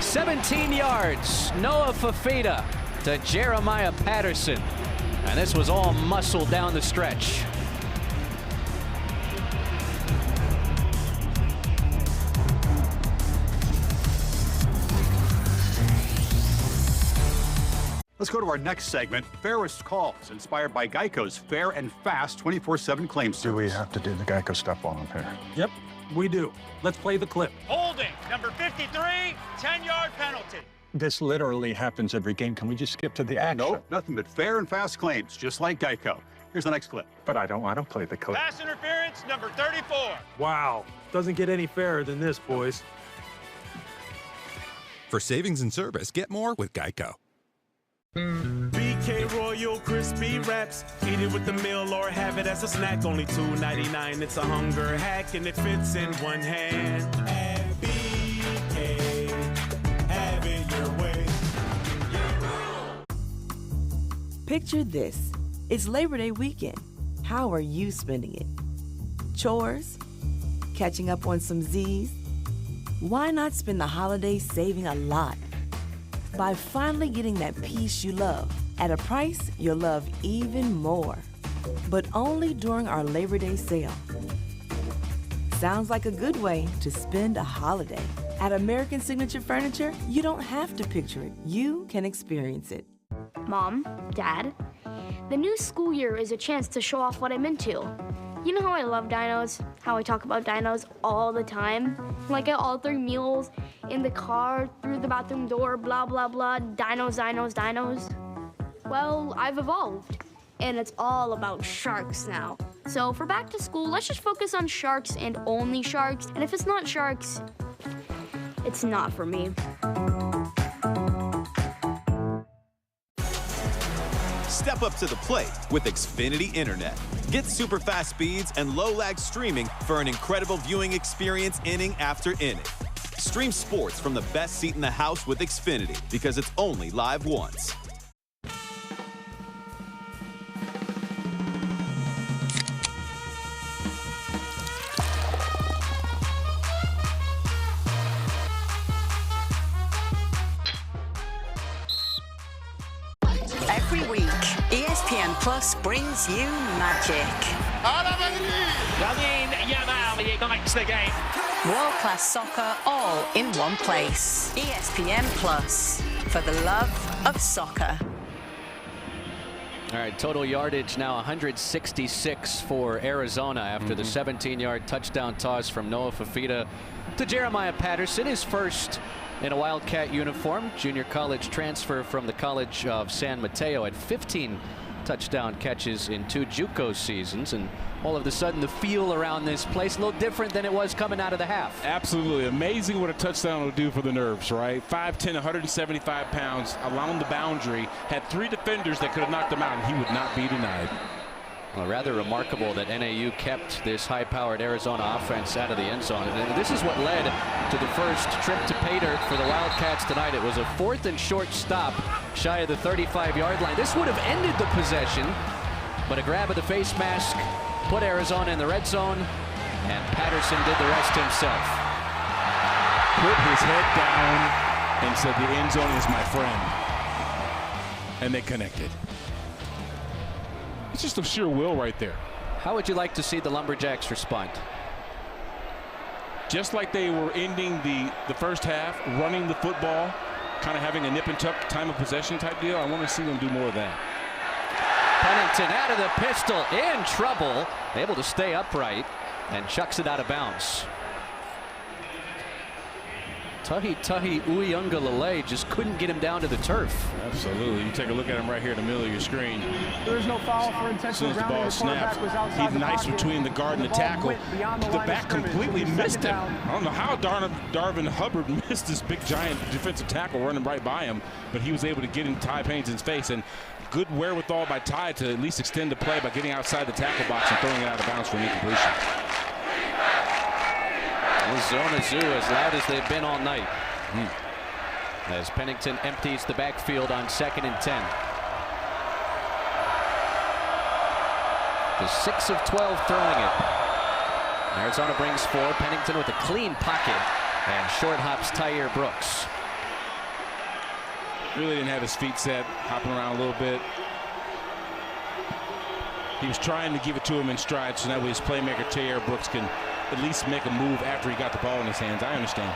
Speaker 3: "17 yards, Noah Fafita to Jeremiah Patterson. And this was all muscle down the stretch.
Speaker 9: Let's go to our next segment, Fairest Calls, inspired by Geico's fair and fast 24/7 claim service.
Speaker 6: Do we have to do the Geico stuff while I'm here?
Speaker 12: Yep, we do. Let's play the clip.
Speaker 8: Holding, number 53, 10-yard penalty.
Speaker 6: This literally happens every game. Can we just skip to the action?
Speaker 9: Nope, nothing but fair and fast claims, just like Geico. Here's the next clip.
Speaker 6: But I don't play the clip.
Speaker 8: Pass interference, number 34.
Speaker 12: Wow, doesn't get any fairer than this, boys.
Speaker 16: For savings and service, get more with Geico.
Speaker 21: BK Royal Crispy Wraps. Eat it with the meal or have it as a snack. Only $2.99. It's a hunger hack and it fits in one hand. At BK, have it your way.
Speaker 13: Picture this. It's Labor Day weekend. How are you spending it? Chores? Catching up on some Z's? Why not spend the holidays saving a lot? By finally getting that piece you love at a price you'll love even more. But only during our Labor Day sale. Sounds like a good way to spend a holiday. At American Signature Furniture, you don't have to picture it. You can experience it.
Speaker 17: Mom, Dad, the new school year is a chance to show off what I'm into. You know how I love dinos, how I talk about dinos all the time? Like at all 3 meals, in the car, through the bathroom door, blah, blah, blah, dinos, dinos, dinos. Well, I've evolved, and it's all about sharks now. So for back to school, let's just focus on sharks and only sharks, and if it's not sharks, it's not for me.
Speaker 19: Step up to the plate with Xfinity Internet. Get super fast speeds and low lag streaming for an incredible viewing experience inning after inning. Stream sports from the best seat in the house with Xfinity because it's only live once.
Speaker 15: Every week, ESPN Plus brings you magic.
Speaker 8: Lamine Yamal ignites the game.
Speaker 15: World-class soccer all in one place. ESPN Plus, for the love of soccer.
Speaker 3: All right, total yardage now 166 for Arizona after the 17-yard touchdown toss from Noah Fafita to Jeremiah Patterson, his first in a Wildcat uniform. Junior college transfer from the College of San Mateo, had 15 touchdown catches in 2 JUCO seasons, and all of a sudden the feel around this place a little different than it was coming out of the half.
Speaker 5: Absolutely amazing what a touchdown will do for the nerves, right? 5'10", 175 pounds along the boundary, had 3 defenders that could have knocked him out, and he would not be denied.
Speaker 3: Well, rather remarkable that NAU kept this high-powered Arizona offense out of the end zone. And this is what led to the first trip to pay dirt for the Wildcats tonight. It was a 4th and short stop shy of the 35-yard line. This would have ended the possession, but a grab of the face mask put Arizona in the red zone, and Patterson did the rest himself.
Speaker 5: Put his head down and said, "The end zone is my friend." And they connected. It's just a sheer will right there.
Speaker 3: How would you like to see the Lumberjacks respond?
Speaker 5: Just like they were ending the first half, running the football, kind of having a nip and tuck time of possession type deal. I want to see them do more of that.
Speaker 3: Pennington out of the pistol, in trouble, able to stay upright and chucks it out of bounds. Tahi Uyunglele just couldn't get him down to the turf.
Speaker 5: Absolutely. You take a look at him right here in the middle of your screen.
Speaker 6: There's no foul for
Speaker 5: As
Speaker 6: intentional
Speaker 5: soon as the ball snapped, he knifes between the guard and the tackle. The back completely missed him. I don't know how Darvin Hubbard missed this big giant defensive tackle running right by him, but he was able to get in Ty Pennington's face, and good wherewithal by Ty to at least extend the play by getting outside the tackle box and throwing it out of bounds for an incompletion.
Speaker 3: Arizona Zoo as loud as they've been all night. As Pennington empties the backfield on 2nd and 10. The 6 of 12 throwing it. Arizona brings 4. Pennington with a clean pocket, and short hops Tyre Brooks.
Speaker 5: Really didn't have his feet set, hopping around a little bit. He was trying to give it to him in stride, so that way his playmaker, Taylor Brooks, can at least make a move after he got the ball in his hands. I understand.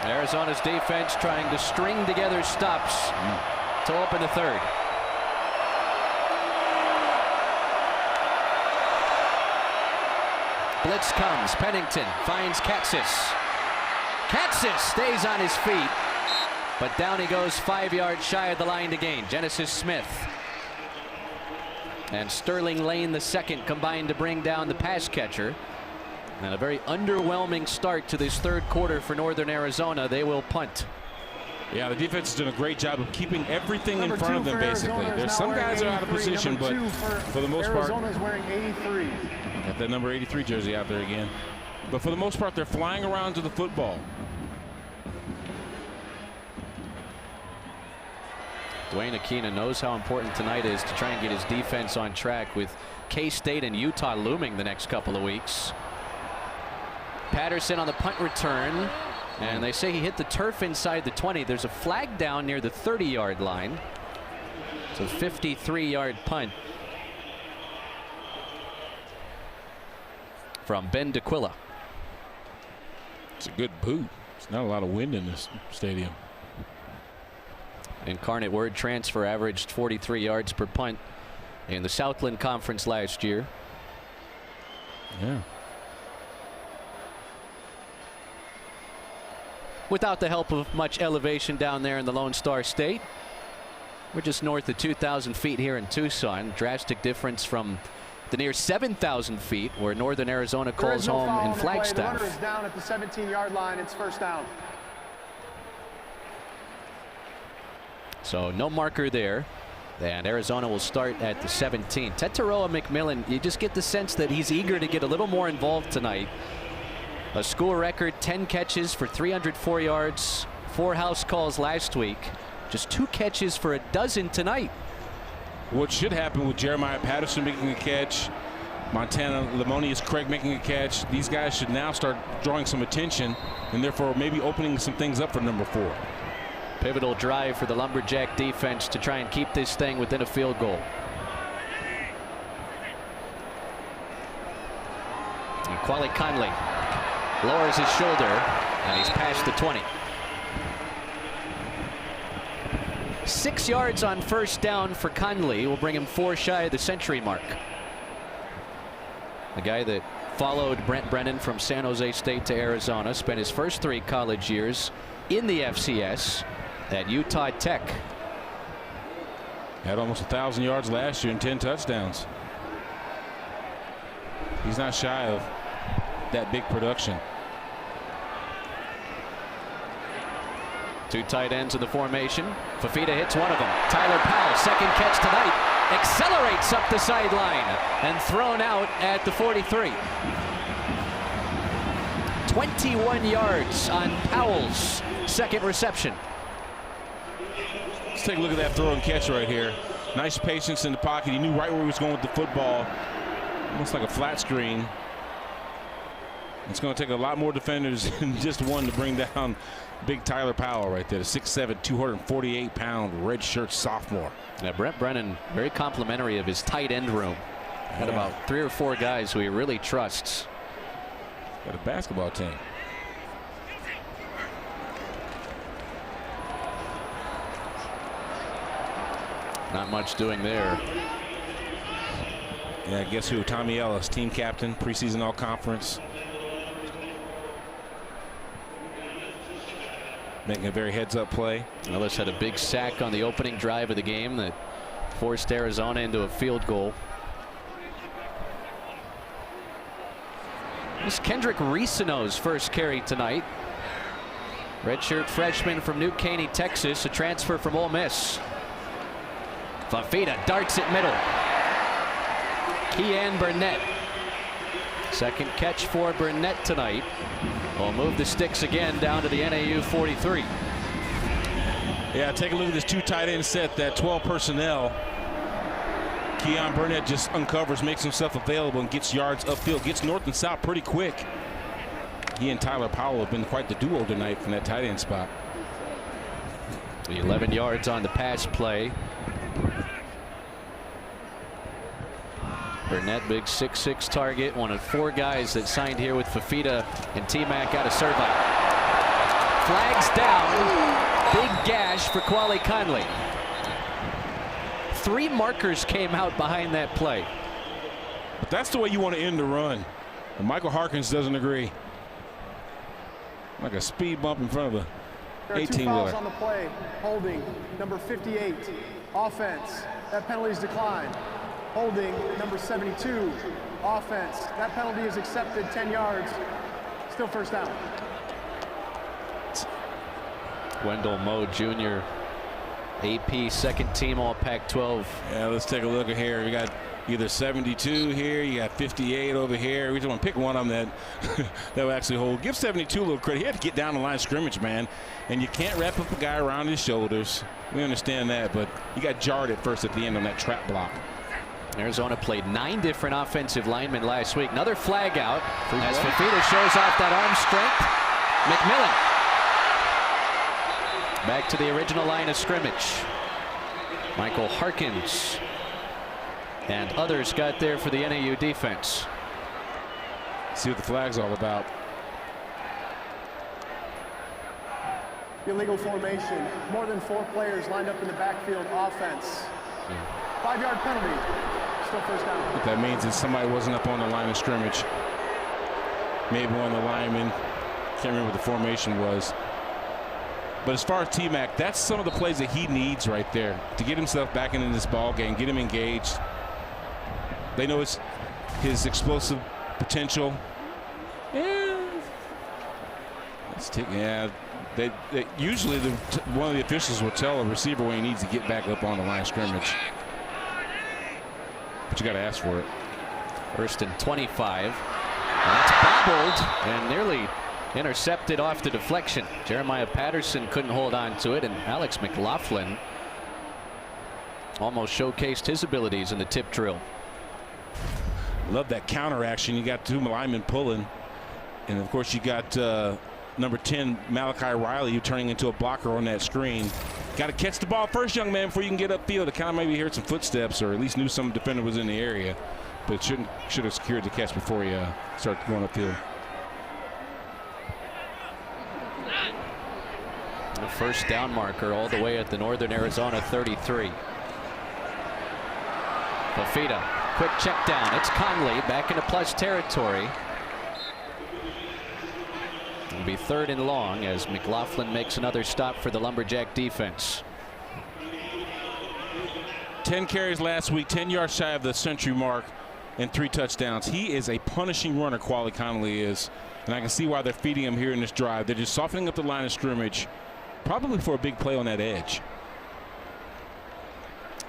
Speaker 3: Arizona's defense trying to string together stops to open the third. Blitz comes. Pennington finds Katsis. Katsis stays on his feet, but down he goes 5 yards shy of the line to gain. Genesis Smith and Sterling Lane II combined to bring down the pass catcher. And a very underwhelming start to this third quarter for Northern Arizona. They will punt.
Speaker 5: Yeah, the defense has done a great job of keeping everything in front of them, basically. There's some guys that are out of position, but for the most part,
Speaker 6: Arizona's wearing 83.
Speaker 5: got that number 83 jersey out there again. But for the most part, they're flying around to the football.
Speaker 3: Dwayne Aquina knows how important tonight is to try and get his defense on track, with K-State and Utah looming the next couple of weeks. Patterson on the punt return, and they say he hit the turf inside the 20. There's a flag down near the 30-yard line. It's a 53-yard punt from Ben DeQuilla.
Speaker 5: It's a good boot. There's not a lot of wind in this stadium.
Speaker 3: Incarnate Word transfer averaged 43 yards per punt in the Southland Conference last year.
Speaker 5: Yeah.
Speaker 3: Without the help of much elevation down there in the Lone Star State. We're just north of 2,000 feet here in Tucson. Drastic difference from the near 7,000 feet where Northern Arizona calls home in Flagstaff.
Speaker 6: The runner is down at the 17-yard line. It's first down.
Speaker 3: So no marker there. And Arizona will start at the 17. Tetaroa McMillan, you just get the sense that he's eager to get a little more involved tonight. A school record 10 catches for 304 yards, 4 house calls last week. Just 2 catches for a dozen tonight.
Speaker 5: What should happen with Jeremiah Patterson making a catch, Montana Lemonius Craig making a catch, these guys should now start drawing some attention and therefore maybe opening some things up for number 4.
Speaker 3: Pivotal drive for the Lumberjack defense to try and keep this thing within a field goal. And Quali Conley lowers his shoulder, and he's past the 20. 6 yards on first down for Conley will bring him 4 shy of the century mark. The guy that followed Brent Brennan from San Jose State to Arizona, spent his first 3 college years in the FCS at Utah Tech.
Speaker 5: Had almost 1,000 yards last year and 10 touchdowns. He's not shy of that big production.
Speaker 3: 2 tight ends in the formation. Fafita hits one of them. Tyler Powell, second catch tonight, accelerates up the sideline and thrown out at the 43. 21 yards on Powell's second reception.
Speaker 5: Let's take a look at that throw and catch right here. Nice patience in the pocket. He knew right where he was going with the football. Almost like a flat screen. It's going to take a lot more defenders than just one to bring down big Tyler Powell right there. The 6'7", 248-pound redshirt sophomore.
Speaker 3: Yeah, Brent Brennan, very complimentary of his tight end room. Got about 3 or 4 guys who he really trusts.
Speaker 5: Got a basketball team.
Speaker 3: Not much doing there.
Speaker 5: Yeah, guess who? Tommy Ellis, team captain, preseason all-conference. Making a very heads-up play.
Speaker 3: Ellis had a big sack on the opening drive of the game that forced Arizona into a field goal. This is Kendrick Risino's first carry tonight. Redshirt freshman from New Caney, Texas, a transfer from Ole Miss. Fafita darts it middle. Kean Burnett. Second catch for Burnett tonight. Will move the sticks again down to the NAU 43.
Speaker 5: Yeah, take a look at this 2 tight end set, that 12 personnel. Keon Burnett just uncovers, makes himself available, and gets yards upfield, gets north and south pretty quick. He and Tyler Powell have been quite the duo tonight from that tight end spot.
Speaker 3: 11 yards on the pass play. Burnett, big 6'6" target, one of 4 guys that signed here with Fafita and T-Mac out of Servite. Flags down. Big gash for Quali Conley. 3 markers came out behind that play.
Speaker 5: But that's the way you want to end the run. And Michael Harkins doesn't agree. Like a speed bump in front of a 18-wheeler.
Speaker 6: There are 2 fouls on the play. Holding, number 58. Offense. That penalty is declined. Holding, number 72. Offense. That penalty is accepted, 10 yards. Still first down.
Speaker 3: Wendell Moe Jr., AP second team all Pac-12.
Speaker 5: Yeah, let's take a look at here. We got either 72 here, you got 58 over here. We just want to pick one of them that will actually hold. Give 72 a little credit. He had to get down the line of scrimmage, man. And you can't wrap up a guy around his shoulders. We understand that, but he got jarred at first at the end on that trap block.
Speaker 3: Arizona played 9 different offensive linemen last week. Another flag out as Fafita shows off that arm strength. McMillan back to the original line of scrimmage. Michael Harkins and others got there for the NAU defense.
Speaker 5: See what the flag's all about.
Speaker 6: Illegal formation. More than 4 players lined up in the backfield offense. 5-yard penalty. Still first down.
Speaker 5: What that means is somebody wasn't up on the line of scrimmage. Maybe one of the linemen. Can't remember what the formation was. But as far as T-Mac, that's some of the plays that he needs right there to get himself back into this ball game, get him engaged. They know it's his explosive potential. Yeah. Let's take, yeah. They usually one of the officials will tell a receiver when he needs to get back up on the line of scrimmage. But you got to ask for it.
Speaker 3: First and 25. And that's bobbled and nearly intercepted off the deflection. Jeremiah Patterson couldn't hold on to it, and Alex McLaughlin almost showcased his abilities in the tip drill.
Speaker 5: Love that counter action. You got 2 linemen pulling, and of course you got number 10 Malachi Riley, you turning into a blocker on that screen. Got to catch the ball first, young man, before you can get upfield. To kind of maybe hear some footsteps, or at least knew some defender was in the area, but should have secured the catch before you start going upfield.
Speaker 3: The first down marker all the way at the Northern Arizona 33. Fafita, quick check down. It's Conley back into plus territory. It'll be 3rd and long as McLaughlin makes another stop for the Lumberjack defense.
Speaker 5: 10 carries last week, 10 yards shy of the century mark, and 3 touchdowns. He is a punishing runner, Quali Conley is, and I can see why they're feeding him here in this drive. They're just softening up the line of scrimmage, probably for a big play on that edge.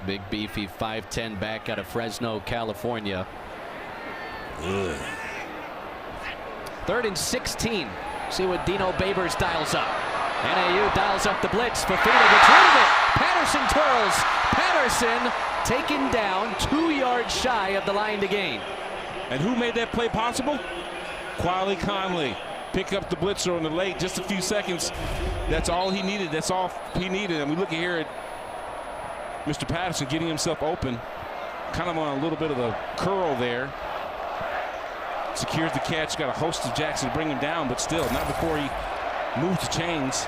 Speaker 3: Big beefy 5'10" back out of Fresno, California.
Speaker 5: Ugh.
Speaker 3: 3rd and 16. See what Dino Babers dials up. NAU dials up the blitz. Fafita gets rid of it. Patterson twirls. Patterson taken down 2 yards shy of the line to gain.
Speaker 5: And who made that play possible? Quali Conley. Pick up the blitzer on the late, just a few seconds. That's all he needed. That's all he needed. And we look here at Mr. Patterson getting himself open, kind of on a little bit of a curl there. Secures the catch. Got a host of Jackson to bring him down, but still not before he moves the chains.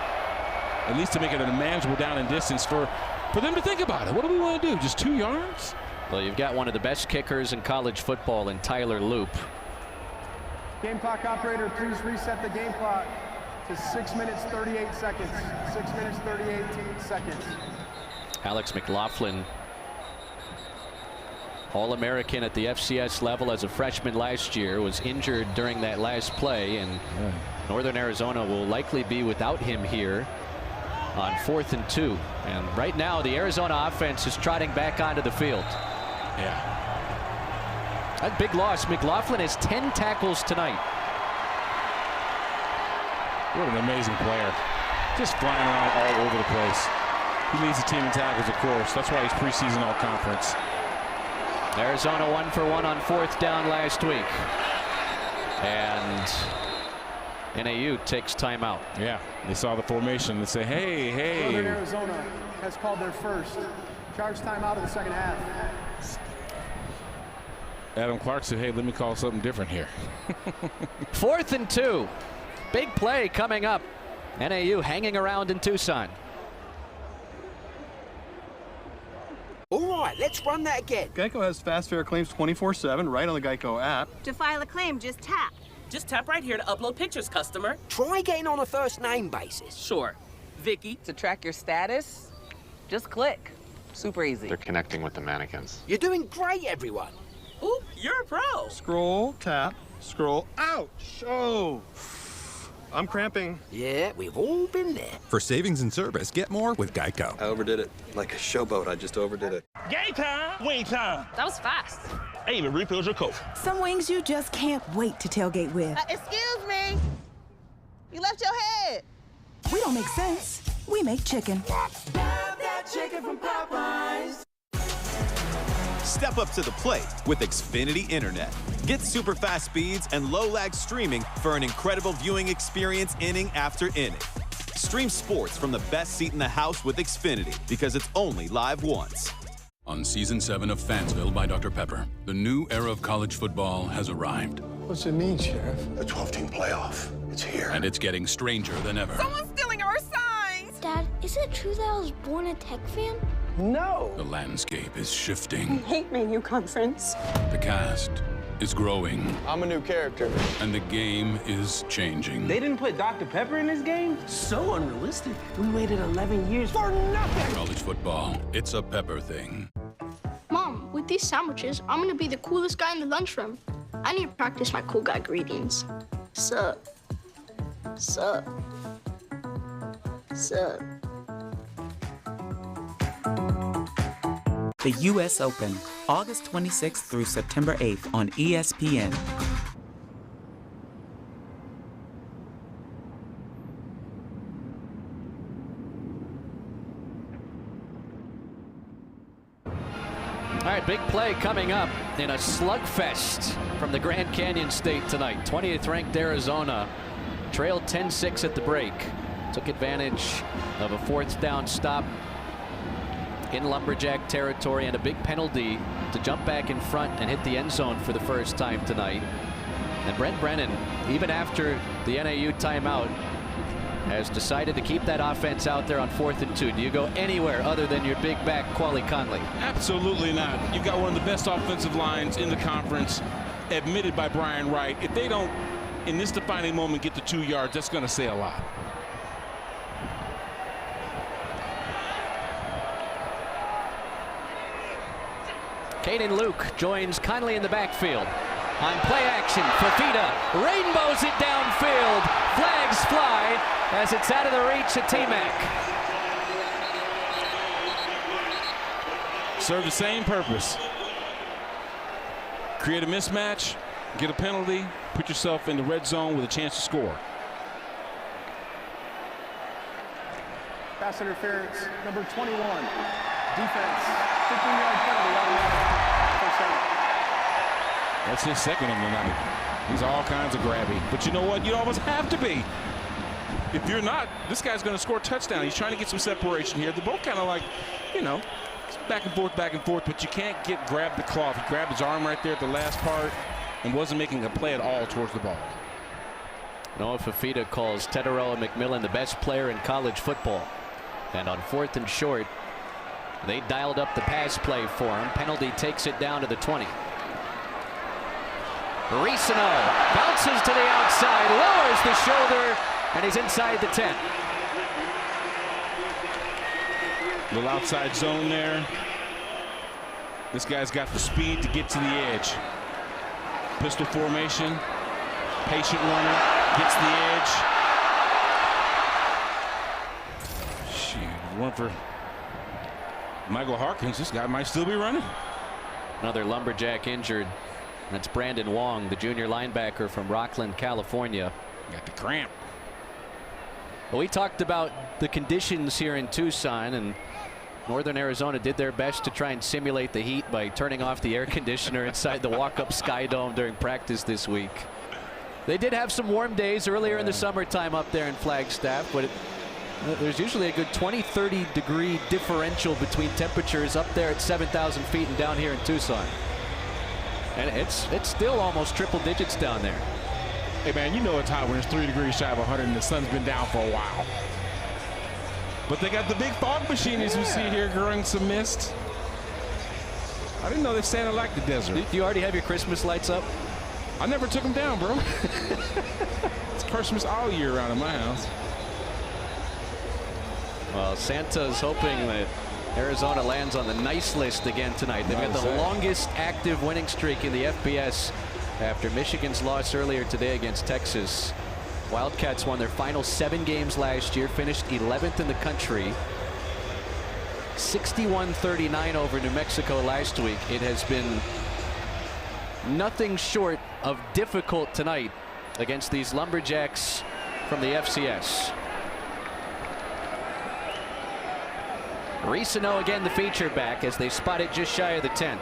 Speaker 5: At least to make it a manageable down and distance for them to think about it. What do we want to do? Just 2 yards?
Speaker 3: Well, you've got one of the best kickers in college football in Tyler Loop.
Speaker 6: Game clock operator, please reset the game clock to 6 minutes 38 seconds. 6 minutes 38 seconds.
Speaker 3: Alex McLaughlin, All-American at the FCS level as a freshman last year, was injured during that last play, and Northern Arizona will likely be without him here on 4th and 2. And right now the Arizona offense is trotting back onto the field.
Speaker 5: Yeah.
Speaker 3: That big loss. McLaughlin has 10 tackles tonight.
Speaker 5: What an amazing player. Just flying around all over the place. He leads the team in tackles, of course. That's why he's preseason all-conference.
Speaker 3: Arizona 1 for 1 on 4th down last week. And NAU takes timeout.
Speaker 5: Yeah, they saw the formation and say, hey,
Speaker 6: Northern
Speaker 5: hey.
Speaker 6: Arizona has called their first charge timeout of the second half.
Speaker 5: Adam Clark said, hey, let me call something different here.
Speaker 3: 4th and 2. Big play coming up. NAU hanging around in Tucson.
Speaker 1: All right, let's run that again.
Speaker 11: Geico has fast fair claims 24/7 right on the Geico app.
Speaker 18: To file a claim, just tap.
Speaker 20: Just tap right here to upload pictures, customer.
Speaker 1: Try getting on a first name basis.
Speaker 20: Sure. Vicky.
Speaker 4: To track your status, just click. Super easy.
Speaker 22: They're connecting with the mannequins.
Speaker 1: You're doing great, everyone.
Speaker 20: Ooh, you're a pro.
Speaker 11: Scroll, tap, scroll. Ouch! Oh, I'm cramping.
Speaker 1: Yeah, we've all been there.
Speaker 16: For savings and service, get more with Geico.
Speaker 23: I overdid it. Like a showboat, I just overdid it.
Speaker 21: Game time! Wing time!
Speaker 18: That was fast.
Speaker 21: I even refilled your Coke.
Speaker 24: Some wings you just can't wait to tailgate with.
Speaker 18: Excuse me. You left your head.
Speaker 24: We don't make sense. We make chicken.
Speaker 25: Love that chicken from Popeyes.
Speaker 19: Step up to the plate with Xfinity Internet. Get super fast speeds and low lag streaming for an incredible viewing experience inning after inning. Stream sports from the best seat in the house with Xfinity because it's only live once.
Speaker 28: On Season 7 of Fansville by Dr. Pepper, the new era of college football has arrived.
Speaker 23: What's it mean, Sheriff? A 12-team playoff. It's here.
Speaker 28: And it's getting stranger than ever.
Speaker 18: Someone's stealing our signs.
Speaker 17: Dad, is it true that I was born a Tech fan?
Speaker 23: No.
Speaker 28: The landscape is
Speaker 18: I
Speaker 28: shifting.
Speaker 18: hate Manu Conference.
Speaker 28: The cast is growing.
Speaker 23: I'm a new character.
Speaker 28: And the game is changing.
Speaker 20: They didn't put Dr. Pepper in this game? So unrealistic. We waited 11 years for nothing.
Speaker 28: College football, it's a Pepper thing.
Speaker 17: Mom, with these sandwiches, I'm gonna be the coolest guy in the lunchroom. I need to practice my cool guy greetings. Sup. Sup. Sup.
Speaker 27: The U.S. Open, August 26th through September 8th on ESPN.
Speaker 3: All right, big play coming up in a slugfest from the Grand Canyon State tonight. 20th ranked Arizona trailed 10-6 at the break. Took advantage of a 4th down stop in Lumberjack territory and a big penalty to jump back in front and hit the end zone for the first time tonight. And Brent Brennan, even after the NAU timeout, has decided to keep that offense out there on 4th and 2. Do you go anywhere other than your big back, Quali Conley?
Speaker 5: Absolutely not. You've got one of the best offensive lines in the conference, admitted by Brian Wright. If they don't, in this defining moment, get the 2 yards, that's going to say a lot.
Speaker 3: Caden Luke joins Conley in the backfield. On play action, Fafita rainbows it downfield. Flags fly as it's out of the reach of T-Mac.
Speaker 5: Serve the same purpose. Create a mismatch, get a penalty, put yourself in the red zone with a chance to score.
Speaker 6: Pass interference, number 21. Defense, 15-yard penalty, automatic. First down.
Speaker 5: That's his second of the night. He's all kinds of grabby. But you know what? You almost have to be. If you're not, this guy's going to score a touchdown. He's trying to get some separation here. They're both kind of like, you know, back and forth, but you can't grab the cloth. He grabbed his arm right there at the last part and wasn't making a play at all towards the ball.
Speaker 3: Noah Fafita calls Teteroa McMillan the best player in college football. And on 4th and short, they dialed up the pass play for him. Penalty takes it down to the 20. Risano bounces to the outside, lowers the shoulder, and he's inside the 10.
Speaker 5: Little outside zone there. This guy's got the speed to get to the edge. Pistol formation. Patient runner. Gets the edge. Shoot, one for Michael Harkins. This guy might still be running.
Speaker 3: Another Lumberjack injured. That's Brandon Wong, the junior linebacker from Rockland, California.
Speaker 5: Got the cramp.
Speaker 3: Well, we talked about the conditions here in Tucson, and Northern Arizona did their best to try and simulate the heat by turning off the air conditioner inside the walk-up Sky Dome during practice this week. They did have some warm days earlier in the summertime up there in Flagstaff, but there's usually a good 20-30 degree differential between temperatures up there at 7,000 feet and down here in Tucson. And it's still almost triple digits down there.
Speaker 5: Hey, man, you know it's hot when it's 3 degrees shy of 100 and the sun's been down for a while. But they got the big fog machine, as we see here, growing some mist. I didn't know they sounded like the desert.
Speaker 3: Do you already have your Christmas lights up?
Speaker 5: I never took them down, bro. It's Christmas all year round in my house.
Speaker 3: Well, Santa's hoping that Arizona lands on the nice list again tonight. They've got the longest active winning streak in the FBS after Michigan's loss earlier today against Texas. Wildcats won their final 7 games last year, finished 11th in the country. 61-39 over New Mexico last week. It has been nothing short of difficult tonight against these Lumberjacks from the FCS. Risano again, the feature back, as they spot it just shy of the 10.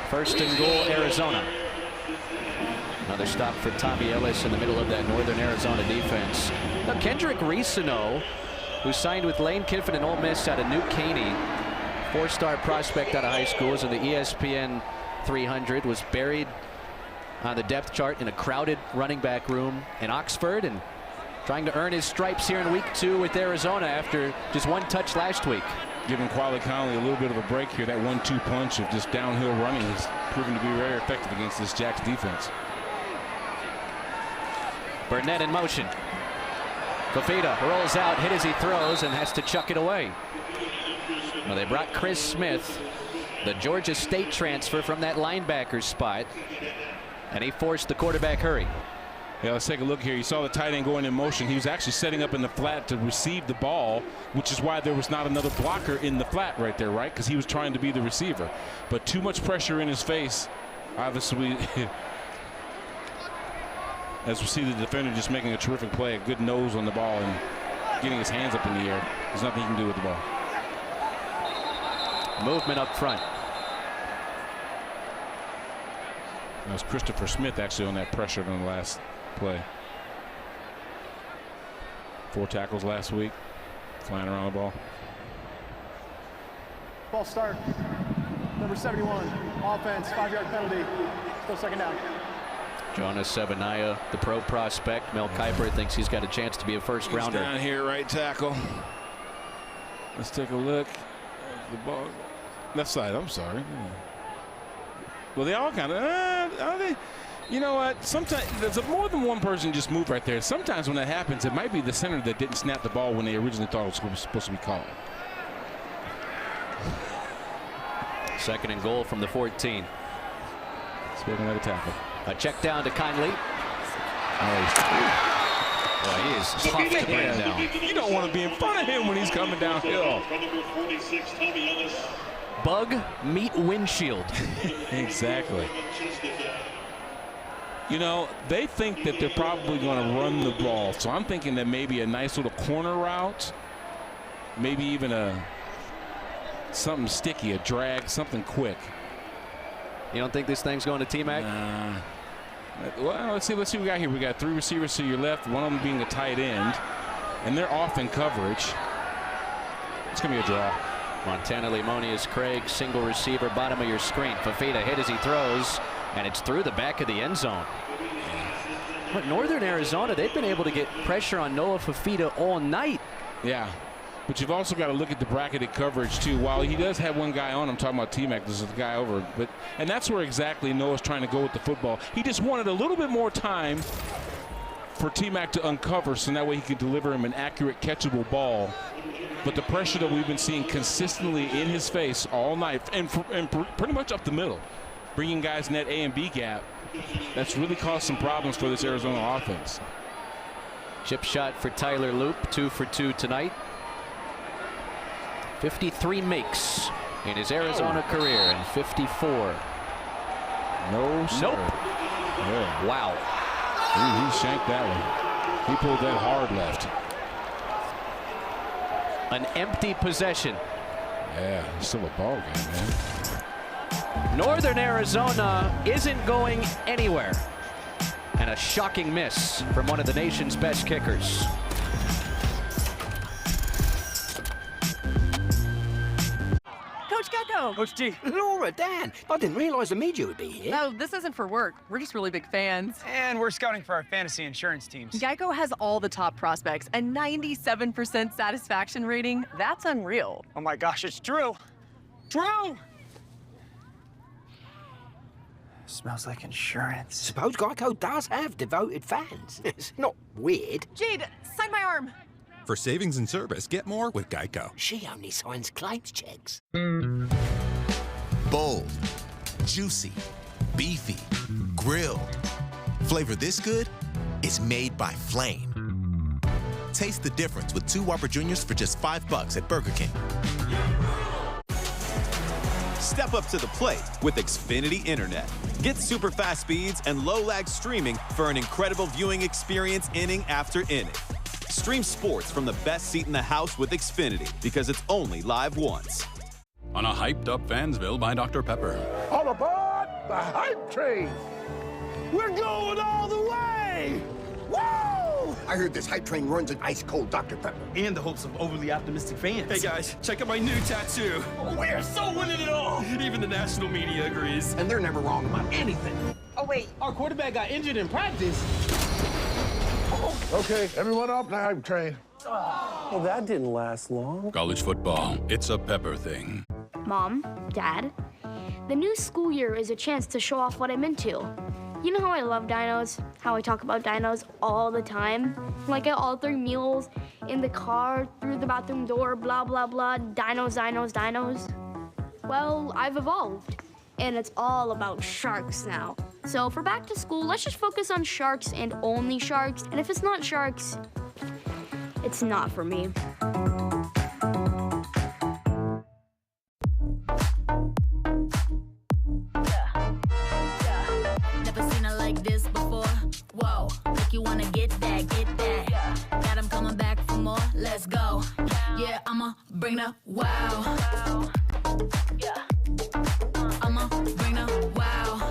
Speaker 3: First and goal, Arizona. Another stop for Tommy Ellis in the middle of that Northern Arizona defense. Now, Kendrick Risano, who signed with Lane Kiffin and Ole Miss out of New Caney, 4-star prospect out of high school, is in the ESPN 300, was buried on the depth chart in a crowded running back room in Oxford, and trying to earn his stripes here in week 2 with Arizona after just 1 touch last week.
Speaker 5: Giving Quali Conley a little bit of a break here. That 1-2 punch of just downhill running has proven to be very effective against this Jacks defense.
Speaker 3: Burnett in motion. Fafita rolls out, hit as he throws, and has to chuck it away. Well, they brought Chris Smith, the Georgia State transfer, from that linebacker spot, and he forced the quarterback hurry.
Speaker 5: Yeah, let's take a look here. You saw the tight end going in motion. He was actually setting up in the flat to receive the ball, which is why there was not another blocker in the flat right there, right? Because he was trying to be the receiver. But too much pressure in his face, obviously. As we see the defender just making a terrific play, a good nose on the ball and getting his hands up in the air. There's nothing he can do with the ball.
Speaker 3: Movement up front.
Speaker 5: That was Christopher Smith actually on that pressure on the last play. 4 tackles last week, flying around the ball.
Speaker 6: Ball start. Number 71, offense, 5-yard penalty. Still second down.
Speaker 3: Jonas Savanaya, the pro prospect. Mel Kiper thinks he's got a chance to be a first rounder.
Speaker 5: He's down here, right tackle. Let's take a look. The ball, left side. I'm sorry. Well, they all kind of. Are they? You know what? Sometimes there's more than one person just moved right there. Sometimes when that happens, it might be the center that didn't snap the ball when they originally thought it was supposed to be called.
Speaker 3: Second and goal from the 14.
Speaker 5: Spoken like a tackle.
Speaker 3: A check down to Conley.
Speaker 5: Oh, he is tough to bring down. You don't want to be in front of him when he's coming downhill.
Speaker 3: Bug meet windshield.
Speaker 5: Exactly. You know, they think that they're probably going to run the ball. So I'm thinking that maybe a nice little corner route, maybe even something sticky, a drag, something quick.
Speaker 3: You don't think this thing's going to T-Mac?
Speaker 5: Nah. Well, let's see what we got here. We got 3 receivers to your left, one of them being a tight end, and they're off in coverage. It's going to be a draw.
Speaker 3: Montana Limonius Craig, single receiver, bottom of your screen. Fafita hit as he throws, and it's through the back of the end zone. But Northern Arizona, they've been able to get pressure on Noah Fafita all night.
Speaker 5: Yeah. But you've also got to look at the bracketed coverage, too. While he does have one guy on, I'm talking about T-Mac, this is the guy over. And that's where exactly Noah's trying to go with the football. He just wanted a little bit more time for T-Mac to uncover, so that way he could deliver him an accurate, catchable ball. But the pressure that we've been seeing consistently in his face all night, and pretty much up the middle, bringing guys in that A and B gap, that's really caused some problems for this Arizona offense.
Speaker 3: Chip shot for Tyler Loop, 2 for 2 tonight. 53 makes in his Arizona career, and 54.
Speaker 5: No, sir.
Speaker 3: Nope.
Speaker 5: Yeah.
Speaker 3: Wow.
Speaker 5: He shanked that one. He pulled that hard left.
Speaker 3: An empty possession.
Speaker 5: Yeah, it's still a ball game, man.
Speaker 3: Northern Arizona isn't going anywhere. And a shocking miss from one of the nation's best kickers.
Speaker 2: Coach Gecko.
Speaker 1: Coach G. Laura, Dan, I didn't realize the media would be here.
Speaker 2: No, this isn't for work. We're just really big fans.
Speaker 7: And we're scouting for our fantasy insurance teams.
Speaker 2: Geico has all the top prospects, a 97% satisfaction rating. That's unreal.
Speaker 7: Oh my gosh, it's true. True! Smells like insurance.
Speaker 1: Suppose Geico does have devoted fans. It's not weird.
Speaker 2: Jade, sign my arm.
Speaker 16: For savings and service, get more with Geico.
Speaker 1: She only signs claims checks.
Speaker 9: Bold, juicy, beefy, grilled. Flavor this good? It's made by Flame. Taste the difference with 2 Whopper Juniors for just $5 at Burger King.
Speaker 19: Step up to the plate with Xfinity Internet. Get super fast speeds and low lag streaming for an incredible viewing experience inning after inning. Stream sports from the best seat in the house with Xfinity because it's only live once.
Speaker 28: On a hyped-up Fansville by Dr. Pepper.
Speaker 23: All aboard the hype train. We're going all the way. Woo! I heard this hype train runs an ice-cold Dr. Pepper.
Speaker 20: And the hopes of overly optimistic fans. Hey guys, check out my new tattoo. We are so winning it all. Even the national media agrees.
Speaker 23: And they're never wrong about anything.
Speaker 2: Oh, wait.
Speaker 20: Our quarterback got injured in practice.
Speaker 23: Okay, everyone off the hype train.
Speaker 20: Well, that didn't last long.
Speaker 28: College football, it's a Pepper thing.
Speaker 17: Mom, Dad, the new school year is a chance to show off what I'm into. You know how I love dinos? How I talk about dinos all the time? Like I alter meals in the car, through the bathroom door, blah, blah, blah, dinos, dinos, dinos. Well, I've evolved, and it's all about sharks now. So for back to school, let's just focus on sharks and only sharks. And if it's not sharks, it's not for me.
Speaker 10: Never seen it like this before. Whoa, make you wanna get that, get that. Got 'em coming back for more. Let's go. Yeah, I'ma bring the wow. I'ma bring the wow.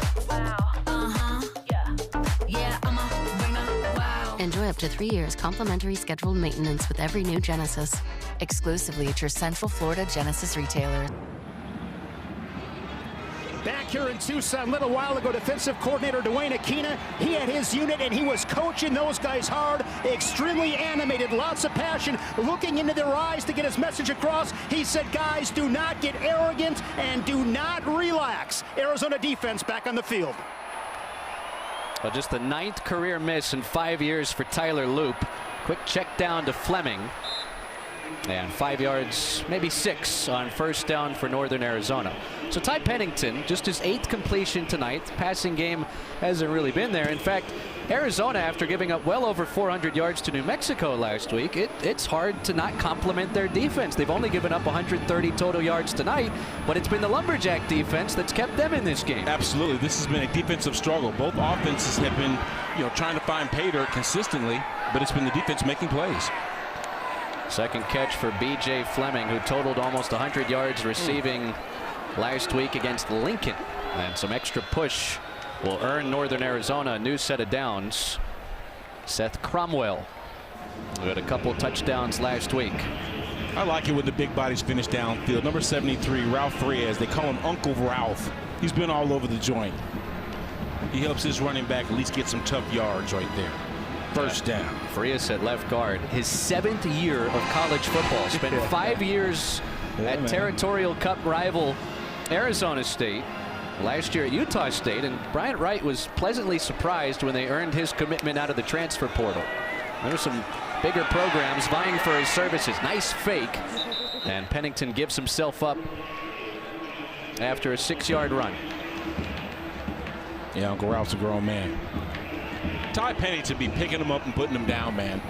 Speaker 10: Yeah, I'ma bring the wow.
Speaker 12: Enjoy up to 3 years complimentary scheduled maintenance with every new Genesis. Exclusively at your Central Florida Genesis retailer.
Speaker 8: Back here in Tucson a little while ago, defensive coordinator Dwayne Aquina, he had his unit and he was coaching those guys hard, extremely animated, lots of passion, looking into their eyes to get his message across. He said, guys, do not get arrogant and do not relax. Arizona defense back on the field.
Speaker 3: Well, just the 9th career miss in 5 years for Tyler Loop. Quick check down to Fleming. And 5 yards, maybe 6 on first down for Northern Arizona. So Ty Pennington, just his 8th completion tonight. The passing game hasn't really been there. In fact, Arizona, after giving up well over 400 yards to New Mexico last week, it's hard to not compliment their defense. They've only given up 130 total yards tonight, but it's been the Lumberjack defense that's kept them in this game.
Speaker 5: Absolutely. This has been a defensive struggle. Both offenses have been, trying to find pay dirt consistently, but it's been the defense making plays.
Speaker 3: Second catch for B.J. Fleming, who totaled almost 100 yards receiving last week against Lincoln. And some extra push will earn Northern Arizona a new set of downs. Seth Cromwell, who had a couple touchdowns last week.
Speaker 5: I like it when the big bodies finish downfield. Number 73, Ralph Frias. They call him Uncle Ralph. He's been all over the joint. He helps his running back at least get some tough yards right there. First down.
Speaker 3: Frias at left guard. His 7th year of college football. Spent 5 years at Territorial Cup rival Arizona State. Last year at Utah State. And Bryant Wright was pleasantly surprised when they earned his commitment out of the transfer portal. There were some bigger programs vying for his services. Nice fake. And Pennington gives himself up after a 6-yard run.
Speaker 5: Yeah, Uncle Ralph's a grown man. Ty Pennington be picking him up and putting him down, man.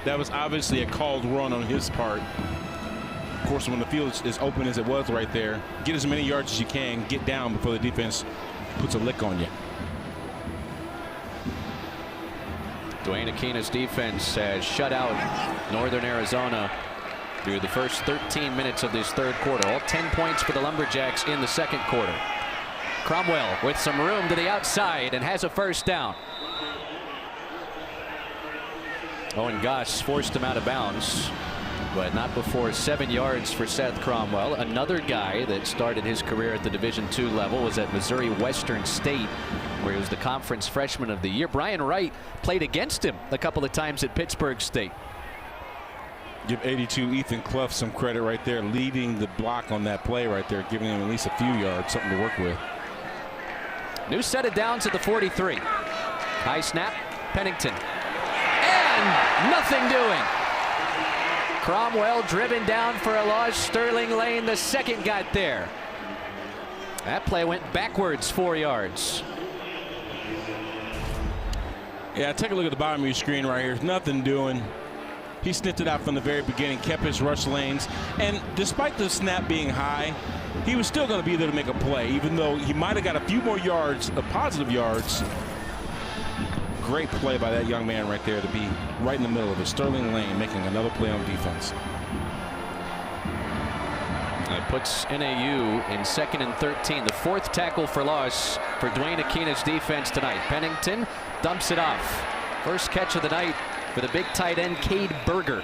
Speaker 5: That was obviously a called run on his part. Of course, when the field is open as it was right there, get as many yards as you can, get down before the defense puts a lick on you.
Speaker 3: Dwayne Aquina's defense has shut out Northern Arizona through the first 13 minutes of this third quarter. All 10 points for the Lumberjacks in the second quarter. Cromwell with some room to the outside and has a first down. Owen Goss forced him out of bounds, but not before 7 yards for Seth Cromwell. Another guy that started his career at the Division II level was at Missouri Western State, where he was the conference freshman of the year. Brian Wright played against him a couple of times at Pittsburgh State.
Speaker 5: Give 82 Ethan Clough some credit right there, leading the block on that play right there, giving him at least a few yards, something to work with.
Speaker 3: New set of downs at the 43. High snap, Pennington. And nothing doing. Cromwell driven down for a loss. Sterling Lane, the second, got there. That play went backwards 4 yards.
Speaker 5: Yeah, take a look at the bottom of your screen right here. Nothing doing. He sniffed it out from the very beginning, kept his rush lanes, and despite the snap being high, he was still going to be there to make a play, even though he might have got a few more yards, positive yards. Great play by that young man right there to be right in the middle of it. Sterling Lane making another play on defense.
Speaker 3: That puts NAU in 2nd and 13. The 4th tackle for loss for Dwayne Akina's defense tonight. Pennington dumps it off. First catch of the night for the big tight end, Cade Berger.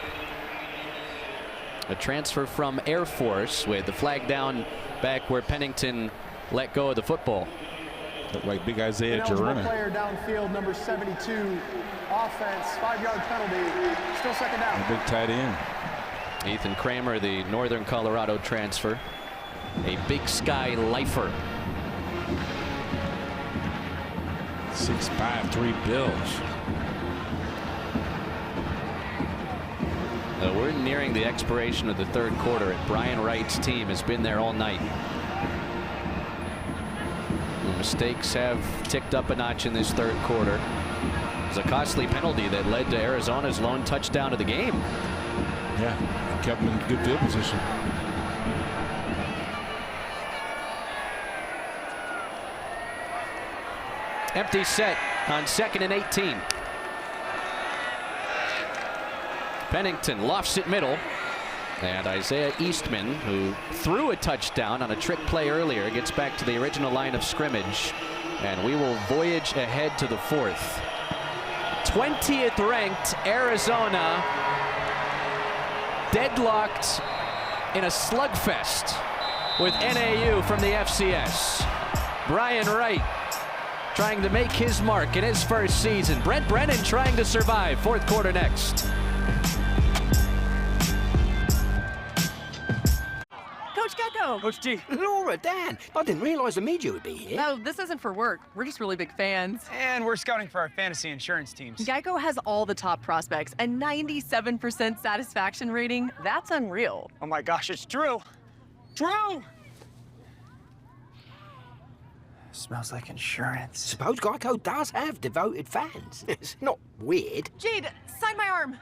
Speaker 3: A transfer from Air Force with the flag down back where Pennington let go of the football.
Speaker 5: Looked like big Isaiah
Speaker 6: Ineligible player downfield, number 72. Offense, 5-yard penalty. Still second down.
Speaker 5: A big tight end.
Speaker 3: Ethan Kramer, the Northern Colorado transfer. A Big Sky lifer.
Speaker 5: 6'5", 3 Bills.
Speaker 3: We're nearing the expiration of the 3rd quarter, and Brian Wright's team has been there all night. The mistakes have ticked up a notch in this 3rd quarter. It was a costly penalty that led to Arizona's lone touchdown of the game.
Speaker 5: Yeah, kept him in good field position.
Speaker 3: Empty set on 2nd and 18. Pennington lofts it middle, and Isaiah Eastman, who threw a touchdown on a trick play earlier, gets back to the original line of scrimmage, and we will voyage ahead to the 4th. 20th ranked Arizona deadlocked in a slugfest with NAU from the FCS. Brian Wright trying to make his mark in his first season. Brent Brennan trying to survive. 4th quarter next.
Speaker 2: Coach Gecko.
Speaker 7: Coach G.
Speaker 1: Laura, Dan, I didn't realize the media would be here.
Speaker 2: No, this isn't for work. We're just really big fans.
Speaker 7: And we're scouting for our fantasy insurance teams.
Speaker 2: Geico has all the top prospects, a 97% satisfaction rating. That's unreal.
Speaker 7: Oh my gosh, it's true. True!
Speaker 24: Smells like insurance.
Speaker 1: Suppose Geico does have devoted fans. It's not weird.
Speaker 2: Jade, sign my arm.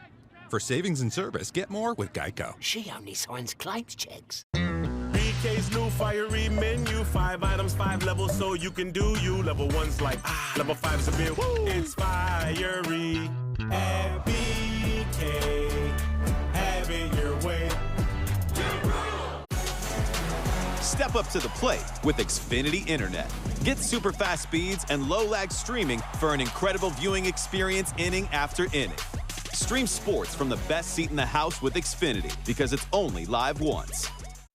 Speaker 16: For savings and service, get more with Geico.
Speaker 1: She only signs claims checks.
Speaker 4: BK's new fiery menu. 5 items, 5 levels, so you can do you. Level 1's like, level 5's a bit, woo. It's fiery at BK. Have it your way.
Speaker 19: Step up to the plate with Xfinity Internet. Get super fast speeds and low lag streaming for an incredible viewing experience inning after inning. Stream sports from the best seat in the house with Xfinity because it's only live once.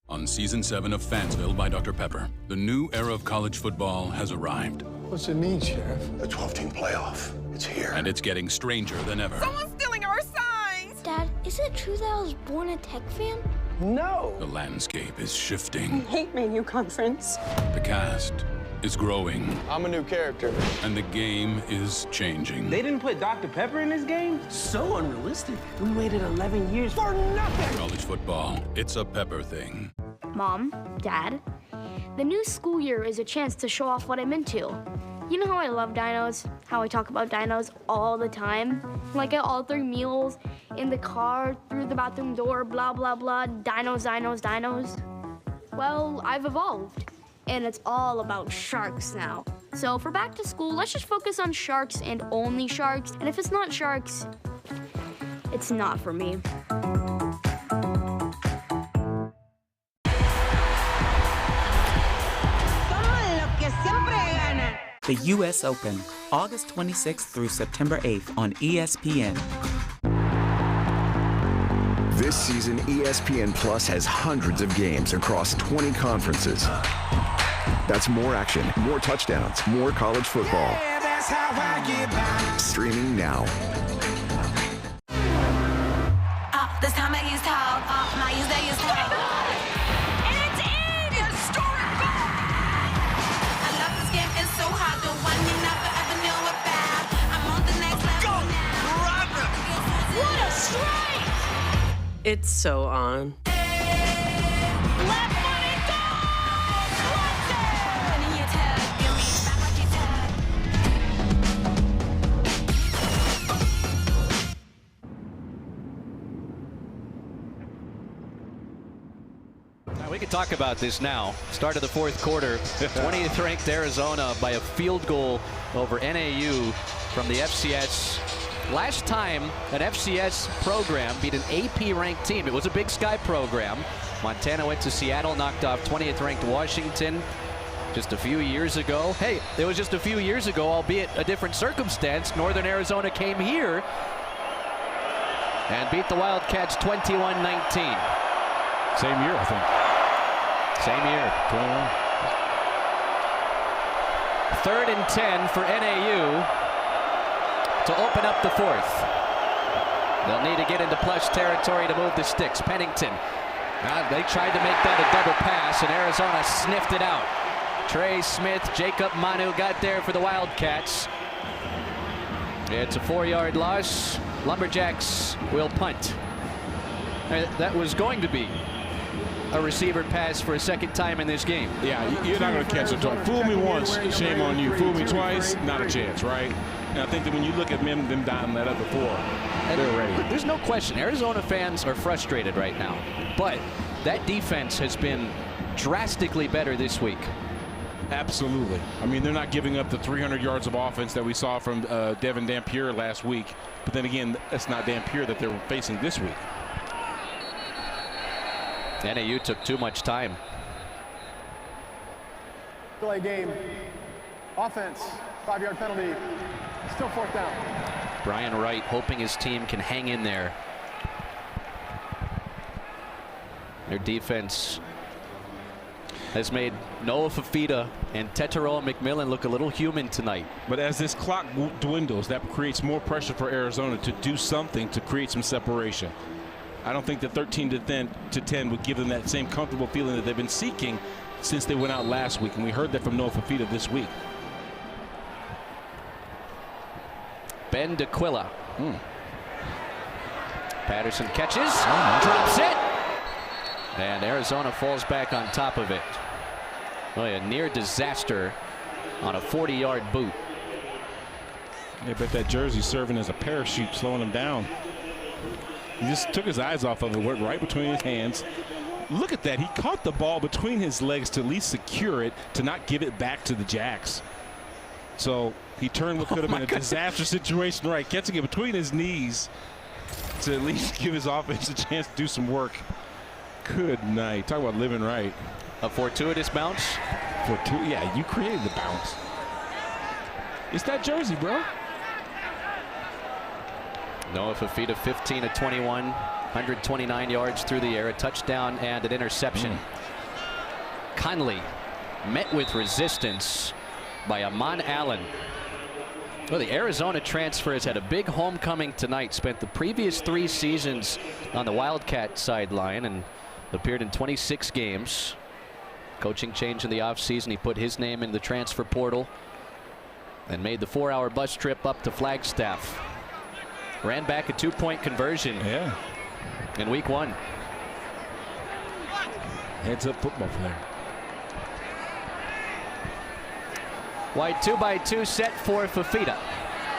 Speaker 28: On Season 7 of Fansville by Dr. Pepper, the new era of college football has arrived.
Speaker 23: What's it mean, Sheriff? The 12-team playoff. It's here.
Speaker 28: And it's getting stranger than ever.
Speaker 18: Someone's stealing our signs!
Speaker 17: Dad, is it true that I was born a Tech fan?
Speaker 23: No.
Speaker 28: The landscape is shifting.
Speaker 18: Hate Radio Conference.
Speaker 28: The cast is growing.
Speaker 23: I'm a new character.
Speaker 28: And the game is changing.
Speaker 7: They didn't put Dr. Pepper in this game? So unrealistic. We waited 11 years for nothing.
Speaker 28: College football, it's a Pepper thing.
Speaker 17: Mom, Dad, the new school year is a chance to show off what I'm into. You know how I love dinos, how I talk about dinos all the time? Like at all 3 meals, in the car, through the bathroom door, blah, blah, blah, dinos, dinos, dinos. Well, I've evolved, and it's all about sharks now. So for back to school, let's just focus on sharks and only sharks, and if it's not sharks, it's not for me.
Speaker 18: Somos lo que siempre
Speaker 27: The U.S. Open, August 26th through September 8th on ESPN.
Speaker 11: This season, ESPN Plus has hundreds of games across 20 conferences. That's more action, more touchdowns, more college football.
Speaker 13: Yeah, that's how I get by.
Speaker 11: Streaming now.
Speaker 10: This time I use talk. My use they use talk. And it's in! Historic goal! I love this game, it's so hard. The one you never ever knew about. I'm on the next level now. What a strike!
Speaker 14: It's so on.
Speaker 3: We can talk about this now. Start of the fourth quarter. 20th ranked Arizona by a field goal over NAU from the FCS. Last time an FCS program beat an AP ranked team, it was a Big Sky program. Montana went to Seattle, knocked off 20th ranked Washington just a few years ago. Hey, it was just a few years ago, albeit a different circumstance. Northern Arizona came here and beat the Wildcats 21-19.
Speaker 5: Same year, I think.
Speaker 3: Same year. 3rd and 10 for NAU to open up the fourth. They'll need to get into plush territory to move the sticks. Pennington. They tried to make that a double pass, and Arizona sniffed it out. Trey Smith, Jacob Manu got there for the Wildcats. It's a 4-yard loss. Lumberjacks will punt. That was going to be a receiver pass for a second time in this game.
Speaker 5: Yeah, you're not going to catch it twice. Fool me once, shame on you. Fool me twice, not a chance, right? And I think that when you look at them dotting that up before, they're ready.
Speaker 3: There's no question. Arizona fans are frustrated right now. But that defense has been drastically better this week.
Speaker 5: Absolutely. I mean, they're not giving up the 300 yards of offense that we saw from Devin Dampier last week. But then again, that's not Dampier that they're facing this week.
Speaker 3: NAU took too much time.
Speaker 6: Delay game. Offense. 5-yard penalty. Still 4th down.
Speaker 3: Brian Wright hoping his team can hang in there. Their defense has made Noah Fafita and Tetairoa McMillan look a little human tonight.
Speaker 5: But as this clock dwindles, that creates more pressure for Arizona to do something to create some separation. I don't think that 13-10 would give them that same comfortable feeling that they've been seeking since they went out last week, and we heard that from Noah Fafita this week.
Speaker 3: Ben DeQuilla. Patterson catches, drops it, and Arizona falls back on top of it. Oh, a near disaster on a 40-yard boot.
Speaker 5: I bet that jersey serving as a parachute, slowing him down. He just took his eyes off of it, went right between his hands. Look at that. He caught the ball between his legs to at least secure it, to not give it back to the Jacks. So he turned what could have been a disaster situation, right, catching it between his knees to at least give his offense a chance to do some work. Good night. Talk about living right.
Speaker 3: A fortuitous bounce?
Speaker 5: Yeah, you created the bounce. It's that jersey, bro.
Speaker 3: Noah Fafita, 15 of 21, 129 yards through the air, a touchdown and an interception. Conley met with resistance by Amon Allen. Well, the Arizona transfer has had a big homecoming tonight. Spent the previous 3 seasons on the Wildcat sideline and appeared in 26 games. Coaching change in the offseason. He put his name in the transfer portal and made the 4-hour bus trip up to Flagstaff. Ran back a 2-point conversion in week 1.
Speaker 5: Heads up football player.
Speaker 3: Wide 2x2 set for Fafita.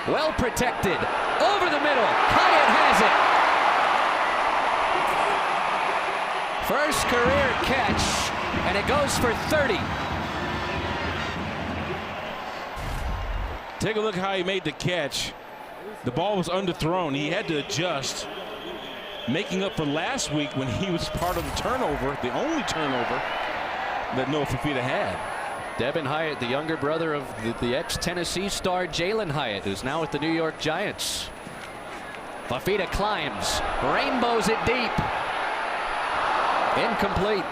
Speaker 3: Well protected. Over the middle. Hyatt has it. First career catch, and it goes for 30.
Speaker 5: Take a look how he made the catch. The ball was underthrown. He had to adjust, making up for last week when he was part of the turnover, the only turnover that Noah Fafita had.
Speaker 3: Devin Hyatt, the younger brother of the ex-Tennessee star Jalen Hyatt, who's now with the New York Giants. Fafita climbs, rainbows it deep. Incomplete.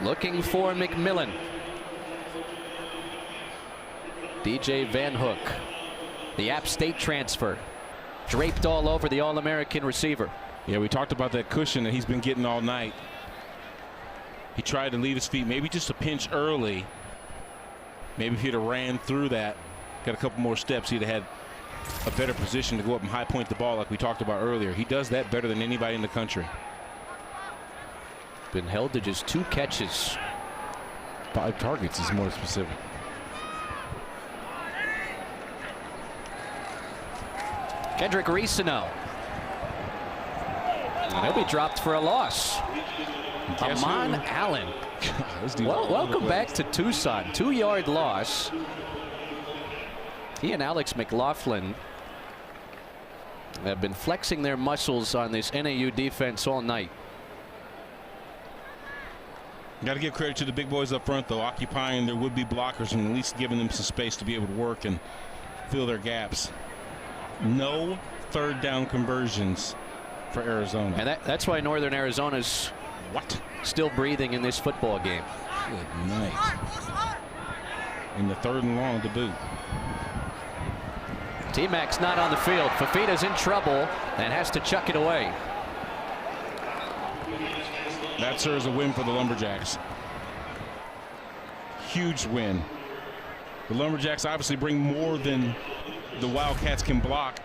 Speaker 3: Looking for McMillan. DJ Van Hook, the App State transfer, draped all over the All-American receiver.
Speaker 5: Yeah, we talked about that cushion that he's been getting all night. He tried to leave his feet, maybe just a pinch early. Maybe if he'd have ran through that, got a couple more steps, he'd have had a better position to go up and high point the ball like we talked about earlier. He does that better than anybody in the country.
Speaker 3: Been held to just 2 catches.
Speaker 5: 5 targets is more specific.
Speaker 3: Kendrick Risino. And he'll be dropped for a loss. Amon Allen. Well, welcome back to Tucson. 2-yard loss. He and Alex McLaughlin have been flexing their muscles on this NAU defense all night.
Speaker 5: Got to give credit to the big boys up front, though, occupying their would-be blockers and at least giving them some space to be able to work and fill their gaps. No third down conversions for Arizona.
Speaker 3: And that's why Northern Arizona's still breathing in this football game.
Speaker 5: Good night. In the 3rd and long to boot.
Speaker 3: T-Mac's not on the field. Fafita's in trouble and has to chuck it away.
Speaker 5: That serves a win for the Lumberjacks. Huge win. The Lumberjacks obviously bring more than the Wildcats can block,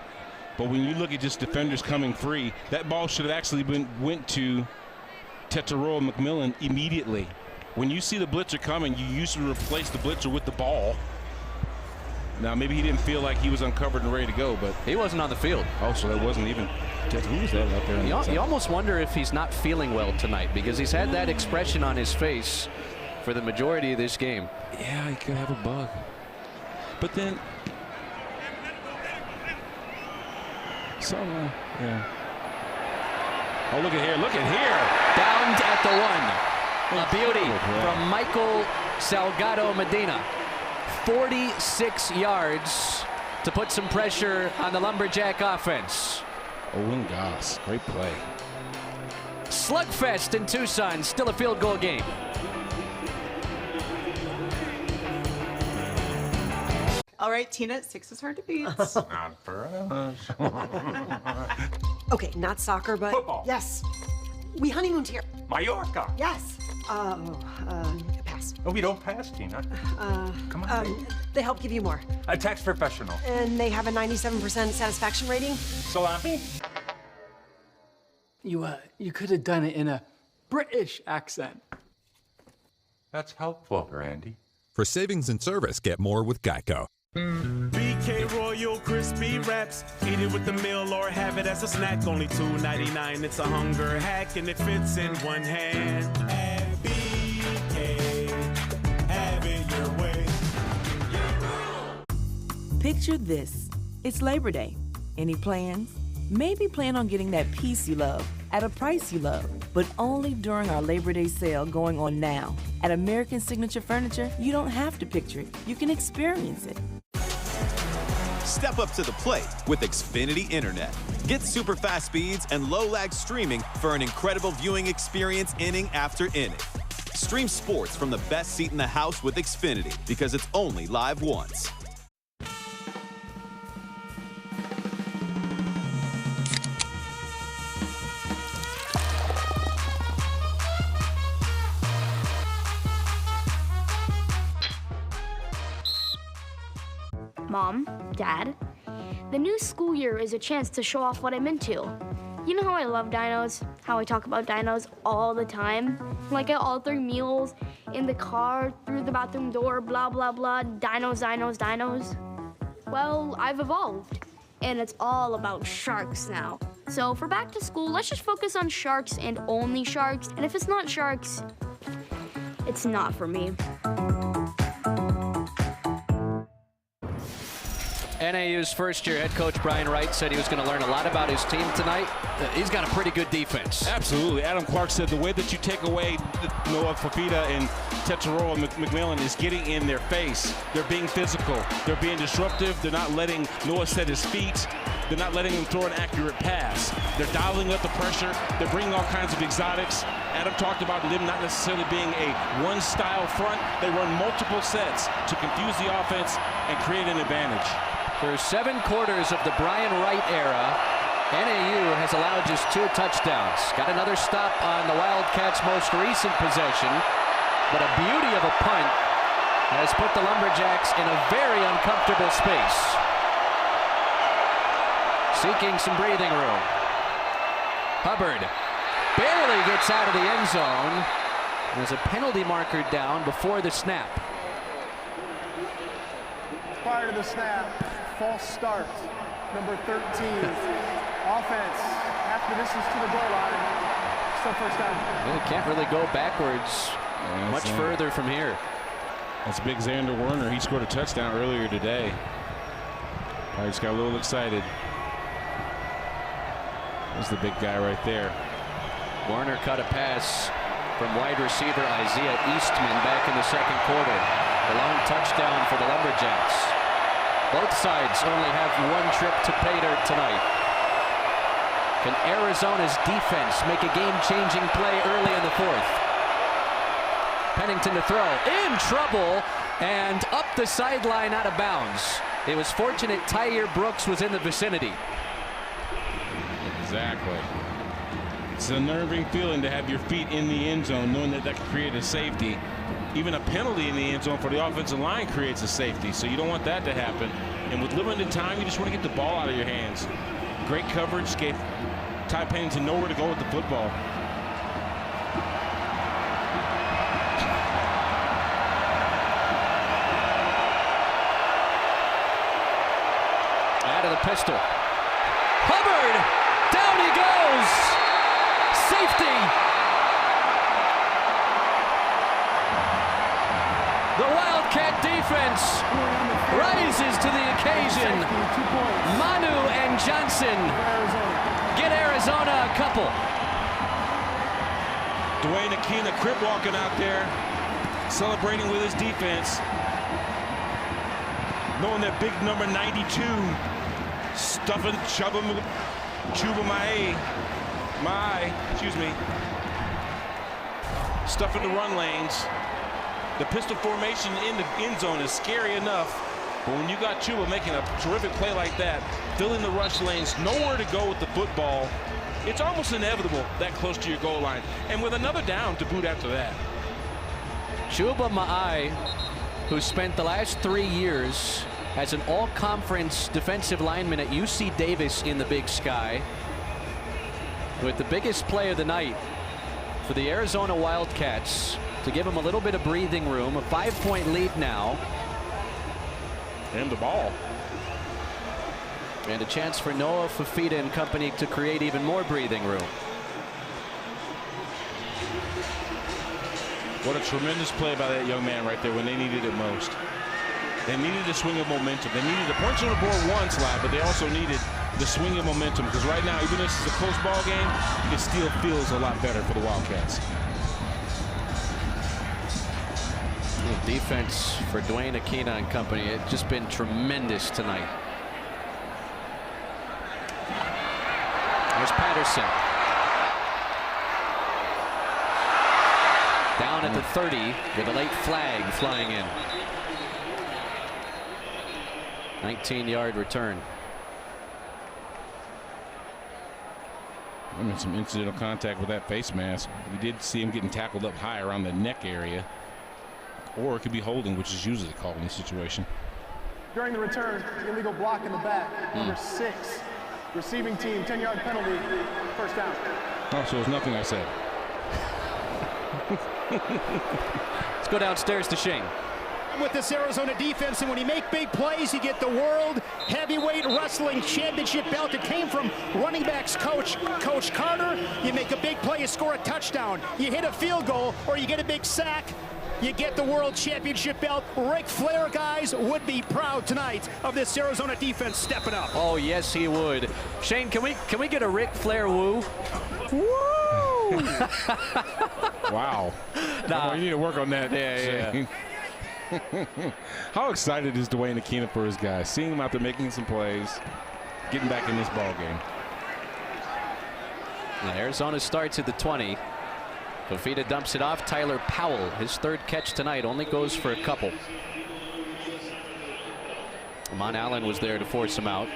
Speaker 5: but when you look at just defenders coming free, that ball should have actually went to Tetairoa McMillan immediately. When you see the blitzer coming, you usually replace the blitzer with the ball. Now maybe he didn't feel like he was uncovered and ready to go, but
Speaker 3: he wasn't on the field.
Speaker 5: Oh, so that wasn't even. Who was that out there?
Speaker 3: You almost wonder if he's not feeling well tonight, because he's had that expression on his face for the majority of this game.
Speaker 5: Yeah, he could have a bug. But then, yeah. Oh, look at here! Look at
Speaker 3: here! Downed at the 1. A beauty from Michael Salgado Medina. 46 yards to put some pressure on the Lumberjack offense.
Speaker 5: Owen Goss, great play.
Speaker 3: Slugfest in Tucson, still a field goal game.
Speaker 9: All right, Tina, 6 is hard to beat.
Speaker 24: Not for us.
Speaker 12: Okay, not soccer, but
Speaker 24: football.
Speaker 9: Yes. We honeymooned here.
Speaker 24: Mallorca.
Speaker 9: Yes. Pass.
Speaker 24: No, we don't pass, Tina. Come on.
Speaker 9: They help give you more.
Speaker 24: A tax professional.
Speaker 9: And they have a 97% satisfaction rating.
Speaker 24: Salami? You could have done it in a British accent. That's helpful, Randy.
Speaker 16: For savings and service, get more with Geico.
Speaker 4: BK Royal Crispy Wraps. Eat it with the meal or have it as a snack. Only $2.99. It's a hunger hack and it fits in one hand. At BK, have it your way.
Speaker 15: Picture this. It's Labor Day. Any plans? Maybe plan on getting that piece you love at a price you love, but only during our Labor Day sale going on now. At American Signature Furniture, you don't have to picture it. You can experience it.
Speaker 19: Step up to the plate with Xfinity Internet. Get super fast speeds and low lag streaming for an incredible viewing experience inning after inning. Stream sports from the best seat in the house with Xfinity because it's only live once.
Speaker 17: Mom, Dad, the new school year is a chance to show off what I'm into. You know how I love dinos, how I talk about dinos all the time? Like at all 3 meals, in the car, through the bathroom door, blah, blah, blah, dinos, dinos, dinos. Well, I've evolved, and it's all about sharks now. So for back to school, let's just focus on sharks and only sharks, and if it's not sharks, it's not for me.
Speaker 3: NAU's first-year head coach Brian Wright said he was going to learn a lot about his team tonight. He's got a pretty good defense.
Speaker 5: Absolutely. Adam Clark said the way that you take away Noah Fifita and Tetairoa McMillan is getting in their face. They're being physical. They're being disruptive. They're not letting Noah set his feet. They're not letting him throw an accurate pass. They're dialing up the pressure. They're bringing all kinds of exotics. Adam talked about them not necessarily being a one-style front. They run multiple sets to confuse the offense and create an advantage.
Speaker 3: For 7 quarters of the Brian Wright era, NAU has allowed just 2 touchdowns. Got another stop on the Wildcats' most recent possession, but a beauty of a punt has put the Lumberjacks in a very uncomfortable space. Seeking some breathing room. Hubbard barely gets out of the end zone. There's a penalty marker down before the snap.
Speaker 6: Prior to the snap, false start, number 13. Offense, half the distance to the goal line. Still first down.
Speaker 3: Well, can't really go backwards much further from here.
Speaker 5: That's big Xander Werner. He scored a touchdown earlier today. I just got a little excited. There's the big guy right there.
Speaker 3: Warner cut a pass from wide receiver Isaiah Eastman back in the second quarter. The long touchdown for the Lumberjacks. Both sides only have 1 trip to pay dirt tonight. Can Arizona's defense make a game-changing play early in the 4th? Pennington to throw. In trouble and up the sideline out of bounds. It was fortunate Tyre Brooks was in the vicinity.
Speaker 5: Exactly. It's an unnerving feeling to have your feet in the end zone, knowing that that can create a safety. Even a penalty in the end zone for the offensive line creates a safety, so you don't want that to happen. And with limited time, you just want to get the ball out of your hands. Great coverage, gave Ty Pennington nowhere to go with the football.
Speaker 3: Out of the pistol. Hubbard! Down he goes! Safety! The Wildcat defense rises to the occasion. Manu and Johnson get Arizona a couple.
Speaker 5: Dwayne Akina crip walking out there, celebrating with his defense. Knowing that big number 92, stuffing Chuba stuffing the run lanes. The pistol formation in the end zone is scary enough, but when you got Chuba making a terrific play like that, filling the rush lanes, nowhere to go with the football, it's almost inevitable that close to your goal line. And with another down to boot after that.
Speaker 3: Chuba Ma'ai, who spent the last 3 years as an all-conference defensive lineman at UC Davis in the Big Sky, with the biggest play of the night for the Arizona Wildcats to give them a little bit of breathing room. A 5-point lead now.
Speaker 5: And the ball.
Speaker 3: And a chance for Noah Fifita and company to create even more breathing room.
Speaker 5: What a tremendous play by that young man right there when they needed it most. They needed a swing of momentum. They needed the points on the board once, but they also needed the swing of momentum, because right now, even if this is a close ball game, it still feels a lot better for the Wildcats.
Speaker 3: Defense for Dwayne Akina and company. It's just been tremendous tonight. There's Patterson. Down at the 30 with a late flag flying in. 19-yard return.
Speaker 5: I mean, some incidental contact with that face mask. We did see him getting tackled up high around the neck area. Or it could be holding, which is usually called in this situation.
Speaker 6: During the return, illegal block in the back, number 6. Receiving team, 10-yard penalty, first down.
Speaker 5: Oh, so it's nothing I said.
Speaker 3: Let's go downstairs to Shane.
Speaker 1: With this Arizona defense, and when you make big plays, you get the World Heavyweight Wrestling Championship belt. It came from running backs coach Carter. You make a big play, you score a touchdown. You hit a field goal, or you get a big sack. you get the World Championship belt. Ric Flair, guys, would be proud tonight of this Arizona defense stepping up.
Speaker 3: Oh, yes, he would. Shane, can we get a Ric Flair woo?
Speaker 1: Woo!
Speaker 5: Wow.
Speaker 3: Nah.
Speaker 5: You need to work on that.
Speaker 3: Yeah.
Speaker 5: How excited is Dwayne Aquino for his guys? Seeing him out there making some plays, getting back in this ball game.
Speaker 3: Now, Arizona starts at the 20. Fifita dumps it off. Tyler Powell, his third catch tonight, only goes for a couple. Amon Allen was there to force him out.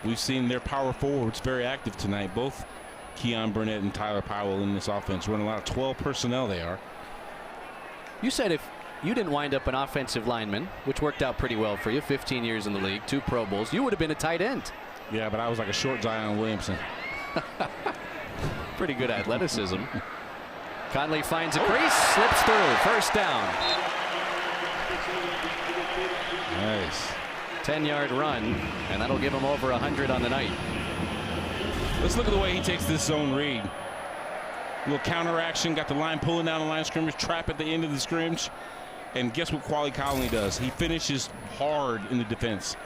Speaker 5: We've seen their power forwards very active tonight. Both Keon Burnett and Tyler Powell in this offense running a lot of 12 personnel they are.
Speaker 3: You said if you didn't wind up an offensive lineman, which worked out pretty well for you, 15 years in the league, 2 Pro Bowls, you would have been a tight end.
Speaker 5: Yeah, but I was like a short Zion Williamson.
Speaker 3: Pretty good athleticism. Conley finds a crease, slips through, first down.
Speaker 5: Nice.
Speaker 3: 10-yard run, and that'll give him over 100 on the night.
Speaker 5: Let's look at the way he takes this zone read. A little counter action, got the line pulling down the line of scrimmage, trap at the end of the scrimmage. And guess what Quali Conley does? He finishes hard in the defense.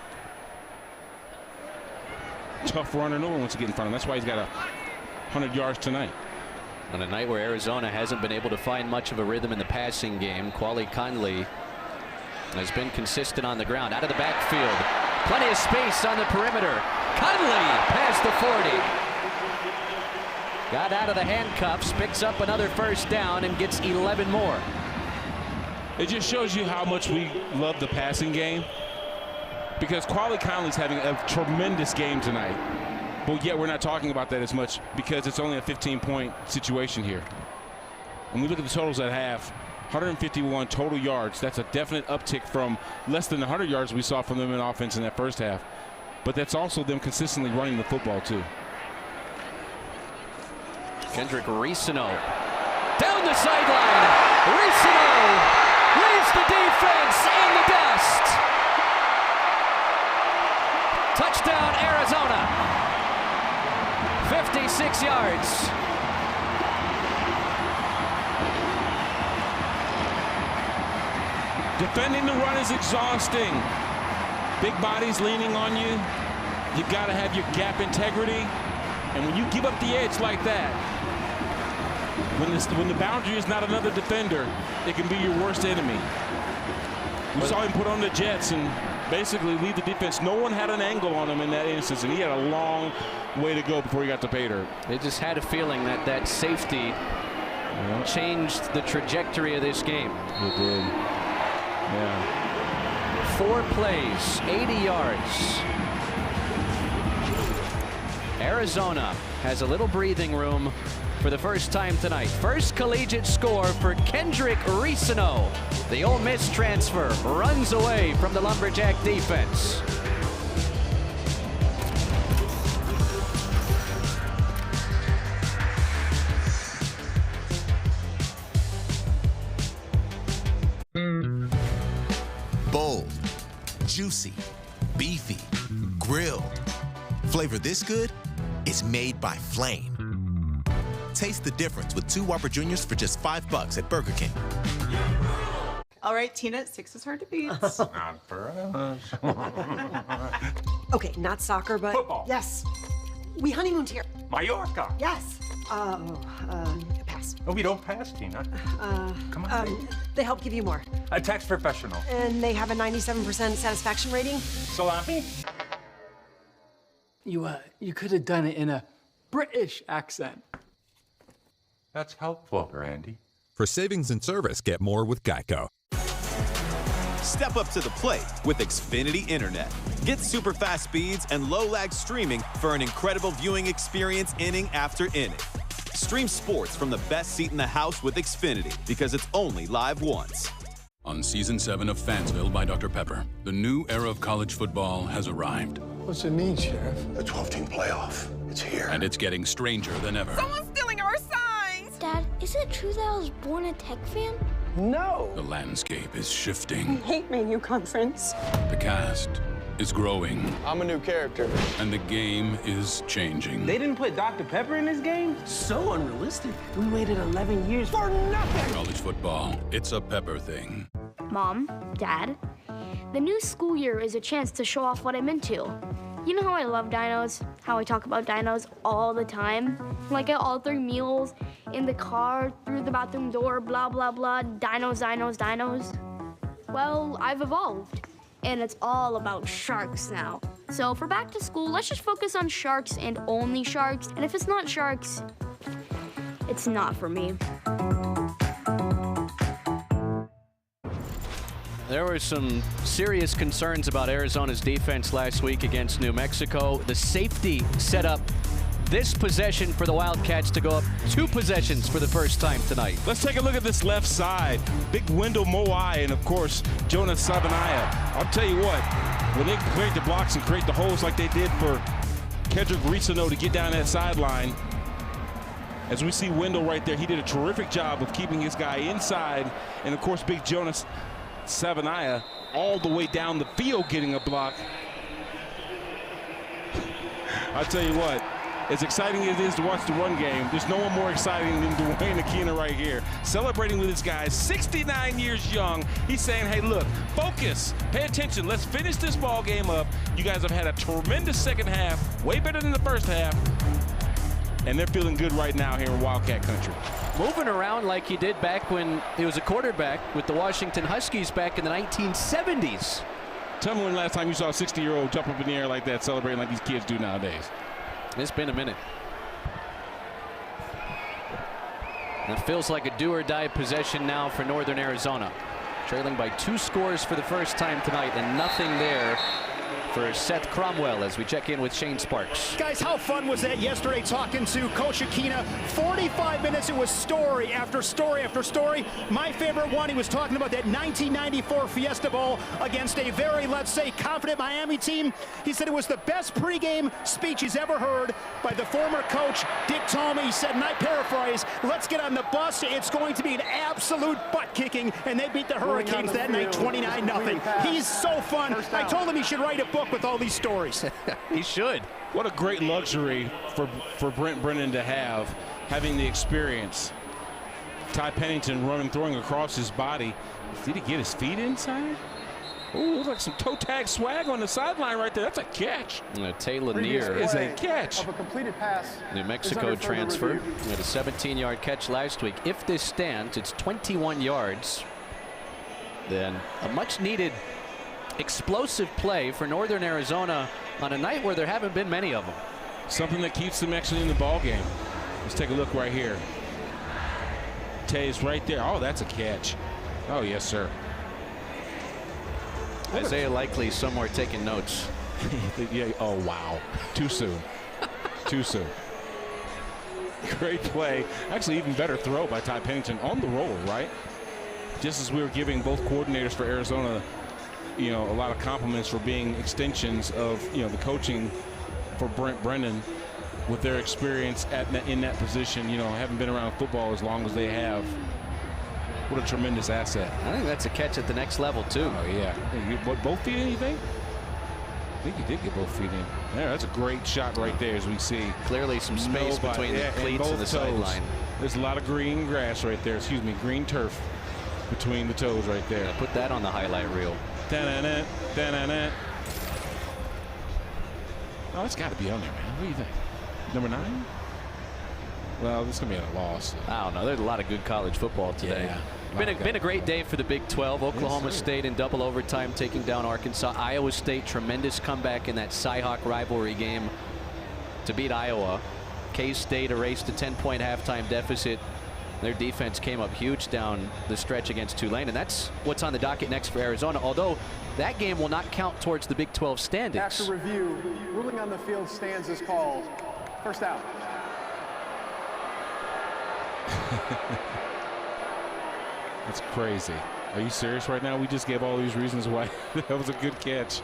Speaker 5: Tough runner, no one wants to get in front of him. That's why he's got 100 yards tonight.
Speaker 3: On a night where Arizona hasn't been able to find much of a rhythm in the passing game, Quali Conley has been consistent on the ground. Out of the backfield, plenty of space on the perimeter. Conley past the 40. Got out of the handcuffs, picks up another first down, and gets 11 more.
Speaker 5: It just shows you how much we love the passing game, because Quali Conley's having a tremendous game tonight, but yet we're not talking about that as much because it's only a 15-point situation here. When we look at the totals at half, 151 total yards. That's a definite uptick from less than 100 yards we saw from them in offense in that first half, but that's also them consistently running the football too.
Speaker 3: Kendrick Risino down the sideline. Risino leaves the defense in the dust. Touchdown, Arizona. 56 yards.
Speaker 5: Defending the run is exhausting. Big bodies leaning on you. You've got to have your gap integrity. And when you give up the edge like that, when the boundary is not another defender, it can be your worst enemy. We saw him put on the Jets and basically lead the defense. No one had an angle on him in that instance, and he had a long way to go before he got to pay dirt.
Speaker 3: They just had a feeling that that safety changed the trajectory of this game.
Speaker 5: It did. Yeah.
Speaker 3: 4 plays, 80 yards. Arizona has a little breathing room for the first time tonight. First collegiate score for Kendrick Risino. The Ole Miss transfer runs away from the Lumberjack defense.
Speaker 2: Bold, juicy, beefy, grilled. Flavor this good? It's made by Flame. Taste the difference with 2 Whopper Juniors for just $5 at Burger King.
Speaker 8: All right, Tina, 6 is hard to beat.
Speaker 24: Not for us.
Speaker 9: Okay, not soccer, but
Speaker 24: Football.
Speaker 9: Yes. We honeymooned here.
Speaker 24: Mallorca.
Speaker 9: Yes. Pass.
Speaker 24: No, we don't pass, Tina. Come on, baby.
Speaker 9: They help give you more.
Speaker 24: A tax professional.
Speaker 9: And they have a 97% satisfaction rating.
Speaker 24: Salami. You could have done it in a British accent. That's helpful, Randy.
Speaker 16: For savings and service, get more with Geico.
Speaker 19: Step up to the plate with Xfinity Internet. Get super fast speeds and low lag streaming for an incredible viewing experience inning after inning. Stream sports from the best seat in the house with Xfinity because it's only live once.
Speaker 28: On Season 7 of Fansville by Dr. Pepper, the new era of college football has arrived.
Speaker 20: What's it mean, Sheriff? The 12-team playoff. It's here.
Speaker 28: And it's getting stranger than ever.
Speaker 10: Someone's stealing our signs!
Speaker 17: Dad, is it true that I was born a Tech fan?
Speaker 20: No!
Speaker 28: The landscape is
Speaker 9: I
Speaker 28: shifting.
Speaker 9: hate Manu Conference.
Speaker 28: The cast is growing.
Speaker 6: I'm a new character.
Speaker 28: And the game is changing.
Speaker 13: They didn't put Dr. Pepper in this game?
Speaker 14: So unrealistic. We waited 11 years
Speaker 13: For nothing!
Speaker 28: College football, it's a Pepper thing.
Speaker 17: Mom, Dad, the new school year is a chance to show off what I'm into. You know how I love dinos, how I talk about dinos all the time? Like I alter meals, in the car, through the bathroom door, blah, blah, blah, dinos, dinos, dinos. Well, I've evolved, and it's all about sharks now. So for back to school, let's just focus on sharks and only sharks, and if it's not sharks, it's not for me.
Speaker 3: There were some serious concerns about Arizona's defense last week against New Mexico. The safety set up this possession for the Wildcats to go up 2 possessions for the first time tonight.
Speaker 5: Let's take a look at this left side. Big Wendell Moai and, of course, Jonas Sabanaya. I'll tell you what, when they create the blocks and create the holes like they did for Kedrick Reesano to get down that sideline, as we see Wendell right there, he did a terrific job of keeping his guy inside. And, of course, big Jonas Sabanaya all the way down the field getting a block. I'll tell you what, as exciting as it is to watch the run game, there's no one more exciting than Dwayne Aquina right here, celebrating with his guys, 69 years young. He's saying, hey, look, focus, pay attention, let's finish this ball game up. You guys have had a tremendous second half, way better than the first half, and they're feeling good right now here in Wildcat country.
Speaker 3: Moving around like he did back when he was a quarterback with the Washington Huskies back in the 1970s.
Speaker 5: Tell me when the last time you saw a 60-year-old jump up in the air like that, celebrating like these kids do nowadays.
Speaker 3: It's been a minute. It feels like a do-or-die possession now for Northern Arizona. Trailing by 2 scores for the first time tonight, and nothing there for Seth Cromwell as we check in with Shane Sparks.
Speaker 1: Guys, how fun was that yesterday talking to Coach Aquina? 45 minutes, it was story after story after story. My favorite one, he was talking about that 1994 Fiesta Bowl against a very, let's say, confident Miami team. He said it was the best pregame speech he's ever heard by the former coach, Dick Tomey. He said, and I paraphrase, let's get on the bus. It's going to be an absolute butt-kicking, and they beat the Hurricanes that night 29-0. He's so fun. I told him he should write a book with all these stories.
Speaker 3: He should.
Speaker 5: What a great luxury for Brent Brennan to have, having the experience. Ty Pennington running, throwing across his body. Did he get his feet inside? Ooh, looks like some toe tag swag on the sideline right there. That's a catch.
Speaker 3: Taylor Neer
Speaker 5: is a catch.
Speaker 6: Of a completed pass.
Speaker 3: New Mexico transfer. He had a 17-yard catch last week. If this stands, it's 21 yards. Then a much-needed explosive play for Northern Arizona on a night where there haven't been many of them.
Speaker 5: Something that keeps them actually in the ball game. Let's take a look right here. Tay's right there. Oh, that's a catch. Oh, yes, sir.
Speaker 3: Isaiah Likely somewhere taking notes.
Speaker 5: Yeah. Oh, wow. Too soon. Too soon. Great play. Actually, even better throw by Ty Pennington on the roll, right? Just as we were giving both coordinators for Arizona, you know, a lot of compliments for being extensions of, you know, the coaching for Brent Brennan with their experience in that position, you know, having been around football as long as they have. What a tremendous asset.
Speaker 3: I think that's a catch at the next level, too.
Speaker 5: Oh, yeah. What, both feet in, you think? I think he did get both feet in. There, that's a great shot right there, as we see.
Speaker 3: Clearly some space between the cleats and the sideline.
Speaker 5: There's a lot of green grass right there. Excuse me, green turf between the toes right there.
Speaker 3: Yeah, put that on the highlight reel.
Speaker 5: Da-na-na, da-na-na. Oh, it's got to be on there, man. What do you think? Number 9? Well, this is going to be a loss.
Speaker 3: I don't know. There's a lot of good college football today.
Speaker 5: Yeah.
Speaker 3: Been a great day for the Big 12. Oklahoma State in double overtime taking down Arkansas. Iowa State, tremendous comeback in that Cyhawk rivalry game to beat Iowa. K-State erased a 10-point halftime deficit. Their defense came up huge down the stretch against Tulane, and that's what's on the docket next for Arizona, although that game will not count towards the Big 12 standings.
Speaker 6: After review, ruling on the field stands is called. First out.
Speaker 5: That's crazy. Are you serious right now? We just gave all these reasons why that was a good catch.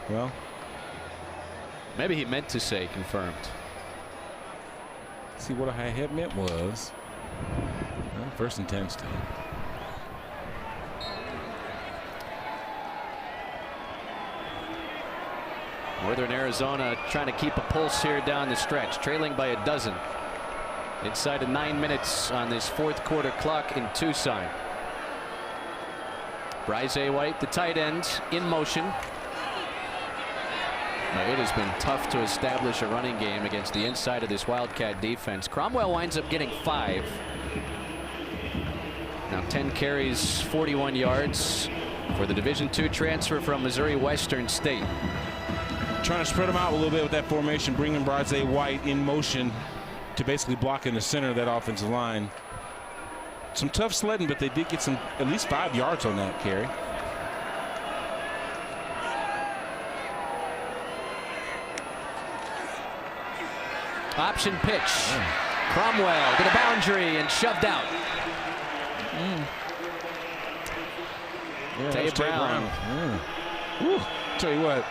Speaker 5: Well,
Speaker 3: maybe he meant to say confirmed.
Speaker 5: See what I had meant was, well, first and 10 still.
Speaker 3: Northern Arizona trying to keep a pulse here down the stretch, trailing by a dozen. Inside of 9 minutes on this fourth quarter clock in Tucson. Bryce White, the tight end, in motion. Now, it has been tough to establish a running game against the inside of this Wildcat defense. Cromwell winds up getting 5. Now 10 carries, 41 yards for the Division II transfer from Missouri Western State.
Speaker 5: Trying to spread them out a little bit with that formation, bringing Bryce White in motion to basically block in the center of that offensive line. Some tough sledding, but they did get some at least 5 yards on that carry.
Speaker 3: Option pitch. Cromwell to the boundary and shoved out. Tay Brown.
Speaker 5: Tell you what,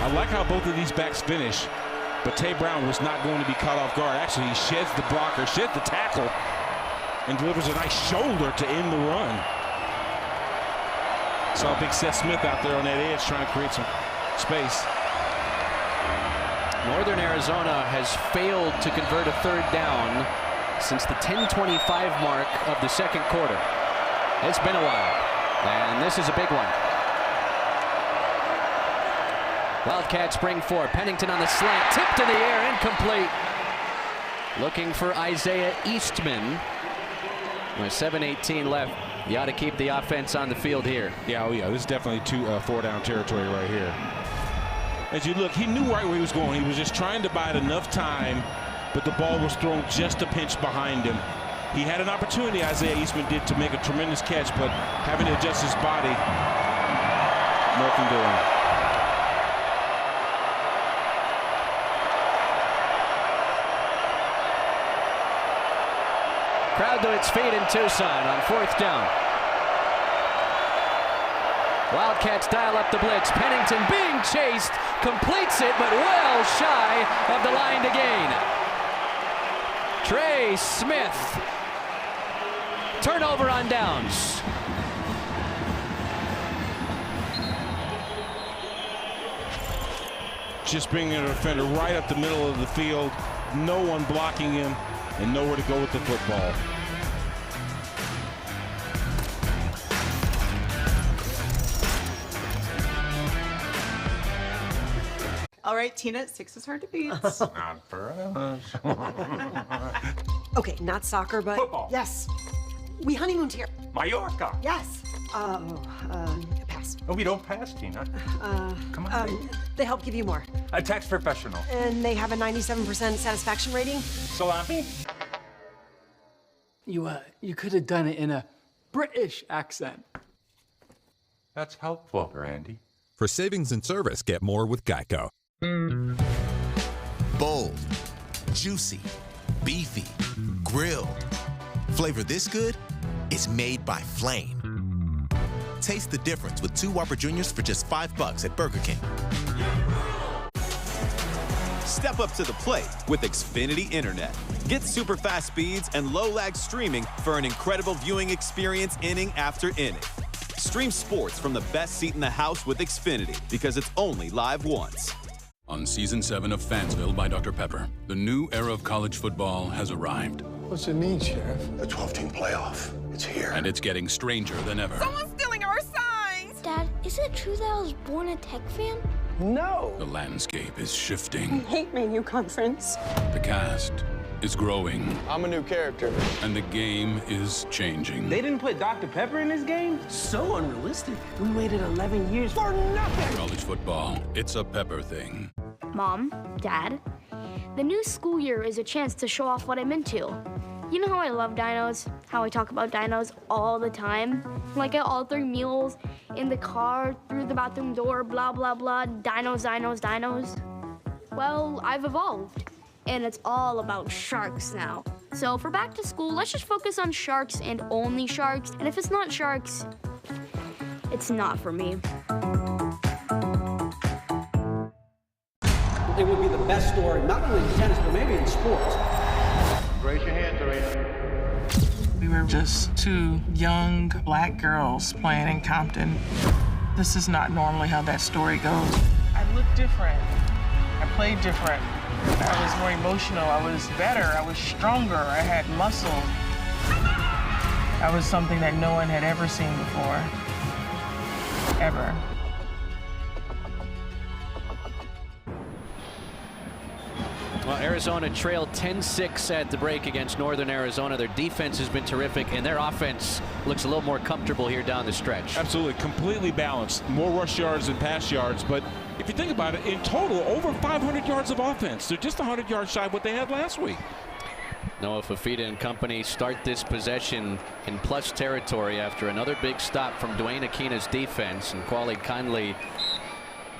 Speaker 5: I like how both of these backs finish, but Tay Brown was not going to be caught off guard. Actually, he sheds the blocker, sheds the tackle, and delivers a nice shoulder to end the run. Saw big Seth Smith out there on that edge trying to create some space.
Speaker 3: Northern Arizona has failed to convert a third down since the 10:25 mark of the second quarter. It's been a while, and this is a big one. Wildcats bring 4. Pennington on the slant, tipped in the air, incomplete. Looking for Isaiah Eastman. With 7:18 left, you ought to keep the offense on the field here.
Speaker 5: Yeah, oh yeah, this is definitely 4-down territory right here. As you look, he knew right where he was going. He was just trying to bide enough time, but the ball was thrown just a pinch behind him. He had an opportunity, Isaiah Eastman did, to make a tremendous catch, but having to adjust his body, nothing doing.
Speaker 3: Crowd to its feet in Tucson on 4th down. Wildcats dial up the blitz. Pennington being chased, completes it, but well shy of the line to gain. Trey Smith. Turnover on downs.
Speaker 5: Just bringing a defender right up the middle of the field. No one blocking him and nowhere to go with the football.
Speaker 8: All right, Tina, 6 is hard to beat.
Speaker 24: Not for us.
Speaker 9: Okay, not soccer, but
Speaker 24: Football.
Speaker 9: Yes. We honeymooned here.
Speaker 24: Mallorca.
Speaker 9: Yes. Pass.
Speaker 24: No, we don't pass, Tina. Come on, baby.
Speaker 9: They help give you more.
Speaker 24: A tax professional.
Speaker 9: And they have a 97% satisfaction rating.
Speaker 24: Salami.
Speaker 13: You could have done it in a British accent.
Speaker 24: That's helpful, Randy.
Speaker 16: For savings and service, get more with Geico.
Speaker 2: Bold, juicy, beefy, grilled. Flavor this good? It's made by Flame. Taste the difference with 2 Whopper Juniors for just $5 at Burger King.
Speaker 19: Step up to the plate with Xfinity Internet. Get super fast speeds and low lag streaming for an incredible viewing experience inning after inning. Stream sports from the best seat in the house with Xfinity because it's only live once.
Speaker 28: On Season 7 of Fansville by Dr. Pepper, the new era of college football has arrived.
Speaker 20: What's it mean, Sheriff? The 12-team playoff. It's here.
Speaker 28: And it's getting stranger than ever.
Speaker 10: Someone's stealing our signs! Dad, is it true that I was born a Tech fan?
Speaker 13: No!
Speaker 28: The landscape is shifting.
Speaker 12: I hate Manu Conference.
Speaker 28: The cast is growing.
Speaker 6: I'm a new character.
Speaker 28: And the game is changing.
Speaker 13: They didn't put Dr. Pepper in this game?
Speaker 14: So unrealistic. We waited 11 years
Speaker 13: For nothing!
Speaker 28: College football, it's a Pepper thing.
Speaker 17: Mom, Dad, the new school year is a chance to show off what I'm into. You know how I love dinos, how I talk about dinos all the time? Like at all 3 meals, in the car, through the bathroom door, blah, blah, blah, dinos, dinos, dinos. Well, I've evolved, and it's all about sharks now. So for back to school, let's just focus on sharks and only sharks, and if it's not sharks, it's not for me.
Speaker 14: It would be the best story, not only in tennis, but maybe in sports.
Speaker 20: Raise your hand, Serena.
Speaker 7: We were just 2 young black girls playing in Compton. This is not normally how that story goes. I looked different. I played different. I was more emotional. I was better. I was stronger. I had muscle. I was something that no one had ever seen before. Ever.
Speaker 3: Well, Arizona trailed 10-6 at the break against Northern Arizona. Their defense has been terrific, and their offense looks a little more comfortable here down the stretch.
Speaker 5: Absolutely, completely balanced. More rush yards than pass yards, but if you think about it, in total, over 500 yards of offense. They're just 100 yards shy of what they had last week.
Speaker 3: Noah Fifita and company start this possession in plus territory after another big stop from Duane Akina's defense, and Quali Conley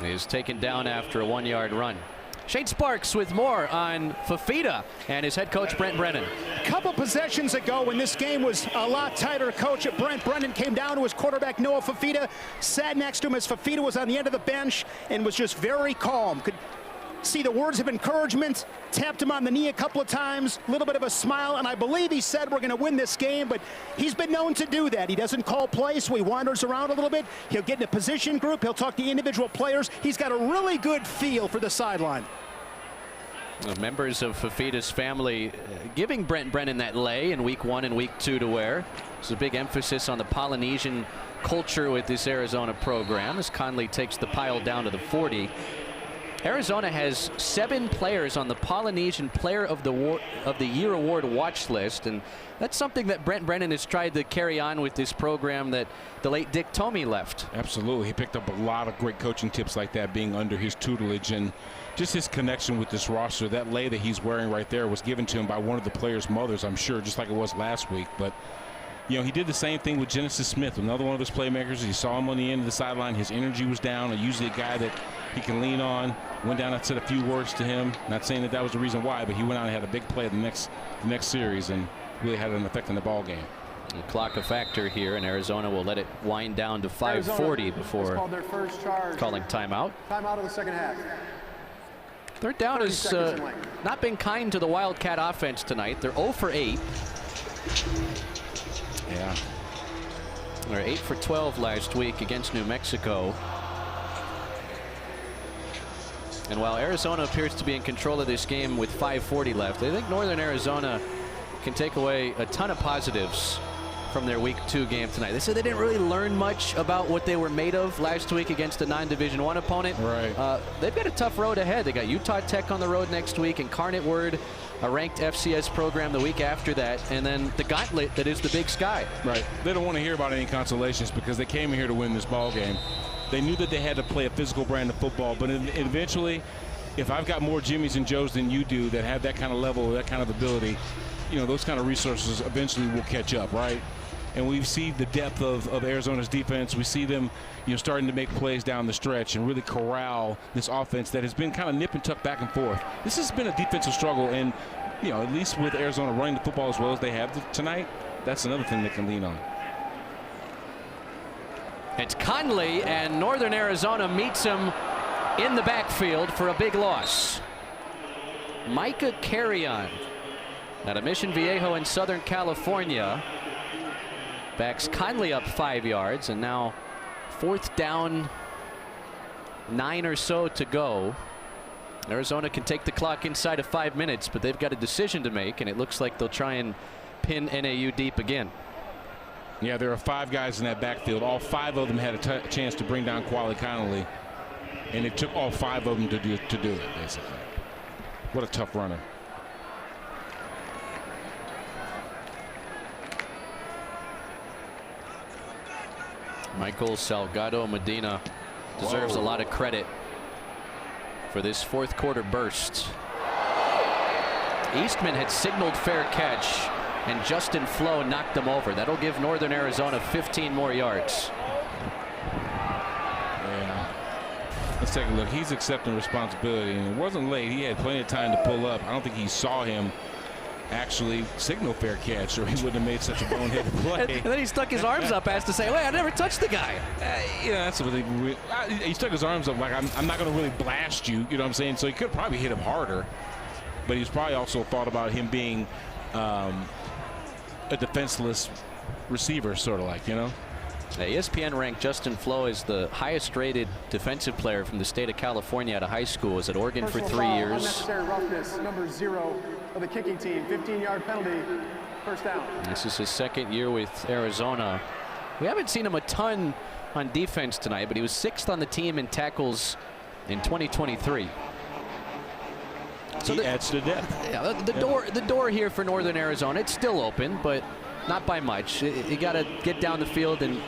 Speaker 3: is taken down after a 1-yard run. Shane Sparks with more on Fifita and his head coach Brent Brennan.
Speaker 1: Couple possessions ago when this game was a lot tighter, coach Brent Brennan came down to his quarterback Noah Fifita, sat next to him as Fifita was on the end of the bench and was just very calm. Could see the words of encouragement, tapped him on the knee a couple of times, a little bit of a smile, and I believe he said we're going to win this game, but he's been known to do that. He doesn't call plays, so he wanders around a little bit. He'll get in a position group, he'll talk to individual players. He's got a really good feel for the sideline.
Speaker 3: The members of Fifita's family giving Brent Brennan that lei in week 1 and week 2 to wear. There's a big emphasis on the Polynesian culture with this Arizona program as Conley takes the pile down to the 40. Arizona has 7 players on the Polynesian Player of the Year Award watch list, and that's something that Brent Brennan has tried to carry on with this program that the late Dick Tomey left.
Speaker 5: Absolutely. He picked up a lot of great coaching tips like that being under his tutelage, and just his connection with this roster. That lei that he's wearing right there was given to him by one of the players' mothers, I'm sure, just like it was last week. But you know, he did the same thing with Genesis Smith, another one of his playmakers. He saw him on the end of the sideline. His energy was down. Usually a guy that he can lean on. Went down and said a few words to him. Not saying that that was the reason why, but he went out and had a big play the next series and really had an effect in the ball game.
Speaker 3: The clock a factor here, and Arizona will let it wind down to 5:40 before calling timeout.
Speaker 6: Timeout of the second half.
Speaker 3: Third down has not been kind to the Wildcat offense tonight. They're 0 for 8.
Speaker 5: Yeah.
Speaker 3: They're 8 for 12 last week against New Mexico. And while Arizona appears to be in control of this game with 5:40 left, I think Northern Arizona can take away a ton of positives from their week 2 game tonight. They said they didn't really learn much about what they were made of last week against a non-Division I opponent.
Speaker 5: Right.
Speaker 3: They've got a tough road ahead. They got Utah Tech on the road next week, Incarnate Word, a ranked FCS program the week after that, and then the gauntlet that is the Big Sky.
Speaker 5: Right. They don't want to hear about any consolations because they came here to win this ball game. They knew that they had to play a physical brand of football, but eventually, if I've got more Jimmys and Joes than you do that have that kind of level, that kind of ability, you know, those kind of resources eventually will catch up, right? And we see the depth of Arizona's defense. We see them, you know, starting to make plays down the stretch and really corral this offense that has been kind of nip and tuck back and forth. This has been a defensive struggle, and, you know, at least with Arizona running the football as well as they have tonight, that's another thing they can lean on.
Speaker 3: It's Conley, and Northern Arizona meets him in the backfield for a big loss. Micah Carrion out of Mission Viejo in Southern California backs Conley up 5 yards, and now 4th down, 9 or so to go. Arizona can take the clock inside of 5 minutes, but they've got a decision to make, and it looks like they'll try and pin NAU deep again.
Speaker 5: Yeah, there are 5 guys in that backfield. All 5 of them had a chance to bring down Quali Conley, and it took all 5 of them to do it, basically. What a tough runner.
Speaker 3: Michael Salgado Medina deserves a lot of credit for this 4th quarter burst. Eastman had signaled fair catch, and Justin Flo knocked them over. That'll give Northern Arizona 15 more yards.
Speaker 5: Yeah. Let's take a look. He's accepting responsibility, and it wasn't late. He had plenty of time to pull up. I don't think he saw him actually signal fair catch, or he wouldn't have made such a boneheaded play.
Speaker 3: And then he stuck his arms up as to say, wait, I never touched the guy.
Speaker 5: Yeah, that's what he stuck his arms up like, I'm not going to really blast you, you know what I'm saying? So he could probably hit him harder, but he's probably also thought about him being a defenseless receiver, sort of like, you know?
Speaker 3: ESPN ranked Justin Flo as the highest rated defensive player from the state of California out of high school. Was at Oregon for 3 years.
Speaker 6: Unnecessary roughness, number 0 of the kicking team. 15-yard penalty, first down.
Speaker 3: This is his second year with Arizona. We haven't seen him a ton on defense tonight, but he was 6th on the team in tackles in 2023.
Speaker 5: So he adds to depth.
Speaker 3: Yeah, the door here for Northern Arizona, it's still open, but not by much. You got to get down the field and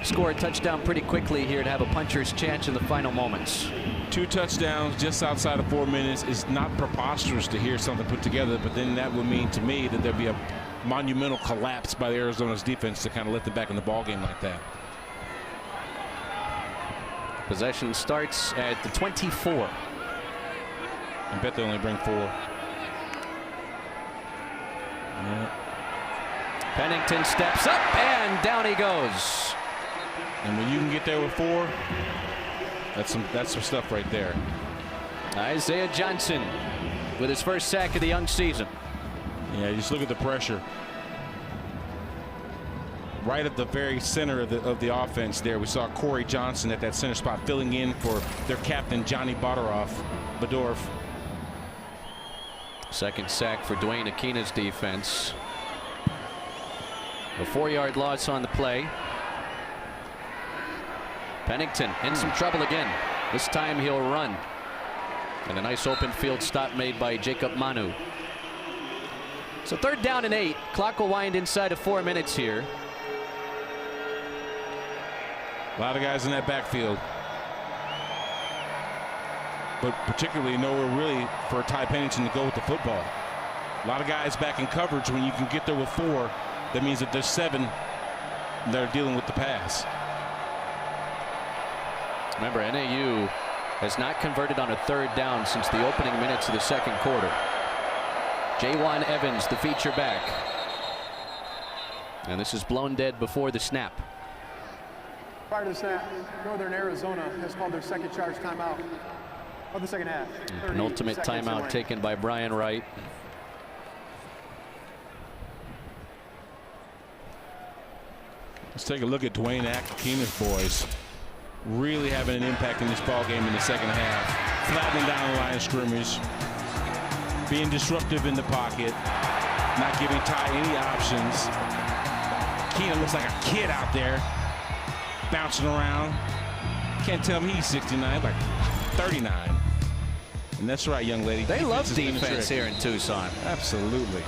Speaker 3: score a touchdown pretty quickly here to have a puncher's chance in the final moments.
Speaker 5: 2 touchdowns just outside of 4 minutes is not preposterous to hear something put together, but then that would mean to me that there'd be a monumental collapse by the Arizona's defense to kind of let them back in the ballgame like that.
Speaker 3: Possession starts at the 24.
Speaker 5: I bet they only bring 4. Yeah.
Speaker 3: Pennington steps up and down he goes.
Speaker 5: And when you can get there with 4, that's some stuff right there.
Speaker 3: Isaiah Johnson with his first sack of the young season.
Speaker 5: Yeah, just look at the pressure. Right at the very center of the offense there, we saw Corey Johnson at that center spot filling in for their captain Johnny Badorf.
Speaker 3: Second sack for Dwayne Akina's defense. A 4-yard loss on the play. Pennington in some trouble again. This time he'll run. And a nice open field stop made by Jacob Manu. So 3rd down and 8. Clock will wind inside of 4 minutes here.
Speaker 5: A lot of guys in that backfield. But particularly nowhere really for Ty Pennington to go with the football. A lot of guys back in coverage. When you can get there with 4, that means that there's 7 that are dealing with the pass.
Speaker 3: Remember, NAU has not converted on a 3rd down since the opening minutes of the 2nd quarter. Jaywan Evans, the feature back. And this is blown dead before the snap.
Speaker 6: Prior to the snap, Northern Arizona has called their second charge timeout of the second half.
Speaker 3: Penultimate timeout taken by Brian Wright.
Speaker 5: Let's take a look at Dwayne Akina's boys. Really having an impact in this ball game in the second half. Flattening down the line of scrimmage. Being disruptive in the pocket. Not giving Ty any options. Akina looks like a kid out there. Bouncing around. Can't tell me he's 69, like 39. And that's right, young lady.
Speaker 3: They love defense here in Tucson.
Speaker 5: Absolutely.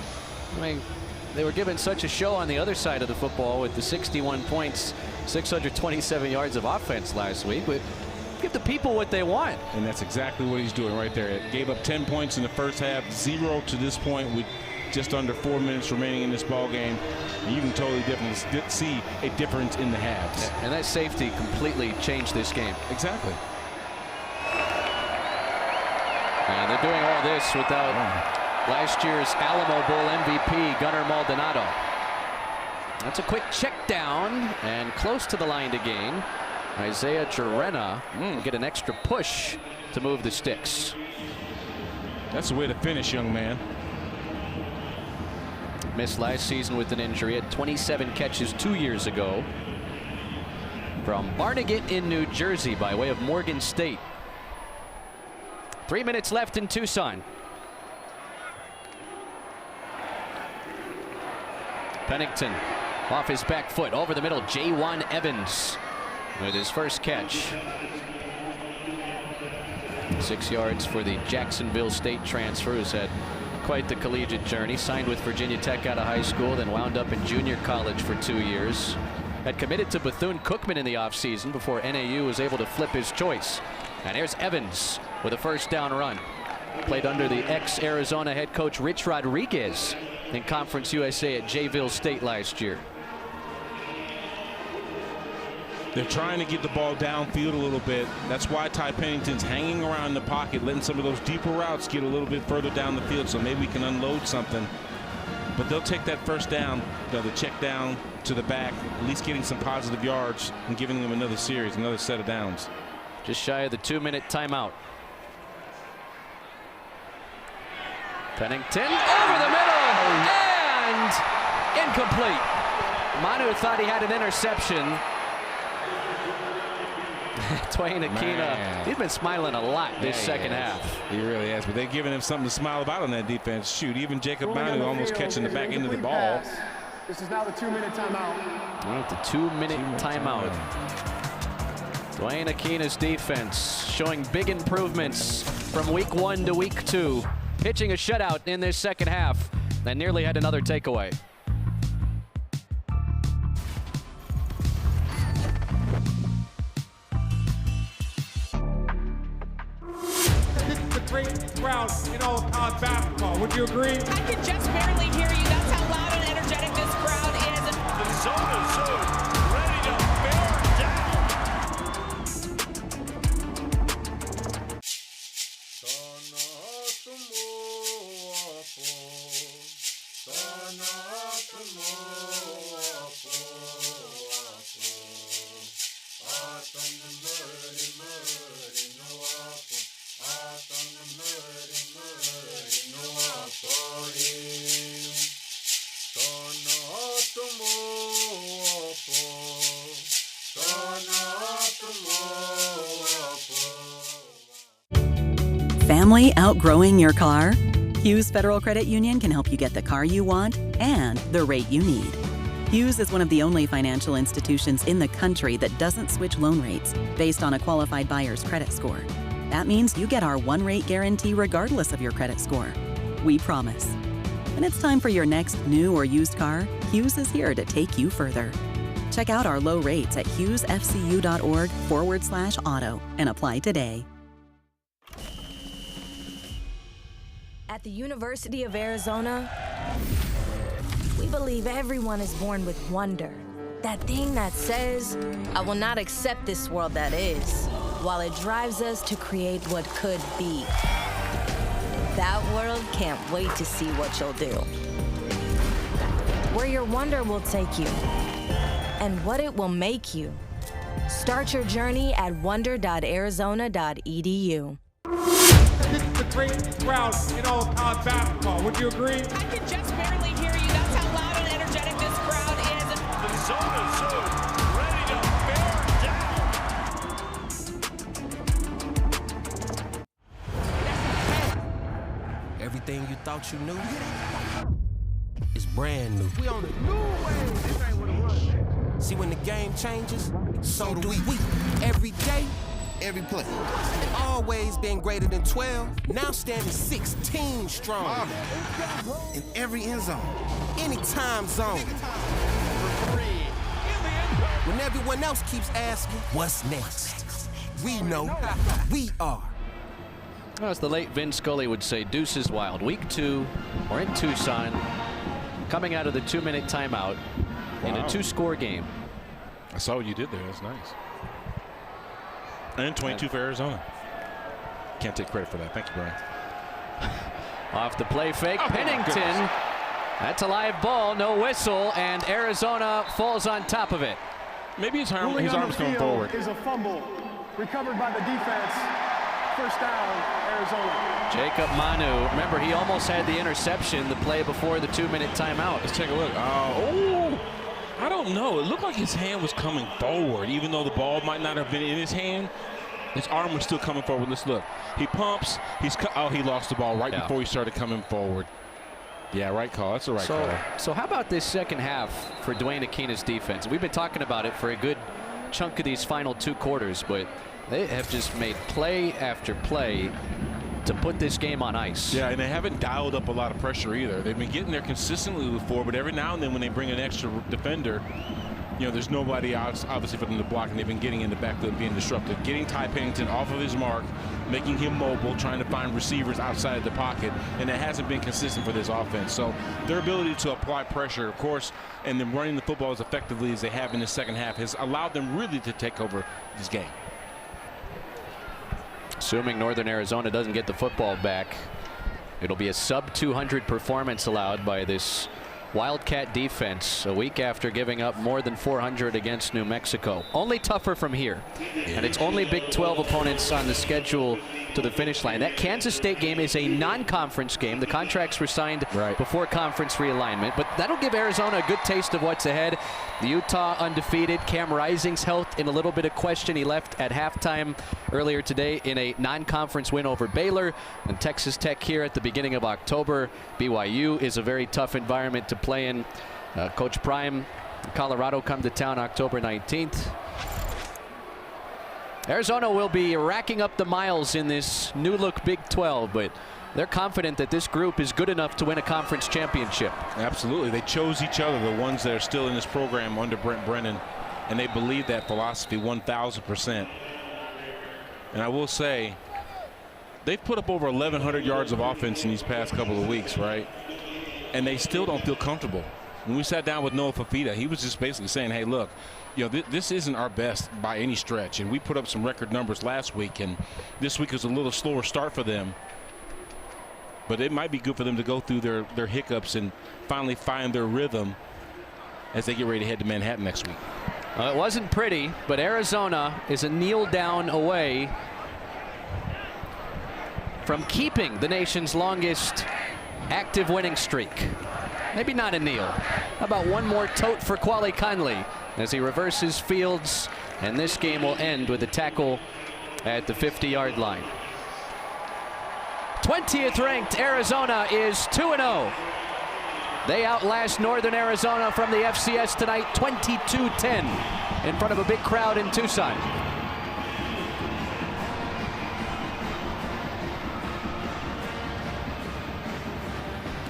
Speaker 3: I mean, they were given such a show on the other side of the football with the 61 points, 627 yards of offense last week. But give the people what they want.
Speaker 5: And that's exactly what he's doing right there. It gave up 10 points in the first half, 0 to this point with just under 4 minutes remaining in this ball game. And you can totally see a difference in the halves.
Speaker 3: And that safety completely changed this game.
Speaker 5: Exactly.
Speaker 3: And they're doing all this without last year's Alamo Bowl MVP, Gunnar Maldonado. That's a quick check down and close to the line to gain. Isaiah Jarena will get an extra push to move the sticks.
Speaker 5: That's the way to finish, young man.
Speaker 3: Missed last season with an injury. Had 27 catches 2 years ago. From Barnegat in New Jersey by way of Morgan State. 3 minutes left in Tucson. Pennington off his back foot over the middle. Jaywan Evans with his first catch. 6 yards for the Jacksonville State transfer, who's had quite the collegiate journey. Signed with Virginia Tech out of high school, then wound up in junior college for 2 years. Had committed to Bethune-Cookman in the offseason before NAU was able to flip his choice. And here's Evans with a first down run. Played under the ex-Arizona head coach Rich Rodriguez in Conference USA at Jayville State last year.
Speaker 5: They're trying to get the ball downfield a little bit. That's why Ty Pennington's hanging around the pocket, letting some of those deeper routes get a little bit further down the field, so maybe we can unload something. But they'll take that first down, the check down to the back, at least getting some positive yards and giving them another series, another set of downs.
Speaker 3: Just shy of the 2-minute timeout. Pennington over the middle and incomplete. Manu thought he had an interception. Dwayne Aquina, he's been smiling a lot this second half.
Speaker 5: He really has, but they're giving him something to smile about on that defense. Shoot, even Jacob Manu almost catching the back end of the ball.
Speaker 6: This is now the 2-minute timeout.
Speaker 3: Well, the 2-minute timeout. Dwayne Aquina's defense showing big improvements from week 1 to week 2. Pitching a shutout in this second half and nearly had another takeaway.
Speaker 11: The great crowd in all of college basketball. Would you agree?
Speaker 10: I can just barely hear you. That's how loud and energetic this crowd is.
Speaker 4: The zone is so ready to bear
Speaker 18: Family outgrowing your car? Hughes Federal Credit Union can help you get the car you want and the rate you need. Hughes is one of the only financial institutions in the country that doesn't switch loan rates based on a qualified buyer's credit score. That means you get our one-rate guarantee regardless of your credit score. We promise. When it's time for your next new or used car, Hughes is here to take you further. Check out our low rates at hughesfcu.org/auto and apply today.
Speaker 15: At the University of Arizona, we believe everyone is born with wonder. That thing that says, I will not accept this world that is, while it drives us to create what could be. That world can't wait to see what you'll do. Where your wonder will take you, and what it will make you. Start your journey at wonder.arizona.edu.
Speaker 11: The great crowd in all of college basketball. Would you agree?
Speaker 10: I can just barely hear you. That's how loud and energetic this crowd is.
Speaker 4: The zone is so ready to bear down.
Speaker 21: Everything you thought you knew is brand new.
Speaker 11: We on a new wave. This ain't what it was.
Speaker 21: See, when the game changes, so do we. Every day, every play. Always been greater than 12, now standing 16 strong. In every end zone, any time zone. When everyone else keeps asking, what's next? We know, we are.
Speaker 3: As the late Vin Scully would say, deuce is wild. Week 2, we're in Tucson, coming out of the 2-minute timeout in a 2-score game.
Speaker 5: I saw what you did there. That's nice. And 22 for Arizona. Can't take credit for that. Thank you, Brian.
Speaker 3: Off the play fake, Pennington. That's a live ball, no whistle, and Arizona falls on top of it.
Speaker 5: Maybe his arm's coming forward.
Speaker 6: Is a fumble recovered by the defense. First down, Arizona.
Speaker 3: Jacob Manu. Remember, he almost had the interception the play before the 2-minute timeout.
Speaker 5: Let's take a look. Oh, I don't know. It looked like his hand was coming forward, even though the ball might not have been in his hand. His arm was still coming forward. Let's look. He pumps. He lost the ball right before he started coming forward. Yeah, right call. That's the right call.
Speaker 3: So how about this second half for Dwayne Aquina's defense? We've been talking about it for a good chunk of these final 2 quarters, but they have just made play after play to put this game on ice.
Speaker 5: Yeah, and they haven't dialed up a lot of pressure either. They've been getting there consistently before, but every now and then when they bring an extra defender, you know, there's nobody else obviously for them to block, and they've been getting in the backfield, being disruptive, getting Ty Pennington off of his mark, making him mobile, trying to find receivers outside of the pocket, and that hasn't been consistent for this offense. So their ability to apply pressure, of course, and then running the football as effectively as they have in the second half has allowed them really to take over this game.
Speaker 3: Assuming Northern Arizona doesn't get the football back, it'll be a sub-200 performance allowed by this Wildcat defense a week after giving up more than 400 against New Mexico. Only tougher from here. And it's only Big 12 opponents on the schedule to the finish line. That Kansas State game is a non-conference game. The contracts were signed before conference realignment, but that'll give Arizona a good taste of what's ahead. The Utah undefeated. Cam Rising's health in a little bit of question. He left at halftime earlier today in a non-conference win over Baylor. And Texas Tech here at the beginning of October. BYU is a very tough environment to play in. Coach Prime, Colorado, come to town October 19th. Arizona will be racking up the miles in this new look Big 12, but they're confident that this group is good enough to win a conference championship.
Speaker 5: Absolutely. They chose each other, the ones that are still in this program under Brent Brennan, and they believe that philosophy 1,000%. And I will say, they've put up over 1,100 yards of offense in these past couple of weeks, right? And they still don't feel comfortable. When we sat down with Noah Fafita, he was just basically saying, hey, look, you know, this isn't our best by any stretch. And we put up some record numbers last week, and this week is a little slower start for them. But it might be good for them to go through their hiccups and finally find their rhythm as they get ready to head to Manhattan next week.
Speaker 3: It wasn't pretty, but Arizona is a kneel down away from keeping the nation's longest active winning streak. Maybe not a kneel. How about one more tote for Quali Conley as he reverses fields, and this game will end with a tackle at the 50-yard line. 20th ranked Arizona is 2-0. They outlast Northern Arizona from the FCS tonight 22-10 in front of a big crowd in Tucson.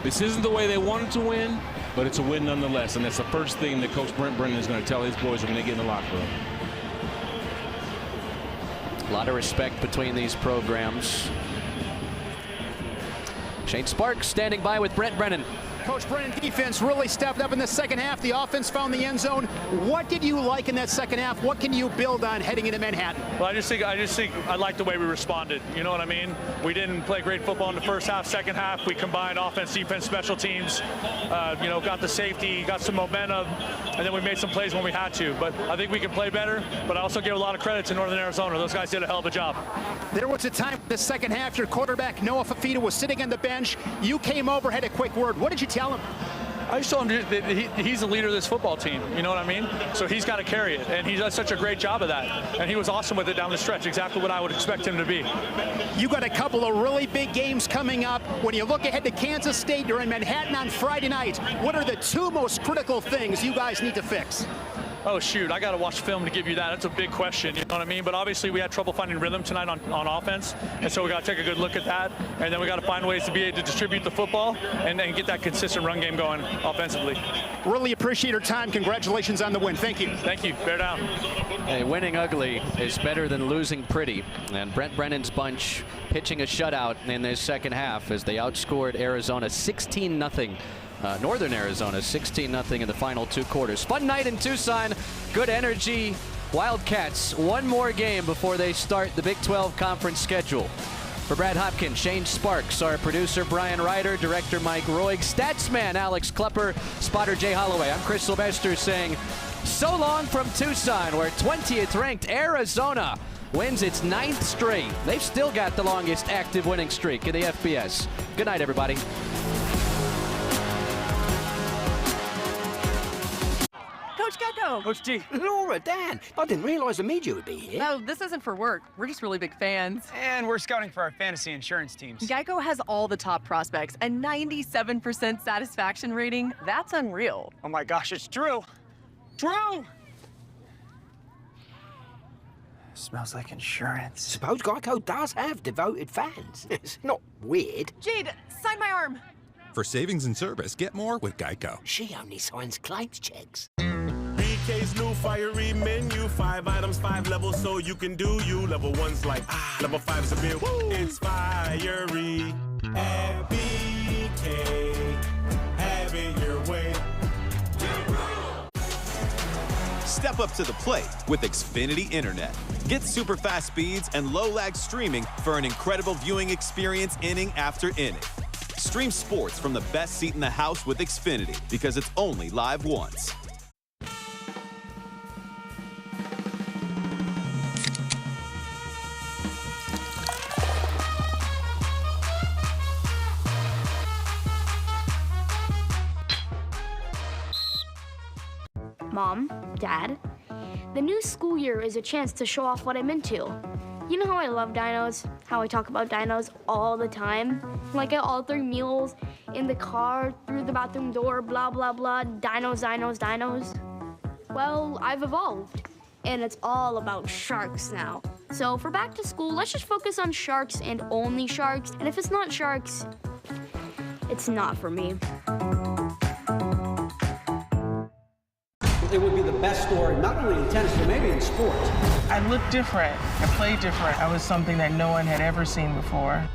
Speaker 5: This isn't the way they wanted to win, but it's a win nonetheless, and that's the first thing that Coach Brent Brennan is going to tell his boys when they get in the locker room.
Speaker 3: A lot of respect between these programs. Shane Sparks standing by with Brent Brennan.
Speaker 1: Coach Brennan, defense really stepped up in the second half. The offense found the end zone. What did you like in that second half? What can you build on heading into Manhattan?
Speaker 8: Well, I just think I like the way we responded. You know what I mean? We didn't play great football in the first half. Second half, we combined offense, defense, special teams. You know, got the safety, got some momentum, and then we made some plays when we had to. But I think we can play better. But I also give a lot of credit to Northern Arizona. Those guys did a hell of a job.
Speaker 1: There was a time in the second half your quarterback Noah Fafita was sitting on the bench. You came over, had a quick word. What did you tell him?
Speaker 8: I just told him that he's the leader of this football team. You know what I mean? So he's got to carry it, and he does such a great job of that. And he was awesome with it down the stretch, exactly what I would expect him to be.
Speaker 1: You got a couple of really big games coming up. When you look ahead to Kansas State, you're in Manhattan on Friday night. What are the two most critical things you guys need to fix?
Speaker 8: Oh, shoot, I got to watch film to give you that. That's a big question, you know what I mean? But obviously we had trouble finding rhythm tonight on offense, and so we got to take a good look at that, and then we got to find ways to be able to distribute the football and then get that consistent run game going offensively.
Speaker 1: Really appreciate your time. Congratulations on the win. Thank you.
Speaker 8: Thank you. Bear down.
Speaker 3: Hey, winning ugly is better than losing pretty, and Brent Brennan's bunch pitching a shutout in this second half as they outscored Arizona 16-0. Northern Arizona 16-0 in the final two quarters. Fun night in Tucson. Good energy. Wildcats one more game before they start the Big 12 conference schedule. For Brad Hopkins, Shane Sparks, our producer Brian Ryder, director Mike Roig, statsman Alex Klepper, spotter Jay Holloway. I'm Chris Sylvester saying so long from Tucson, where 20th ranked Arizona wins its 9th straight. They've still got the longest active winning streak in the FBS. Good night, everybody.
Speaker 9: Coach Gecko.
Speaker 14: Coach G. Laura, Dan, I didn't realize the media would be here.
Speaker 9: No, this isn't for work. We're just really big fans.
Speaker 22: And we're scouting for our fantasy insurance teams.
Speaker 9: Geico has all the top prospects, a 97% satisfaction rating. That's unreal.
Speaker 22: Oh my gosh, it's true. True! Smells like insurance.
Speaker 14: Suppose Geico does have devoted fans. It's not weird.
Speaker 9: Jade, sign my arm.
Speaker 16: For savings and service, get more with Geico.
Speaker 14: She only signs claims checks.
Speaker 4: BK's new fiery menu. 5 items, 5 levels, so you can do you. Level 1's like, level 5's a bit, woo. It's fiery at BK. Have it your way.
Speaker 19: Step up to the plate with Xfinity Internet. Get super fast speeds and low lag streaming for an incredible viewing experience inning after inning. Stream sports from the best seat in the house with Xfinity because it's only live once.
Speaker 17: Mom, Dad, the new school year is a chance to show off what I'm into. You know how I love dinos, how I talk about dinos all the time? Like at all 3 meals, in the car, through the bathroom door, blah, blah, blah, dinos, dinos, dinos. Well, I've evolved, and it's all about sharks now. So for back to school, let's just focus on sharks and only sharks, and if it's not sharks, it's not for me.
Speaker 14: It would be the best story, not only in tennis, but maybe in sports.
Speaker 7: I looked different. I played different. I was something that no one had ever seen before.